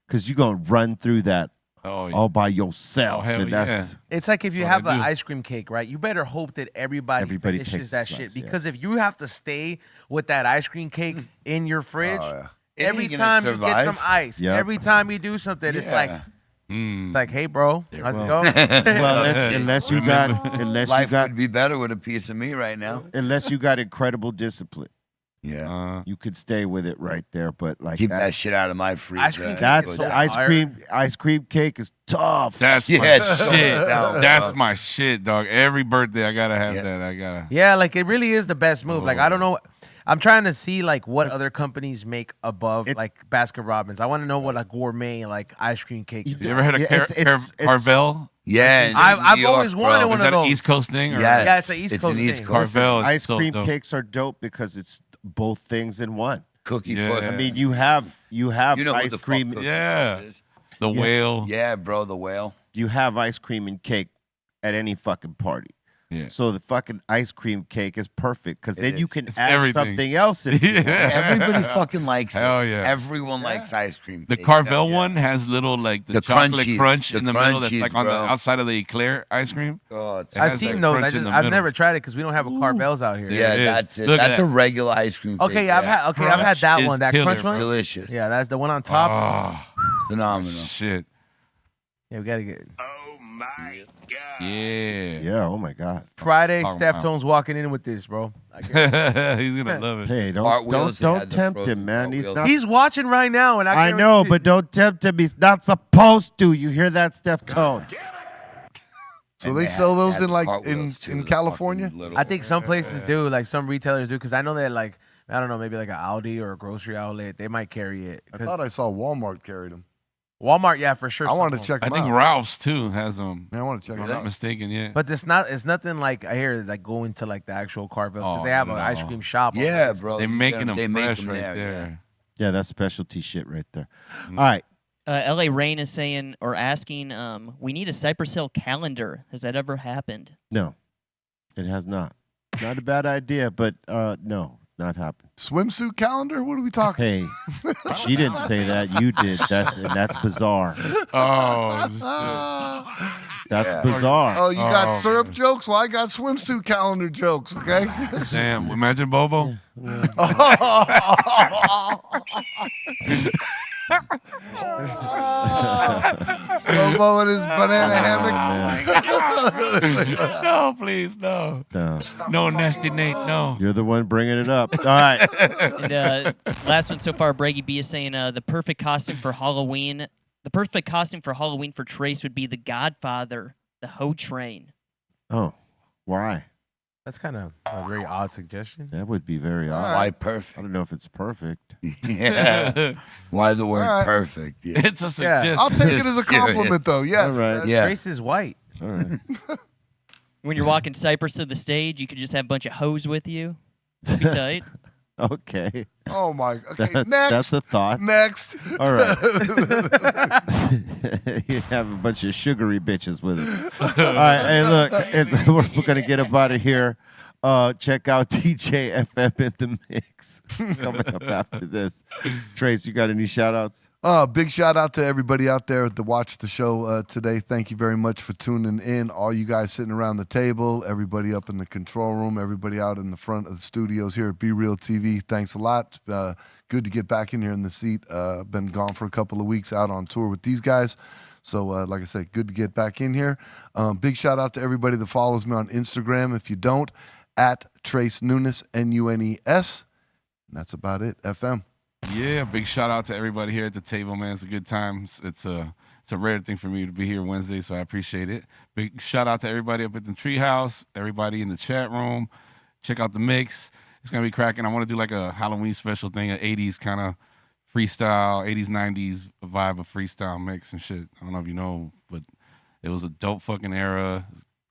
because you're gonna run through that Oh, yeah. all by yourself. Oh, hell and that's It's like if you That's have what I an do. ice cream cake, right? You better hope that everybody Everybody finishes takes a that slice, shit yeah. because if you have to stay with that ice cream cake in your fridge, Oh, yeah. It every ain't gonna time you get survive. some ice, Yep. every time you do something, it's like, Yeah. hey, bro, how's it well. going? well, unless you got Life would be better with a piece of me right now. unless you got incredible discipline. Yeah. You could stay with it right there, but like Keep that shit out of my freezer. Ice cream cake That's is the so ice fire. cream. Ice cream cake is tough. That's Yeah, my it's so shit. dope, That's bro. my shit, dog. Every birthday I gotta have Yeah. that. I gotta. Yeah, like it really is the best move. Like I don't Oh. know. I'm trying to see like what other companies make above like Baskin Robbins. I want to know what a gourmet like ice cream cake is. You ever had a Yeah, it's- Carvel? Yeah. in I've New York, always wanted bro. one Is of that an those. East Coast thing? Or? Yes. Yeah, it's an East It's Coast an East thing. Coast. Carvel is Ice so cream dope. cakes are dope because it's both things in one. Cookie Yeah. puss. I mean, you have You know who ice the fuck cream. Cookie Yeah. Puss is? The whale. Yeah, bro, the whale. You have ice cream and cake at any fucking party. Yeah. So the fucking ice cream cake is perfect because then you is. can It's add everything. something else. If you want. Everybody fucking likes it. Hell yeah. Everyone likes ice cream. The cake. Carvel Yeah. one has little like the The chocolate crunchies. crunch The in the middle that's crunchies, like on the bro. outside of the eclair ice cream. Oh, it's- It I've has seen that those. crunch in the I've middle. never tried it because we don't have a Carvel's out here. yeah, it is. that's it. Look at That's a that. regular ice cream cake. Okay, I've had. Okay, I've had Crunch that is one. That killer, crunch bro. one. delicious. Yeah, that's the one on top. Oh, Phenomenal. shit. Yeah, we gotta get Yeah. Yeah. Oh my God. Friday. Talking Steph about- Tone's walking in with this, bro. He's gonna love it. Hey, Cartwheels, he don't had the tempt frozen him, man. He's cartwheels. not. He's watching right now, and I know, but don't tempt him. He's not supposed to. You hear that, Steph Tone? So And they had- sell those had in like cartwheels, too, in the California. fucking little- I think some places do, like some retailers do, because I know that like I don't know, maybe like an Aldi or a grocery outlet, they might carry it. I 'Cause thought I saw Walmart carried them. Walmart, yeah, for sure. I wanted to some check I them think out. Ralph's too has them. Man, I want to check If I'm it not out. mistaken, yeah. But it's nothing like I hear like going to like the actual Carvel's because Oh, they have an ice no. cream shop. on Yeah, there. bro. They're you making get them they make fresh them right there. there. Yeah, that's specialty shit right there. All right. LA Rain is saying or asking, we need a Cypress Hill calendar. Has that ever happened? No, it has not. Not a bad idea, but no, it's not happened. Swimsuit calendar? What are we talking? Hey, she didn't say that. You did. That's bizarre. Oh, That's Yeah. bizarre. Oh, you got Oh, syrup man. jokes? Well, I got swimsuit calendar jokes, okay? shit. Damn. Imagine Bobo. Bobo in his banana hammock. No, please, no. No, No, nasty Nate, no. you're the one bringing it up. All right. And last one so far, Braggy B is saying the perfect costume for Halloween. The perfect costume for Halloween for Trace would be the Godfather, the Ho Train. Oh, why? That's kind of a very odd suggestion. That would be very odd. Why I perfect? don't know if it's perfect. Yeah. Why the word All right. perfect? Yeah. It's a suggestion. I'll take it Just as a compliment, curious. though. Yes. All right. Yeah. Trace is white. All right. When you're walking Cypress to the stage, you could just have a bunch of hoes with you. That'd be tight. Okay. Oh my. Okay. That's Next. a thought. Next. All right. You have a bunch of sugary bitches with it. All right. Hey, look, we're going to get up out of here. Check out DJ FM in the mix coming up after this. Trace, you got any shout outs? Big shout out to everybody out there that watched the show today. Thank you very much for tuning in. All you guys sitting around the table, everybody up in the control room, everybody out in the front of the studios here at Be Real TV. Thanks a lot. Good to get back in here in the seat. Been gone for a couple of weeks out on tour with these guys. So, like I said, good to get back in here. Big shout out to everybody that follows me on Instagram. If you don't, at Trace Nunes, Nunes. And that's about it. FM. Yeah, big shout out to everybody here at the table, man. It's a good time. It's a rare thing for me to be here Wednesday, so I appreciate it. Big shout out to everybody up at the Treehouse, everybody in the chat room. Check out the mix. It's gonna be cracking. I want to do like a Halloween special thing, an 80s kind of freestyle, 80s, 90s vibe of freestyle mix and shit. I don't know if you know, but it was a dope fucking era.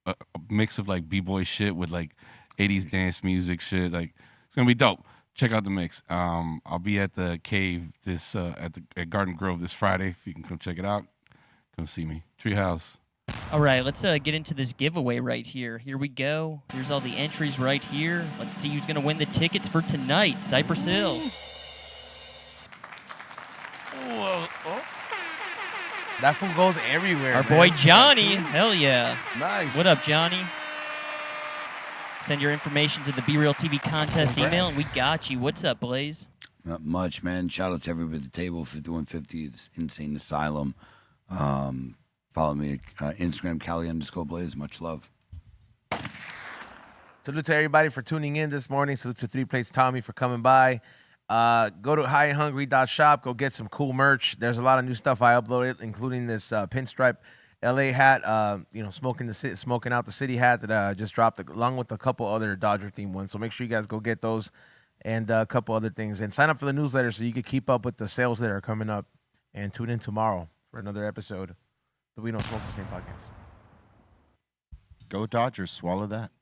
A mix of like b-boy shit with like 80s dance music shit. Like it's gonna be dope. Check out the mix. I'll be at the Cave this at Garden Grove this Friday. If you can come check it out, come see me. Treehouse. All right, let's get into this giveaway right here. Here we go. Here's all the entries right here. Let's see who's going to win the tickets for tonight. Cypress Hill. That fool goes everywhere. Our man. boy Johnny. Hell yeah. Nice. What up, Johnny? Send your information to the Be Real TV contest email, and we got you. What's up, Blaze? Not much, man. Shout out to everybody at the table. 5150. It's Insane Asylum. Follow me Instagram, Cali_Blaze. Much love. It's Salute to everybody for tuning in this morning. Salute to 3 Plates Tommy for coming by. Go to highhungry.shop. Go get some cool merch. There's a lot of new stuff I uploaded, including this pinstripe LA hat, smoking out the city hat that I just dropped, along with a couple other Dodger themed ones. So make sure you guys go get those and a couple other things. And sign up for the newsletter so you can keep up with the sales that are coming up. And tune in tomorrow for another episode of the We Don't Smoke the Same podcast. Go Dodgers. Swallow that.